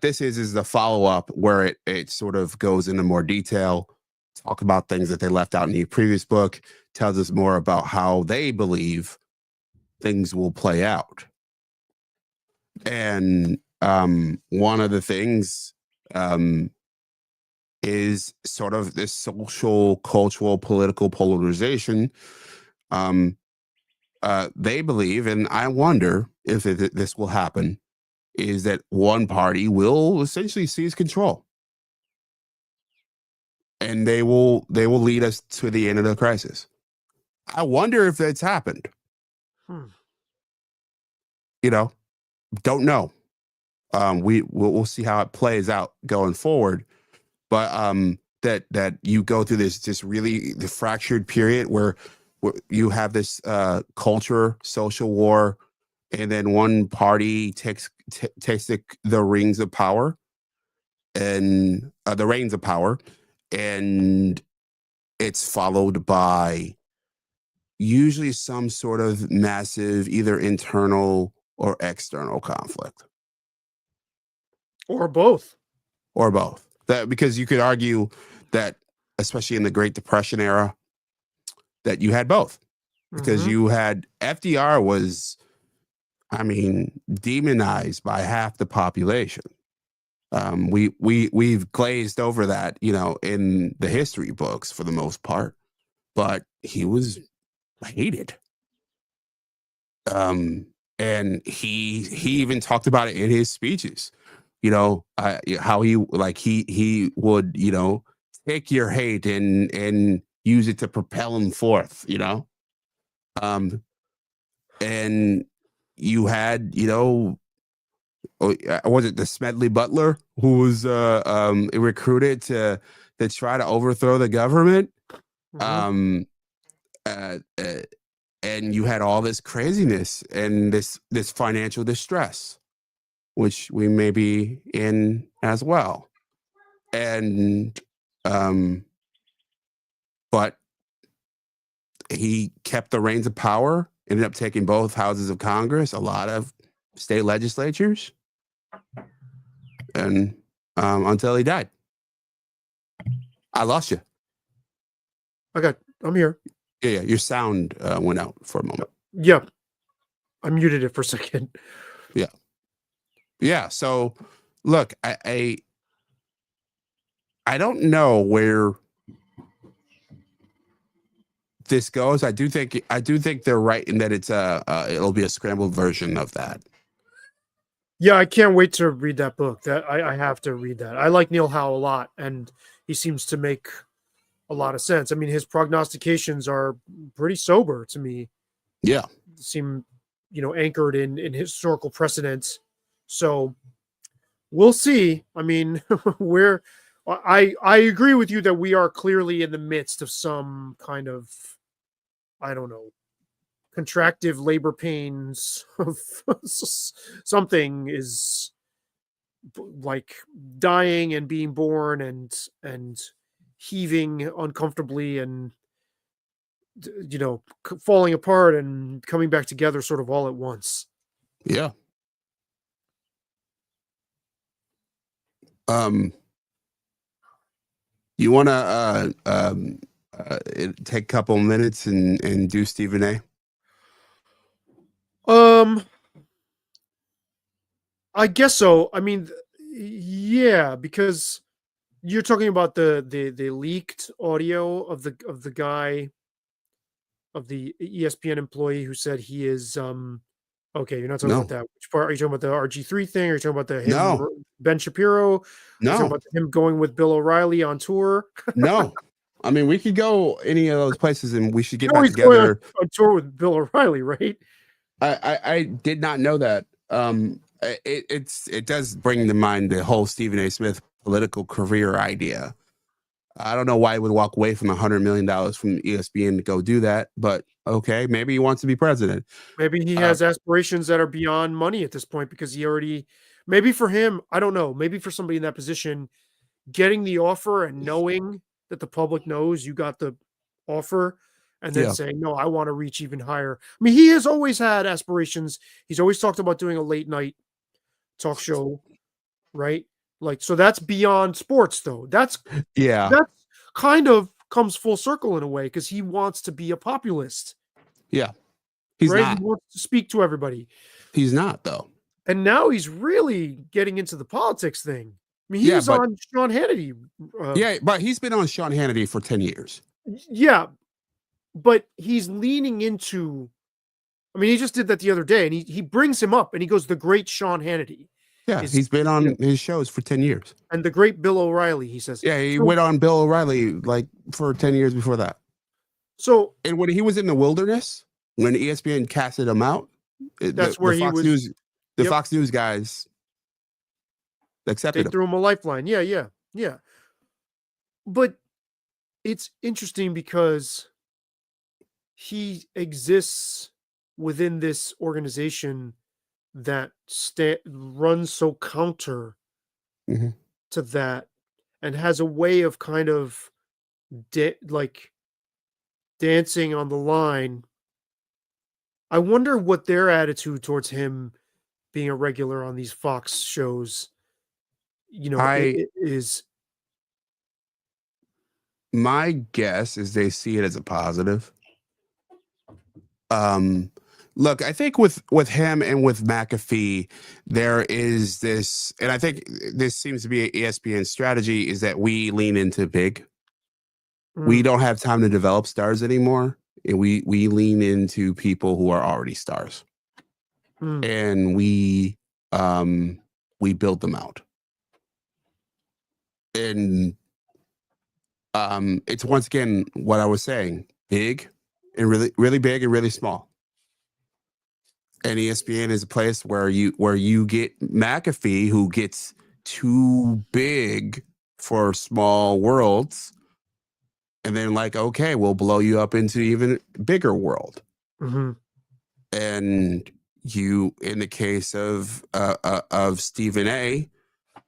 this is the follow up where it sort of goes into more detail, talk about things that they left out in the previous book, tells us more about how they believe things will play out. And one of the things is sort of this social, cultural, political polarization. They believe, and I wonder if this will happen, is that one party will essentially seize control, and they will lead us to the end of the crisis. I wonder if that's happened. Don't know. We'll see how it plays out going forward. But that you go through this really the fractured period where you have this culture, social war, and then one party takes the rings of power, and the reins of power, and it's followed by usually some sort of massive either internal or external conflict, Or both. That, because you could argue that, especially in the Great Depression era, that you had both, because you had FDR was, demonized by half the population. We've glazed over that, in the history books for the most part, but he was hated. And he even talked about it in his speeches. How he would take your hate and use it to propel him forth. And you had was it the Smedley Butler who was recruited to try to overthrow the government. Um, and you had all this craziness and this financial distress, which we may be in as well. And but he kept the reins of power, ended up taking both houses of Congress, a lot of state legislatures, and until he died. I lost you. I'm here. Yeah, your sound went out for a moment. Yeah, I muted it for a second. Yeah. So, look, I don't know where this goes. I do think they're right in that it'll be a scrambled version of that. Yeah, I can't wait to read that book. That I have to read that. I like Neil Howe a lot, and he seems to make a lot of sense. His prognostications are pretty sober to me. Yeah, seem anchored in historical precedents. So we'll see. we're I agree with you that we are clearly in the midst of some kind of, I don't know, contractive labor pains of something is like dying and being born and heaving uncomfortably and falling apart and coming back together sort of all at once. Yeah. You want to take a couple minutes and do Stephen A? Um, I guess so. I mean, yeah, because you're talking about the leaked audio of the guy, of the ESPN employee who said he is okay, you're not talking about No, that. Which part are you talking about, the RG3 thing? Are you talking about the him no, Ben Shapiro? Are you talking no, about him going with Bill O'Reilly on tour? no. I mean, we could go any of those places and we should You get know back he's going together. on tour with Bill O'Reilly, right? I did not know that. It does bring to mind the whole Stephen A. Smith political career idea. I don't know why he would walk away from $100 million from ESPN to go do that, but okay, maybe he wants to be president. Maybe he Uh, has aspirations that are beyond money at this point because he already, maybe for him, I don't know, maybe for somebody in that position, getting the offer and knowing that the public knows you got the offer and then yeah, saying, no, I want to reach even higher. I mean, he has always had aspirations. He's always talked about doing a late night talk show, right? Like, so that's beyond sports, though. yeah, That's kind of comes full circle in a way because he wants to be a populist, yeah. He's right? He not. wants to speak to everybody. He's not though. And now he's really getting into the politics thing. I mean, he Yeah, was but on Sean Hannity. he's been on Sean Hannity for 10 years. Yeah, but he's leaning into, I mean, he just did that the other day and he brings him up and he goes, the great Sean Hannity Yeah, is, he's been on his shows for 10 years. and the great Bill O'Reilly, he says. Yeah, he So, went on Bill O'Reilly like for 10 years before that. so And when he was in the wilderness, when ESPN casted him out, that's where he was. The Yep. Fox News guys They accepted him. threw him a lifeline. Yeah, yeah, yeah. But it's interesting because he exists within this organization that runs so counter Mhm. to that and has a way of kind of like dancing on the line. I wonder what their attitude towards him being a regular on these Fox shows, I it is. My guess is they see it as a positive. Um, Look, I think with him and with McAfee, there is this, and I think this seems to be an ESPN strategy, is that we lean into big. We Mm, don't have time to develop stars anymore, and we lean into people who are already stars, mm, and we build them out. And it's once again what I was saying: big and really big and really small. And ESPN is a place where you get McAfee, who gets too big for small worlds, and then like, okay, we'll blow you up into even bigger world. mhm, And you, in the case of Stephen A,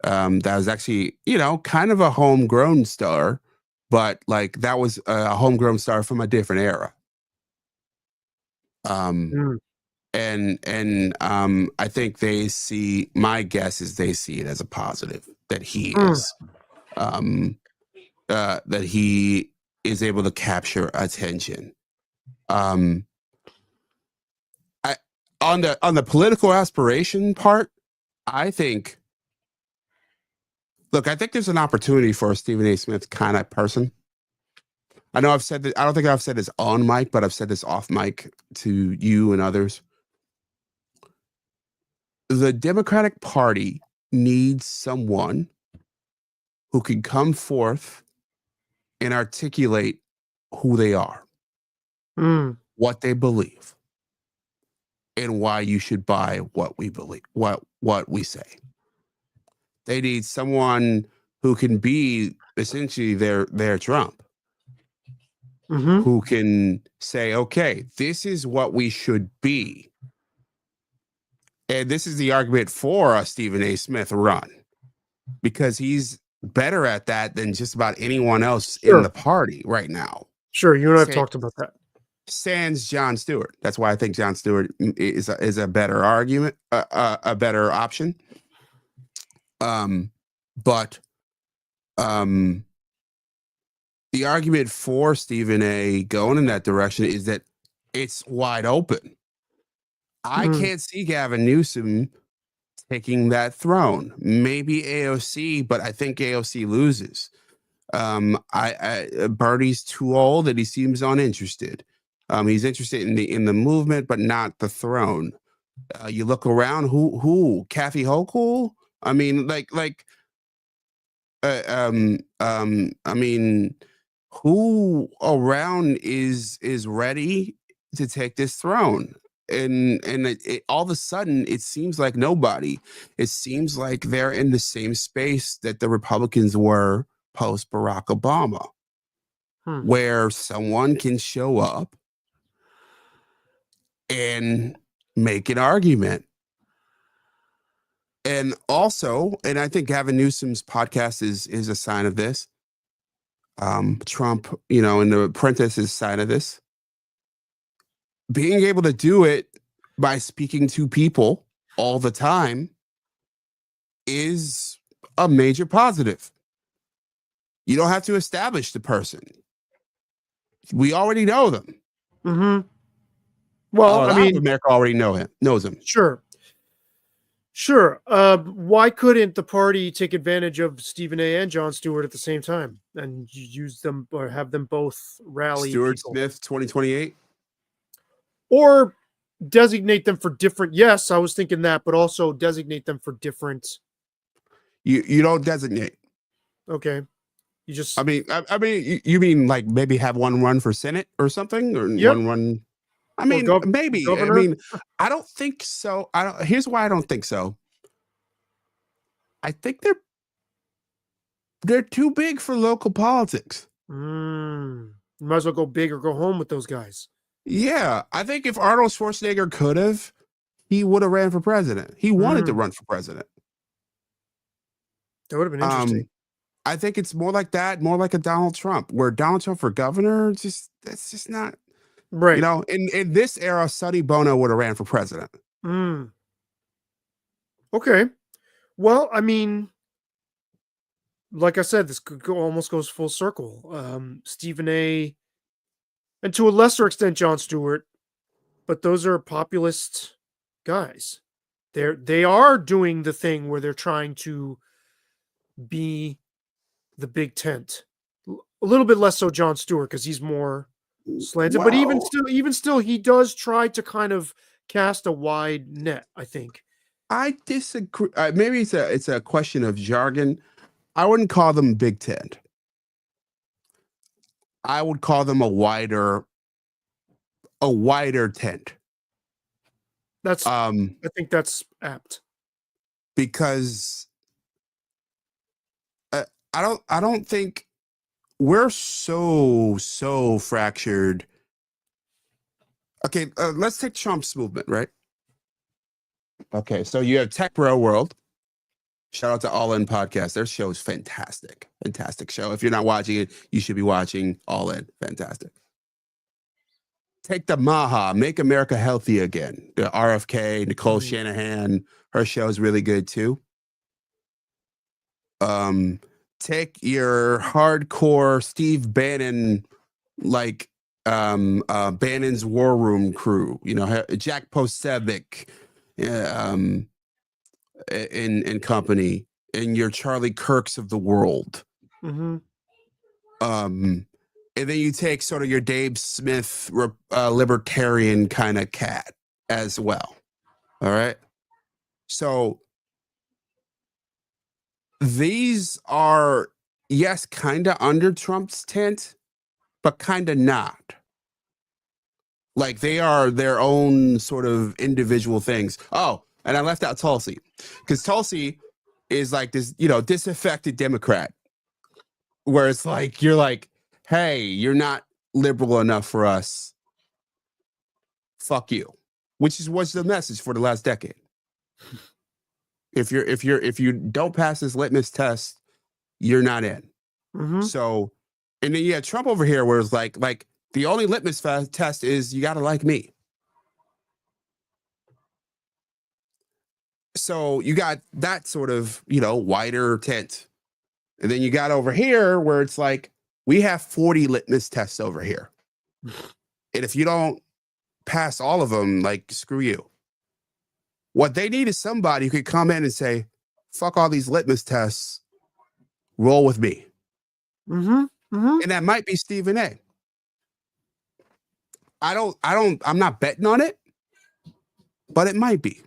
that was actually kind of a homegrown star, but like that was a homegrown star from a different era. Um, mm, and I think my guess is they see it as a positive that mm, um, that he is able to capture attention. Um, I on the political aspiration part, I think. Look, I think there's an opportunity for a Stephen A. Smith kind of person. I know I've said that. I don't think I've said this on mic, but I've said this off mic to you and others. The Democratic Party needs someone who can come forth and articulate who they are, mm, what they believe, and why you should buy what we believe, what we say. They need someone who can be essentially their Trump, Mm-hmm. who can say, okay, this is what we should be. And this is the argument for a Stephen A. Smith run, because he's better at that than just about anyone else in the Sure. party right now. Sure. You and I have talked about that. Sans John Stewart. That's why I think John Stewart is a better argument, a better option. But the argument for Stephen A. going in that direction is that it's wide open. I can't see Gavin Newsom taking that throne. Maybe AOC, but I think AOC loses. Bernie's too old and he seems uninterested. He's interested in the movement, but not the throne. You look around, who Kathy Hochul? I mean, I mean, who around is ready to take this throne? And all of a sudden, it seems like nobody. It seems like they're in the same space that the Republicans were post Barack Obama, where someone can show up and make an argument. And also, and I think Gavin Newsom's podcast is a sign of this. Trump, and The Apprentice is a sign of this. Being able to do it by speaking to people all the time is a major positive. You don't have to establish the person. We already know them. Mm-hmm. Well, I mean, America already knows him. Sure. Why couldn't the party take advantage of Stephen A. and Jon Stewart at the same time and use them or have them both rally Stewart people? Smith 2028? Or designate them for different. Yes, I was thinking that, but also designate them for different. You don't designate. Okay. You just. I mean, you mean like maybe have one run for Senate or something, or one run. I mean, maybe. Governor? I mean, I don't think so. Here's why I don't think so. I think they're too big for local politics. You might as well go big or go home with those guys. Yeah, I think if Arnold Schwarzenegger could have, he would have ran for president. He wanted to run for president. That would have been interesting. I think it's more like that, more like a Donald Trump, where Donald Trump for governor, that's just not right. In this era, Sonny Bono would have ran for president. Okay. Well, I mean, like I said, this almost goes full circle. Stephen A. and to a lesser extent, Jon Stewart, but those are populist guys. They are doing the thing where they're trying to be the big tent. A little bit less so Jon Stewart because he's more slanted, but even still, he does try to kind of cast a wide net, I think. I disagree. Maybe it's a question of jargon. I wouldn't call them big tent. I would call them a wider tent. That's I think that's apt. Because I don't think we're so fractured. Okay, let's take Trump's movement, right? Okay, so you have Tech Bro World. Shout out to All In Podcast. Their show is fantastic. Fantastic show. If you're not watching it, you should be watching All In. Fantastic. Take the Maha, Make America Healthy Again. The RFK, Nicole Shanahan. Her show is really good too. Take your hardcore Steve Bannon, like Bannon's War Room crew. Jack Posobiec, and company, and your Charlie Kirks of the world. And then you take sort of your Dave Smith libertarian kind of cat as well. All right. So these are, yes, kind of under Trump's tent, but kind of not. Like they are their own sort of individual things. Oh, and I left out Tulsi, because Tulsi is like this, you know, disaffected Democrat, where it's like you're like, hey, you're not liberal enough for us. Fuck you. Which is what's the message for the last decade. If you don't pass this litmus test, you're not in. Mm-hmm. So, and then you had Trump over here, where it's like the only litmus test is you got to like me. So you got that sort of, you know, wider tent. And then you got over here where it's like, we have 40 litmus tests over here. And if you don't pass all of them, like, screw you. What they need is somebody who could come in and say, fuck all these litmus tests, roll with me. Mm-hmm. Mm-hmm. And that might be Stephen A. I'm not betting on it, but it might be.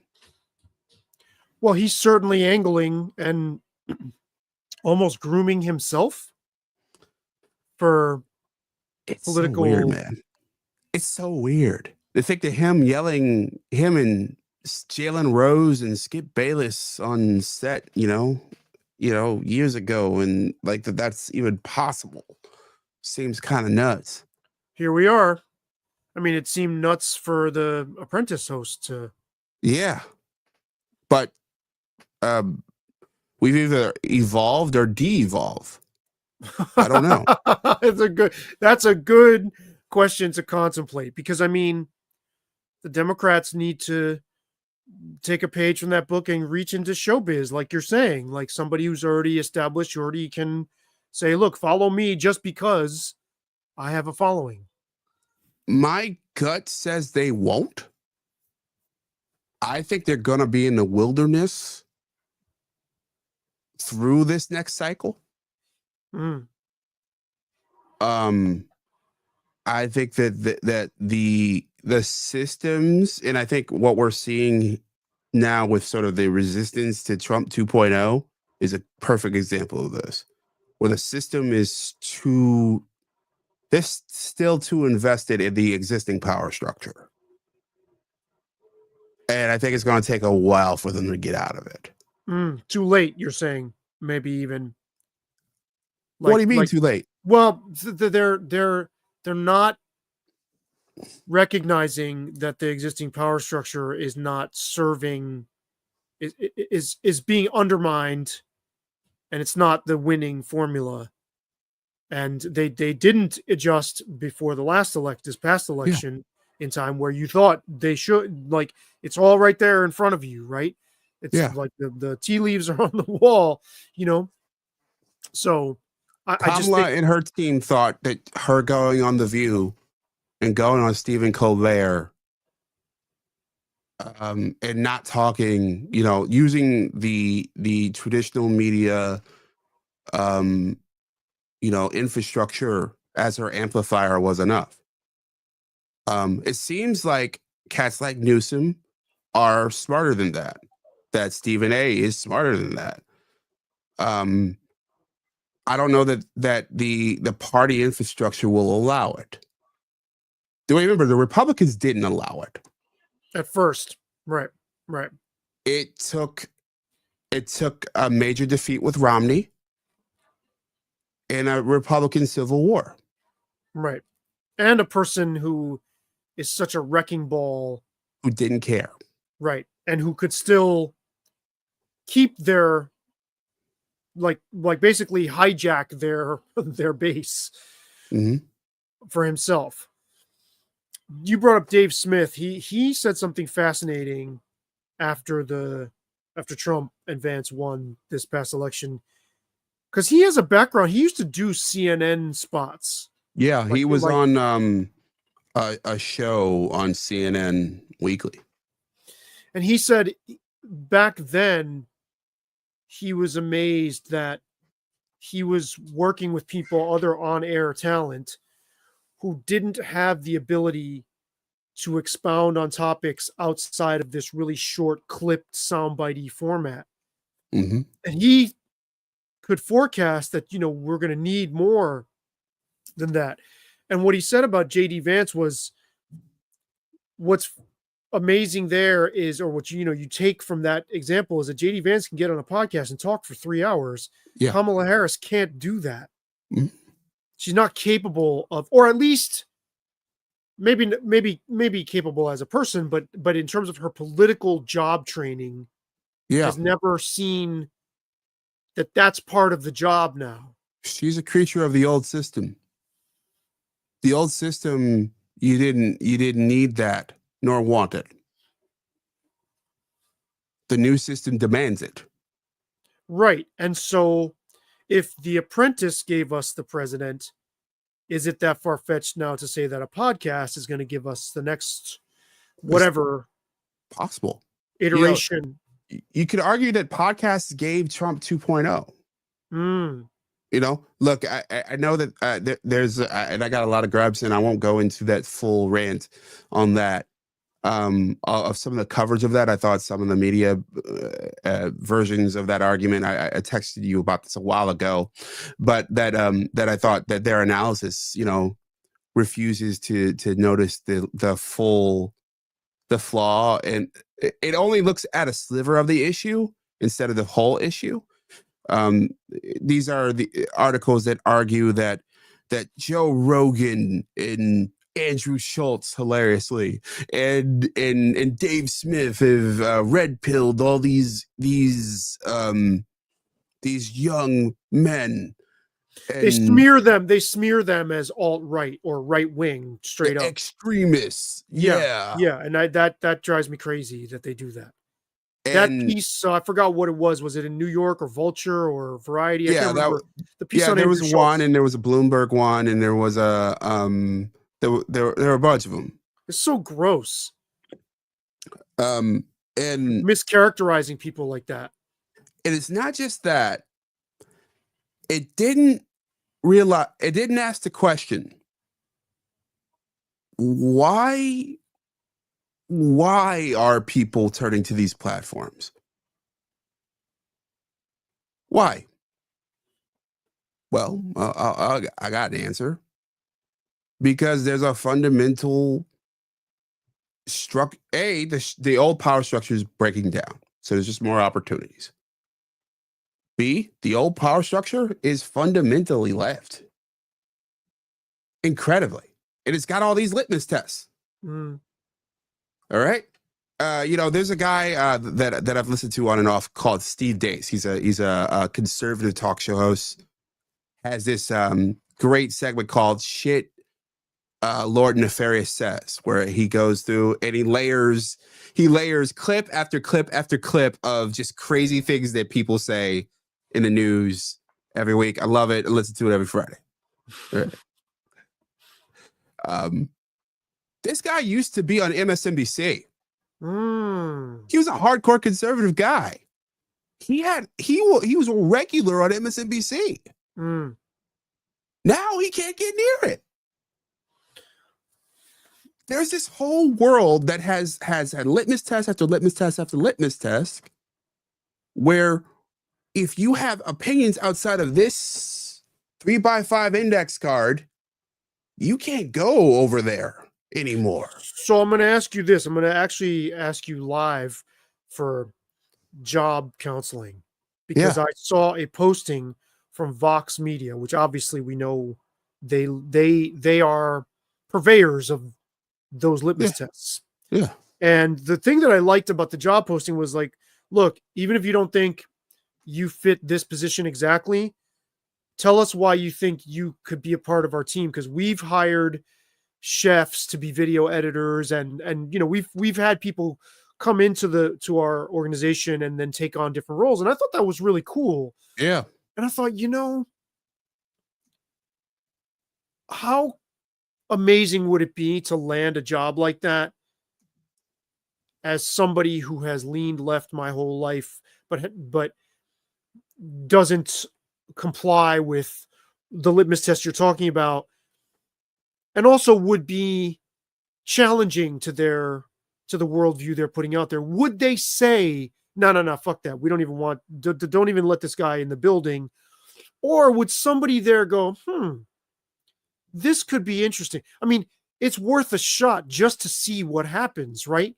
Well, he's certainly angling and almost grooming himself for It's political. so weird, man. It's so weird. To think that him and Jalen Rose and Skip Bayless on set, you know, years ago, and like that's even possible. Seems kind of nuts. Here we are. I mean, it seemed nuts for the Apprentice host to. Yeah, but we've either evolved or de-evolved. I don't know. That's a good question to contemplate, because I mean, the Democrats need to take a page from that book and reach into showbiz, like you're saying, like somebody who's already established, you already can say, look, follow me just because I have a following. My gut says they won't. I think they're going to be in the wilderness through this next cycle. Mm. I think that the systems, and I think what we're seeing now with sort of the resistance to Trump 2.0 is a perfect example of this, where the system is they're still too invested in the existing power structure. And I think it's going to take a while for them to get out of it. Too late, you're saying? Maybe even. What do you mean too late? Well, they're not recognizing that the existing power structure is not serving, is being undermined, and it's not the winning formula. And they didn't adjust before this past election in time, where you thought they should. Like, it's all right there in front of you, right? It's like the tea leaves are on the wall, you know. So I just think, and her team thought that her going on The View and going on Stephen Colbert, and not talking, you know, using the traditional media, you know, infrastructure as her amplifier was enough. It seems like cats like Newsom are smarter than that. That Stephen A is smarter than that. I don't know that the party infrastructure will allow it. Do you remember the Republicans didn't allow it at first, right? It took a major defeat with Romney and a Republican civil war, right? And a person who is such a wrecking ball, who didn't care, right? And who could still keep their like basically hijack their base for himself. You brought up Dave Smith. He said something fascinating after Trump and Vance won this past election, because he has a background. He used to do CNN spots. Yeah, he was on a show on CNN Weekly, and he said back then he was amazed that he was working with people, other on-air talent, who didn't have the ability to expound on topics outside of this really short, clipped, soundbitey format. And he could forecast that, you know, we're going to need more than that. And what he said about JD Vance was, what's amazing there is, or what you take from that example, is that JD Vance can get on a podcast and talk for 3 hours. Yeah. Kamala Harris can't do that. Mhm. She's not capable of, or at least maybe capable as a person, but in terms of her political job training, Yeah. has never seen that that's part of the job now. She's a creature of the old system. The old system, you didn't need that nor want it. The new system demands it. Right. And so if The Apprentice gave us the president, is it that far-fetched now to say that a podcast is going to give us the next whatever Possible iteration? You could argue that podcasts gave Trump 2.0. Mm. Look, I know that there's and I got a lot of grabs, and I won't go into that full rant on that. Of some of the coverage of that, I thought some of the media versions of that argument. I texted you about this a while ago, but that I thought that their analysis, refuses to notice the flaw, and it only looks at a sliver of the issue instead of the whole issue. These are the articles that argue that Joe Rogan and Andrew Schultz, hilariously, and Dave Smith have red pilled all these young men. They smear them as alt-right or right-wing, straight up extremists. Yeah, and that drives me crazy that they do that. That piece, I forgot what it was. Was it in New York or Vulture or Variety? I can't remember. The piece on there Andrew was Schultz. one, and there was a Bloomberg one, and there was a there were a bunch of them. It's so gross. And mischaracterizing people like that. And it's not just that. It didn't ask the question, why are people turning to these platforms? Why? Well, I got an answer. Because there's a fundamental the old power structure is breaking down. So there's just more opportunities. B, the old power structure is fundamentally left. Incredibly. And it's got all these litmus tests. Mm. All right. There's a guy that I've listened to on and off called Steve Dace. He's a conservative talk show host. Has this great segment called Shit Lord Nefarious Says, where he goes through and he layers clip after clip after clip of just crazy things that people say in the news every week. I love it. I listen to it every Friday. Right. This guy used to be on MSNBC. He was a hardcore conservative guy. He was a regular on MSNBC. Now he can't get near it. There's this whole world that has had litmus test after litmus test after litmus test, where if you have opinions outside of this 3x5 index card, you can't go over there anymore. So I'm going to ask you this. I'm going to actually ask you live for job counseling, because I saw a posting from Vox Media, which obviously we know they are purveyors of those litmus tests. Yeah. And the thing that I liked about the job posting was like, look, even if you don't think you fit this position exactly, tell us why you think you could be a part of our team, because we've hired chefs to be video editors, and we've had people come into our organization and then take on different roles, and I thought that was really cool. Yeah. And I thought, how amazing would it be to land a job like that as somebody who has leaned left my whole life, but doesn't comply with the litmus test you're talking about, and also would be challenging to the worldview they're putting out there. Would they say, no, fuck that, we don't even want, don't even let this guy in the building? Or would somebody there go, this could be interesting? I mean, it's worth a shot just to see what happens, right?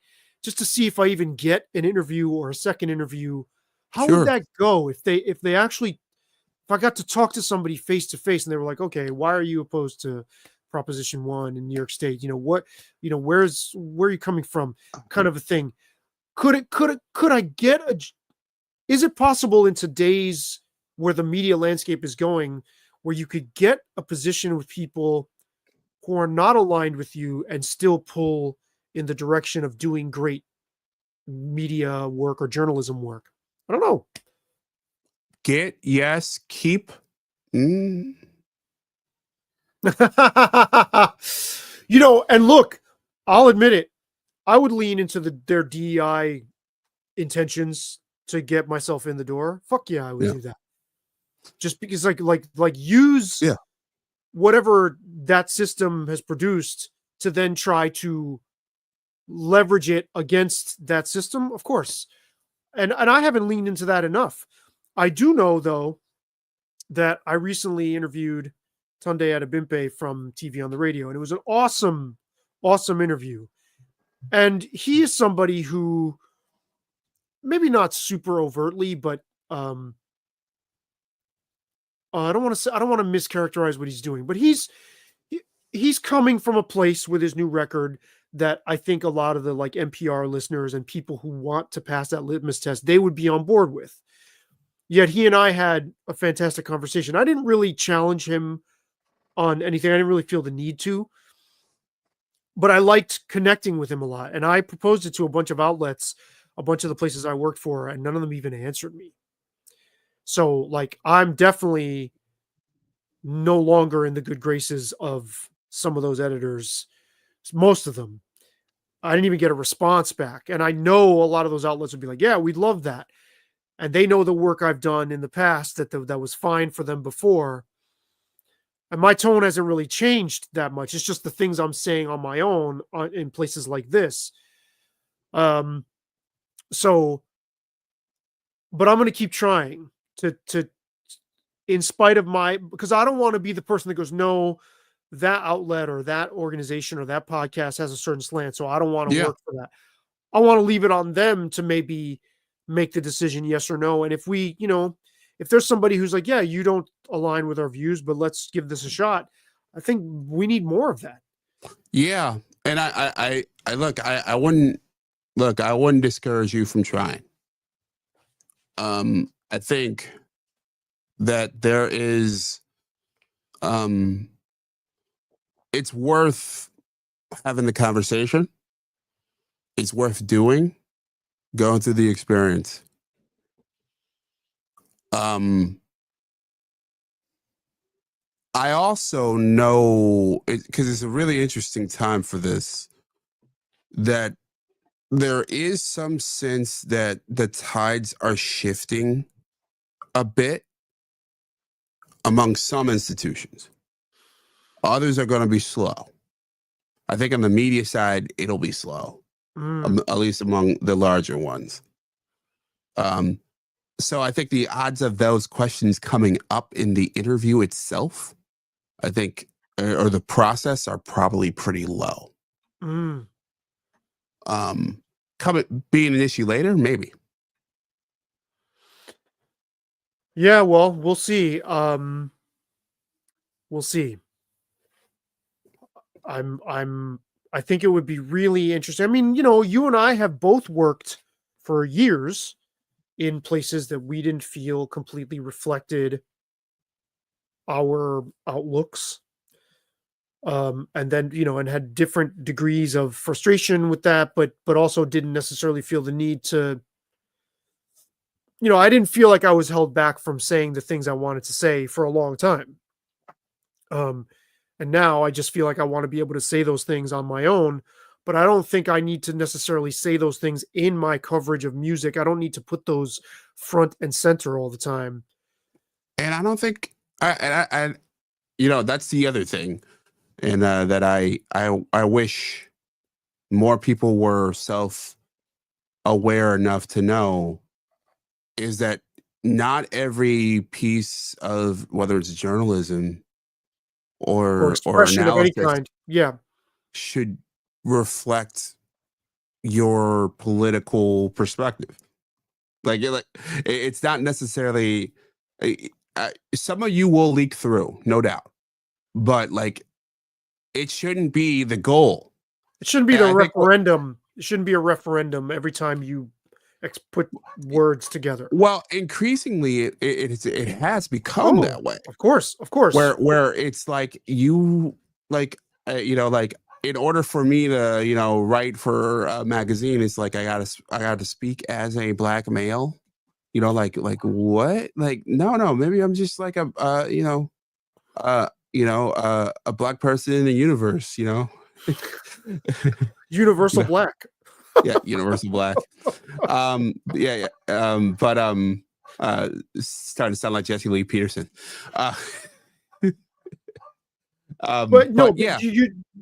just to see if I even get an interview or a second interview. How would Sure. that go if they actually, if I got to talk to somebody face to face and they were like, okay, why are you opposed to Proposition 1 in New York State? What, where are you coming from? Kind of a thing. Could I get is it possible in today's, where the media landscape is going, where you could get a position with people who are not aligned with you and still pull in the direction of doing great media work or journalism work? I don't know. Get, yes, keep. Mm. And look, I'll admit it. I would lean into their DEI intentions to get myself in the door. Fuck yeah, I would Yeah. do that. Just because, like use Yeah. whatever that system has produced to then try to leverage it against that system, of course. And I haven't leaned into that enough. I do know, though, that I recently interviewed Tunde Adebimpe from TV on the Radio, and it was an awesome, awesome interview. And he is somebody who, maybe not super overtly, but I don't want to mischaracterize what he's doing, but he's coming from a place with his new record that I think a lot of the like NPR listeners and people who want to pass that litmus test, they would be on board with. Yet he and I had a fantastic conversation. I didn't really challenge him on anything. I didn't really feel the need to, but I liked connecting with him a lot. And I proposed it to a bunch of outlets, a bunch of the places I worked for, and none of them even answered me. So, like, I'm definitely no longer in the good graces of some of those editors, most of them. I didn't even get a response back. And I know a lot of those outlets would be like, yeah, we'd love that. And they know the work I've done in the past that was fine for them before. And my tone hasn't really changed that much. It's just the things I'm saying on my own in places like this. So, but I'm going to keep trying to, in spite of because I don't want to be the person that goes, no, that outlet or that organization or that podcast has a certain slant, so I don't want to work for that. I want to leave it on them to maybe make the decision, yes or no. And if we, if there's somebody who's like, yeah, you don't align with our views, but let's give this a shot, I think we need more of that. Yeah. And I look, I wouldn't discourage you from trying. I think that there is, it's worth having the conversation. It's worth doing, going through the experience. I also know, because it's a really interesting time for this, that there is some sense that the tides are shifting a bit among some institutions. Others are going to be slow. I think on the media side, it'll be slow, at least among the larger ones. So I think the odds of those questions coming up in the interview itself, I think, or the process, are probably pretty low. Being an issue later, maybe. Yeah, well, we'll see. We'll see. I think it would be really interesting. I mean, you and I have both worked for years in places that we didn't feel completely reflected our outlooks. And then, and had different degrees of frustration with that, but also didn't necessarily feel the need to, I didn't feel like I was held back from saying the things I wanted to say for a long time. And now I just feel like I want to be able to say those things on my own, but I don't think I need to necessarily say those things in my coverage of music. I don't need to put those front and center all the time. And I don't think I that's the other thing. And that I wish more people were self-aware enough to know is that not every piece of, whether it's journalism or expression of any analysis, kind, yeah, should reflect your political perspective. It's not necessarily some of you will leak through, no doubt, but like it shouldn't be the goal. It shouldn't be And the I think referendum. It shouldn't be a referendum every time you put words together. well, increasingly it has become Oh, that way. of course, of course. Where it's like you like like in order for me to write for a magazine, it's like I gotta speak as a black male. Like what? Like no, maybe I'm just like a black person in the universe. Universal No, black. yeah, universal black. Yeah, but starting to sound like Jesse Lee Peterson. Uh, But no, but but yeah,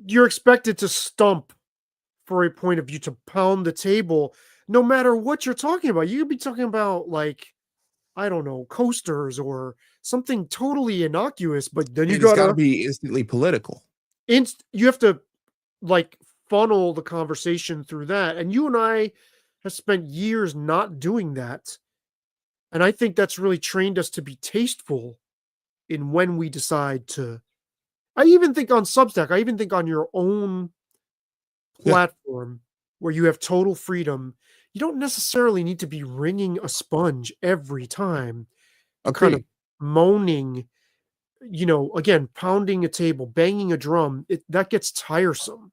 you're expected to stump for a point of view, to pound the table, no matter what you're talking about. You could be talking about, like, I don't know, coasters or something totally innocuous, but then you it's got to gotta be instantly political. you have to, like, funnel the conversation through that. And you and I have spent years not doing that. And I think that's really trained us to be tasteful in when we decide to. I even think on Substack, I even think on your own Yeah. platform where you have total freedom, you don't necessarily need to be wringing a sponge every time, kind of Agreed. moaning, again, pounding a table, banging a drum. That gets tiresome.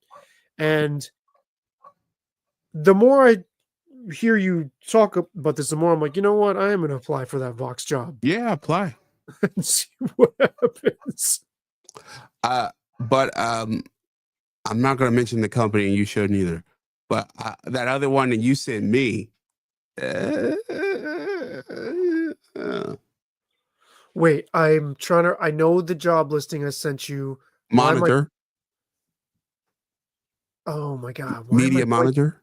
And the more I hear you talk about this, the more I'm like, you know what? I am going to apply for that Vox job Yeah, apply. and see what happens. But I'm not going to mention the company, and you shouldn't either. But that other one that you sent me, uh, Wait, I'm trying to. I know the job listing I sent you. Why am I? monitor, Oh my god! Why am I media like? monitor.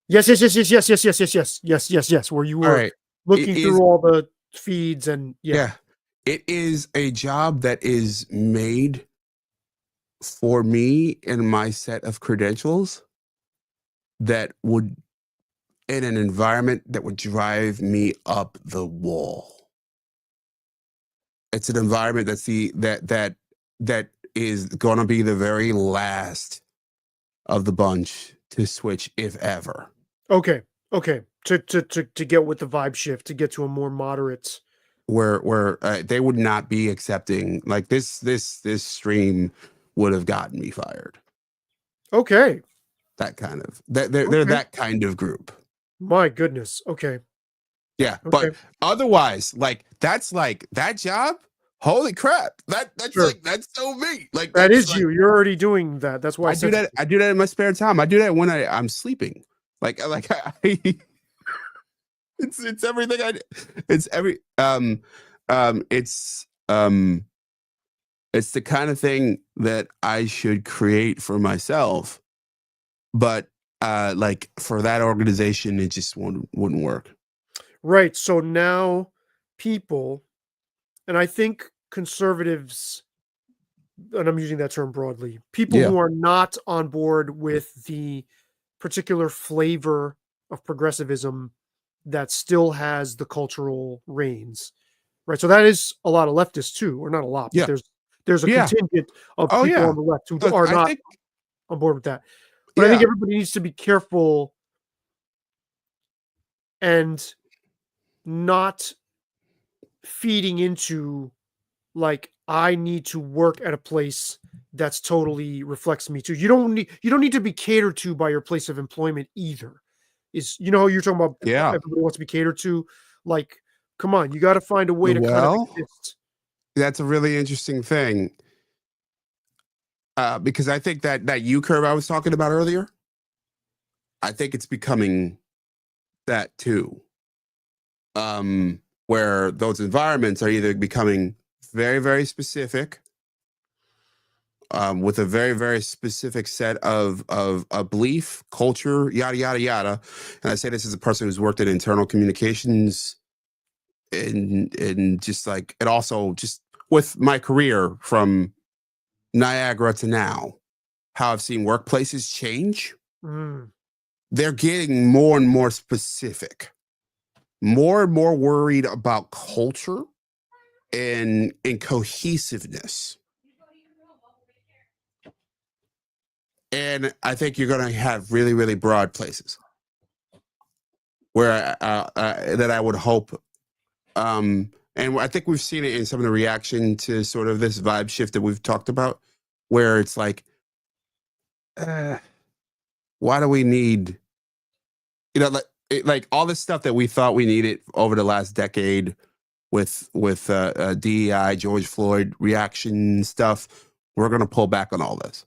Yes, yes, yes, yes, yes, yes, yes, yes, yes, yes, yes, yes. Where you All were right, it looking through is. all the feeds and yeah. Yeah, it is a job that is made for me and my set of credentials that would in an environment that would drive me up the wall. It's an environment that is going to be the very last of the bunch to switch, if ever. Okay, okay. To get with the vibe shift, to get to a more moderate. Where they would not be accepting like this stream would have gotten me fired. Okay, That kind of they're okay. that kind of group. My goodness. Okay, Yeah, okay. but otherwise, that's like that job. Holy crap! Sure. That's so me. Like That that's is like you. You're already doing that. That's why I I do sent it that. to I do that in my spare time. I do that when I'm sleeping. It's everything I. It's every it's it's the kind of thing that I should create for myself, but like for that organization, it just wouldn't work. you. Right. So now people, and I think conservatives, and I'm using that term broadly, people Yeah, who are not on board with the particular flavor of progressivism that still has the cultural reins, right? So that is a lot of leftists too, or not a lot, but yeah, there's a yeah. contingent of Oh people yeah. on the left who Look, are I not think on board with that. But I think yeah, everybody needs to be careful and not feeding into, like, I need to work at a place that's totally reflects me too. You don't need to be catered to by your place of employment either. Is how you're talking about yeah. everybody wants to be catered to. Like, come on, you got to find a way to kind of Well, exist. that's a really interesting thing because I think that U curve I was talking about earlier, I think it's becoming that too. Where those environments are either becoming very, very specific, with a very, very specific set of a belief, culture, yada yada yada. And I say this as a person who's worked in internal communications and just like and also just with my career from Niagara to now, how I've seen workplaces change. Mm. they're getting more and more specific, more and more worried about culture and cohesiveness. And I think you're going to have really, really broad places where that I would hope. And I think we've seen it in some of the reaction to sort of this vibe shift that we've talked about, where it's like, why do we need, like all this stuff that we thought we needed over the last decade with DEI, George Floyd reaction stuff. We're going to pull back on all this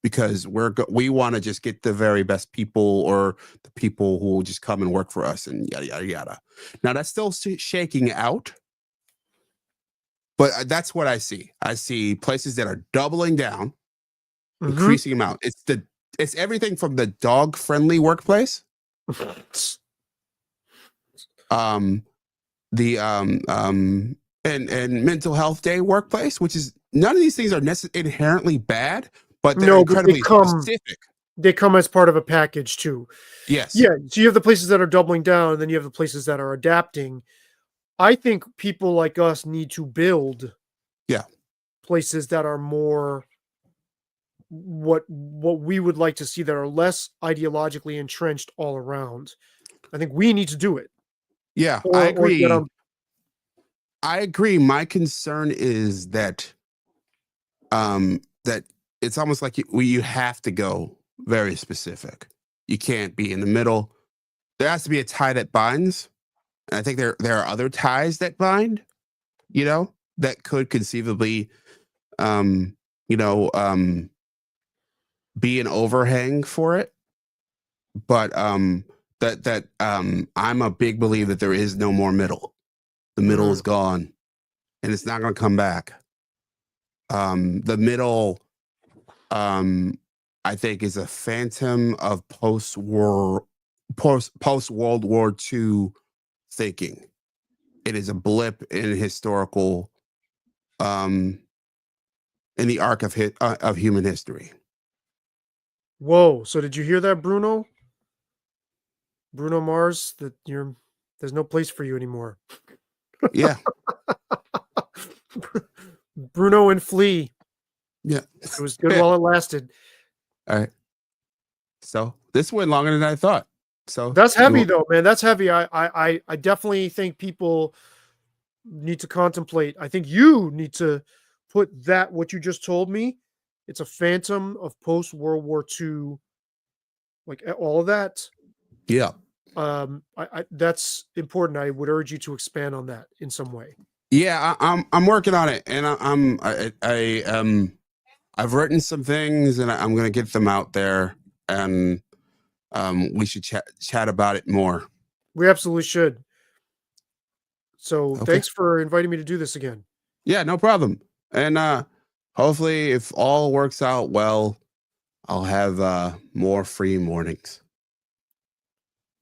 because we want to just get the very best people, or the people who will just come and work for us and yada, yada, yada. Now that's still shaking out, but that's what I see. I see places that are doubling down, increasing amount. It's everything from the dog friendly workplace, the and mental health day workplace, which is, none of these things are inherently bad, but they're incredibly specific. They come as part of a package too. Yes. Yeah. So you have the places that are doubling down, and then you have the places that are adapting. I think people like us need to build places that are more what we would like to see, that are less ideologically entrenched all around. I think we need to do it. Yeah, I agree. I agree. My concern is that that it's almost like you have to go very specific. You can't be in the middle. There has to be a tie that binds. And I think there are other ties that bind, that could conceivably be an overhang for it. But I'm a big believer that there is no more middle. The middle is gone, and it's not going to come back. The middle, I think, is a phantom of post World War II thinking. It is a blip in historical, in the arc of human history. Whoa! So did you hear that, Bruno? Bruno Mars, that there's no place for you anymore. Yeah. Bruno and Flea. Yeah. It was good while it lasted. All right. So this went longer than I thought. So that's heavy though, man. That's heavy. I definitely think people need to contemplate. I think you need to put that, what you just told me, it's a phantom of post World War II, like all of that. Yeah. That's important. I would urge you to expand on that in some way. Yeah, I'm working on it, and I've written some things, and I'm going to get them out there, and we should chat about it more. We absolutely should. So thanks for inviting me to do this again. Yeah, no problem. And hopefully, if all works out well, I'll have more free mornings.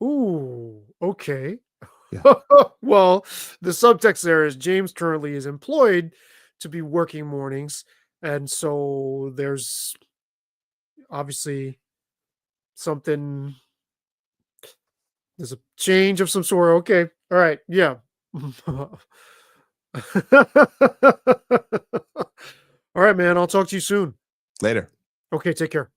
Ooh, okay. Yeah. Well, the subtext there is James currently is employed to be working mornings, and so there's obviously something. There's a change of some sort. Okay. All right. Yeah. All right, man. I'll talk to you soon. Later. Okay. Take care.